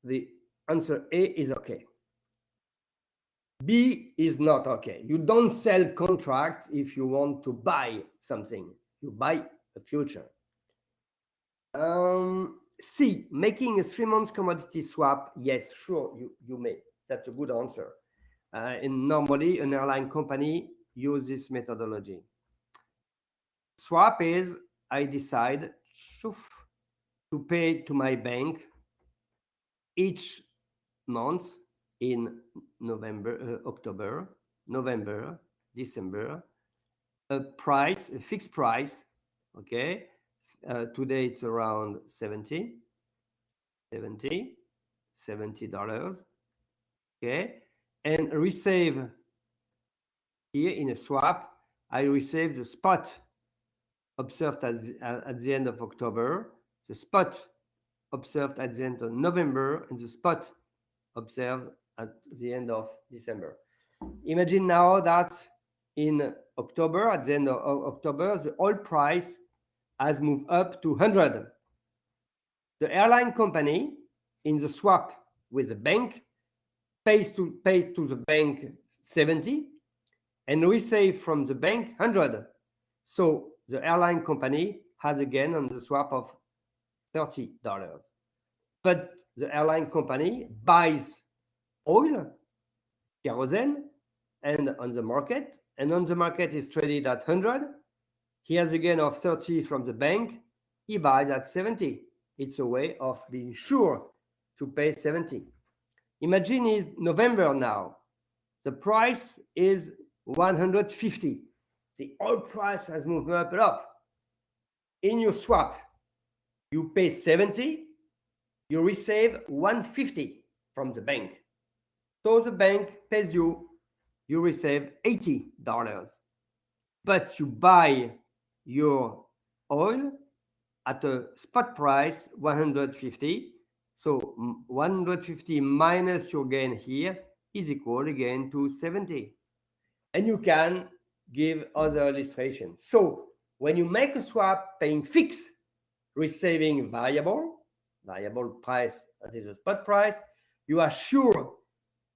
the answer A is okay. B is not okay. You don't sell contract if you want to buy something. You buy a future. C, making a 3-month commodity swap. Yes, sure, you may. That's a good answer. And normally, an airline company uses this methodology. Swap is, I decide to pay to my bank each month in November, October, November, December, a fixed price, okay? Today it's around $70, okay? And receive here in a swap, I receive the spot observed at the end of October, the spot observed at the end of November, and the spot observed at the end of December. Imagine now that in October, at the end of October, the oil price has moved up to 100. The airline company in the swap with the bank, pay to the bank 70, and receive from the bank 100. So the airline company has a gain on the swap of $30. But the airline company buys oil, kerosene, and on the market is traded at 100. He has a gain of 30 from the bank. He buys at 70. It's a way of being sure to pay 70. Imagine it's November now. The price is 150. The oil price has moved up a lot. In your swap, you pay 70, you receive 150 from the bank. So the bank pays you receive $80. But you buy your oil at a spot price 150. So 150 minus your gain here is equal again to 70. And you can give other illustrations. So when you make a swap paying fixed, receiving variable price, that is a spot price, you are sure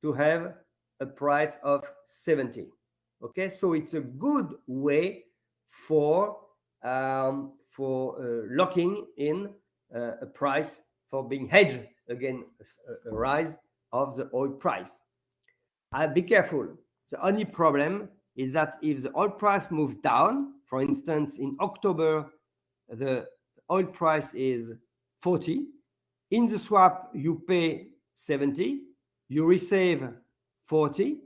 to have a price of 70. Okay, so it's a good way for locking in a price, for being hedged against a rise of the oil price. Be careful. The only problem is that if the oil price moves down, for instance, in October, the oil price is 40. In the swap, you pay 70, you receive 40,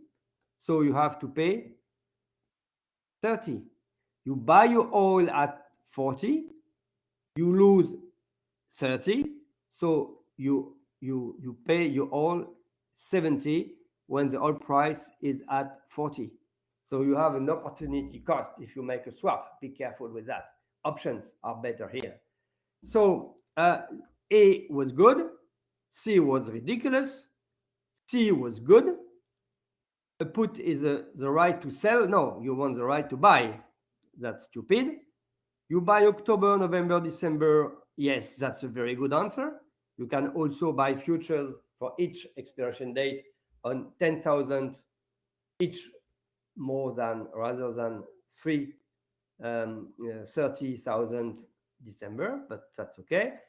so you have to pay 30. You buy your oil at 40, you lose 30, so you pay your oil 70 when the oil price is at 40. So you have an opportunity cost if you make a swap. Be careful with that. Options are better here. So A was good, C was ridiculous, C was good. A put is the right to sell. No, you want the right to buy. That's stupid. You buy October, November, December. Yes, that's a very good answer. You can also buy futures for each expiration date on 10,000 each, rather than 30,000 December, but that's okay.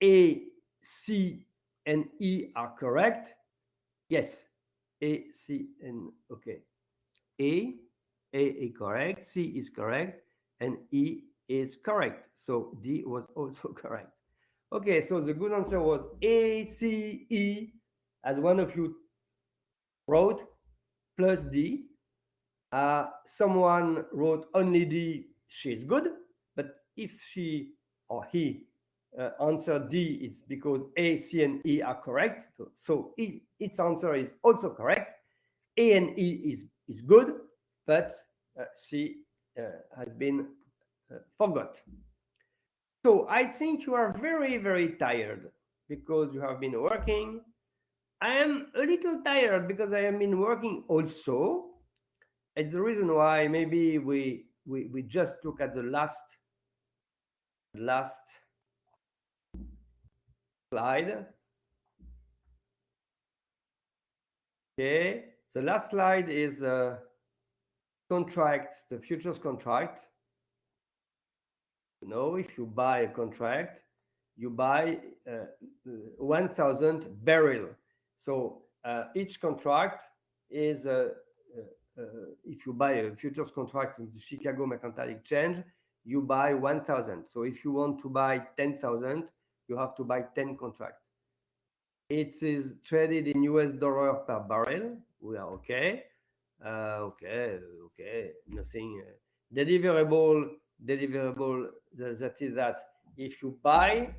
A, C, and E are correct. Yes, A, C, and okay. A is correct, C is correct, and E is correct. So D was also correct. Okay, so the good answer was A, C, E, as one of you wrote, plus D. Someone wrote only D, she's good, but if she or he answered D, it's because A, C, and E are correct. So its answer is also correct. A and E is good, but C has been forgot. So I think you are very, very tired because you have been working. I am a little tired because I have been working also. It's the reason why maybe we just look at the last slide. Okay, the last slide is contract, the futures contract. You know, if you buy a contract, you buy 1,000 barrel. So each contract is if you buy a futures contract in the Chicago Mercantile Exchange, you buy 1,000. So if you want to buy 10,000, you have to buy 10 contracts. It is traded in US dollar per barrel. We are okay. Okay. Nothing. Deliverable. That is that if you buy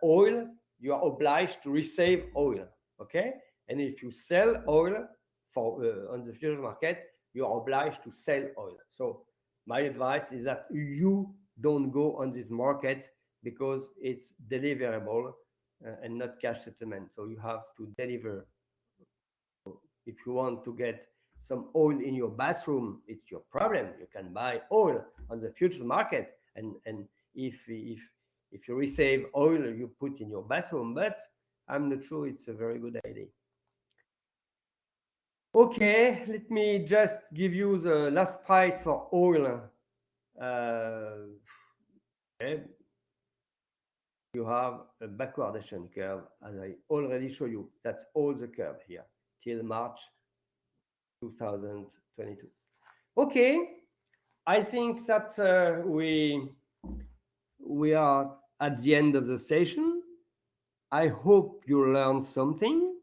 oil, you are obliged to receive oil. Okay. And if you sell oil on the futures market, you are obliged to sell oil. So my advice is that you don't go on this market because it's deliverable and not cash settlement. So you have to deliver. If you want to get some oil in your bathroom, it's your problem. You can buy oil on the futures market, and if you receive oil, you put in your bathroom. But I'm not sure it's a very good idea. Okay, let me just give you the last price for oil. Okay. You have a backwardation curve, as I already show you. That's all the curve here till March 2022. Okay, I think that we are at the end of the session. I hope you learned something.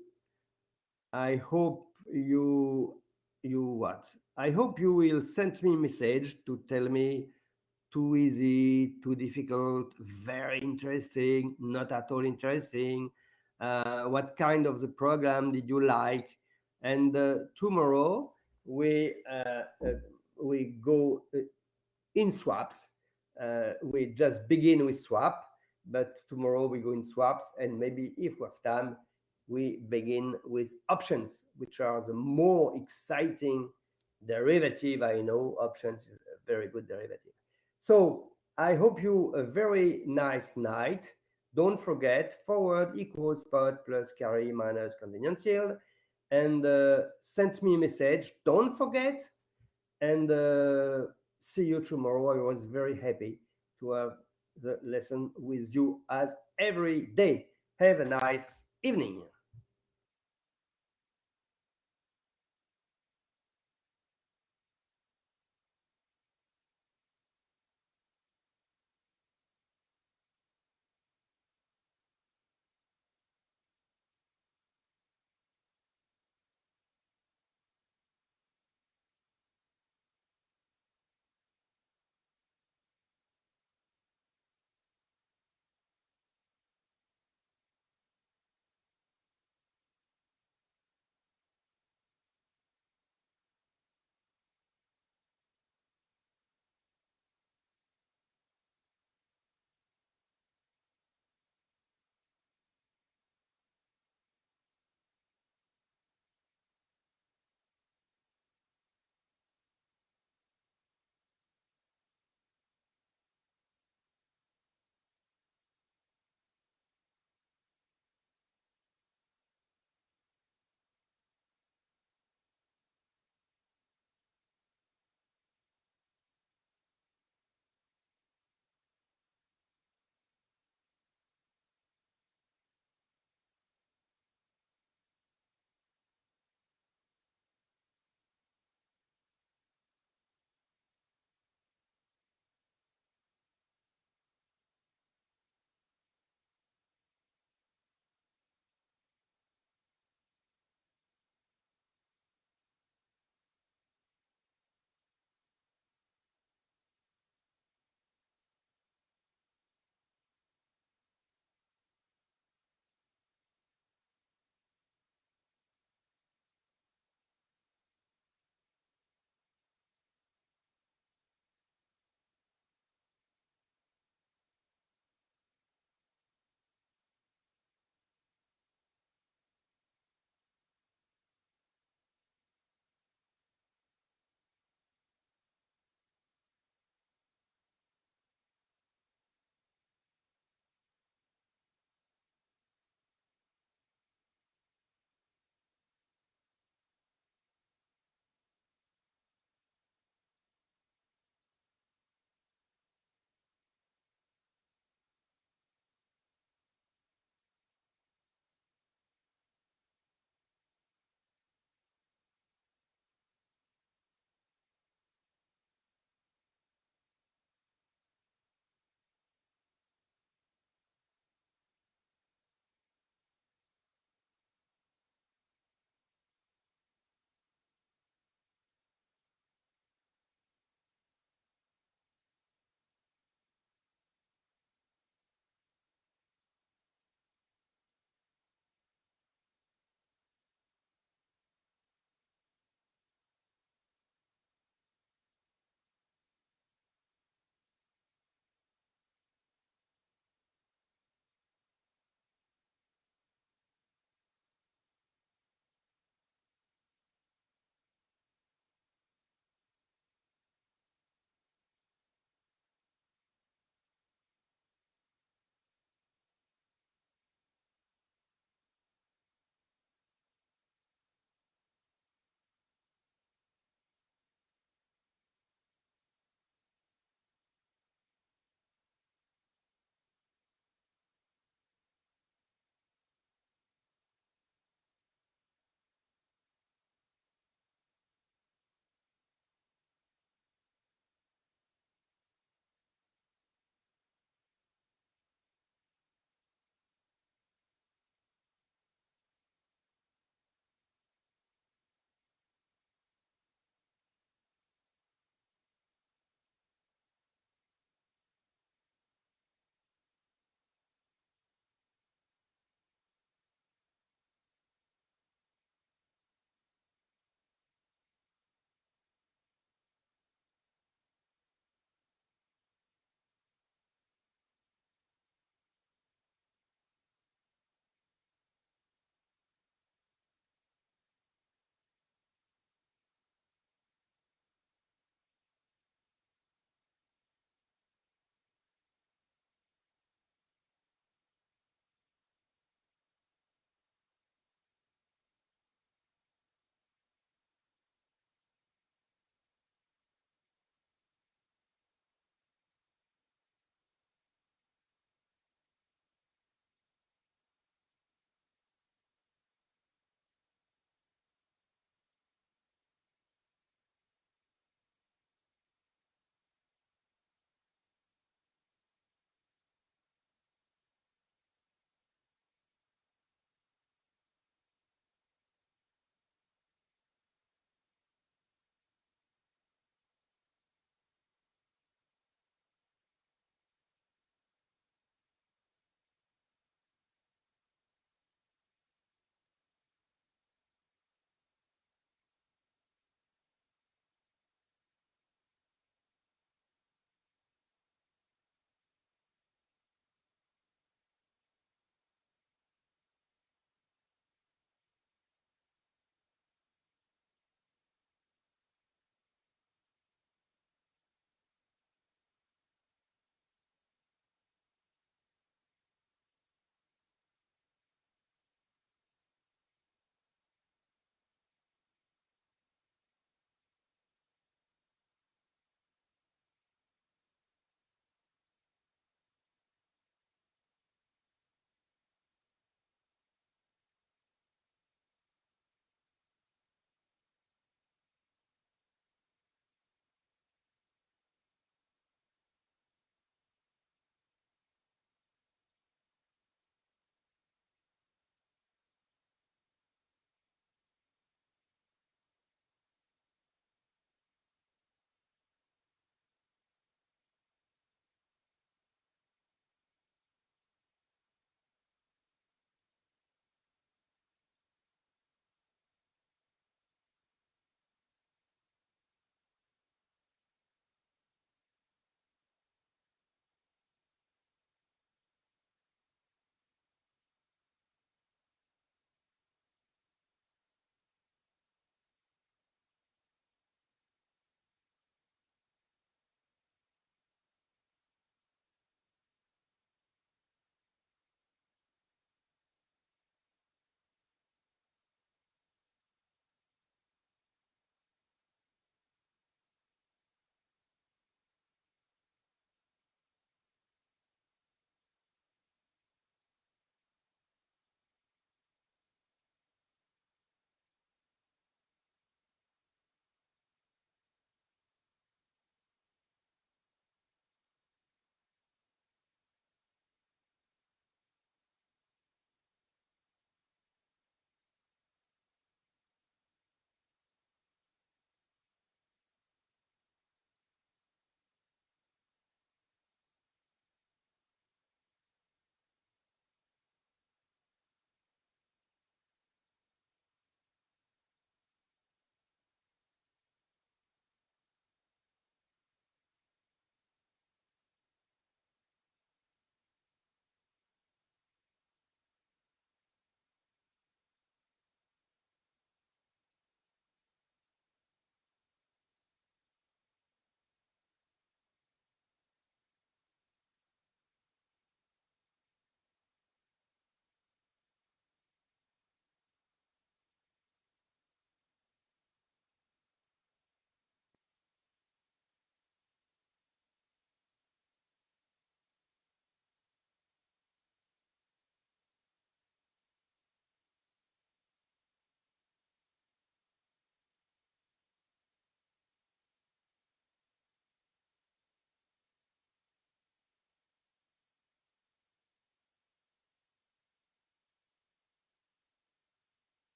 I hope you what? I hope you will send me a message to tell me too easy, too difficult, very interesting, not at all interesting. What kind of the program did you like? And tomorrow we go in swaps. We just begin with swap, but tomorrow we go in swaps, and maybe if we have time, we begin with options, which are the more exciting derivative. I know options is a very good derivative. So I hope you a very nice night. Don't forget forward equals spot plus carry minus convenience yield, and send me a message. Don't forget, and see you tomorrow. I was very happy to have the lesson with you as every day. Have a nice evening.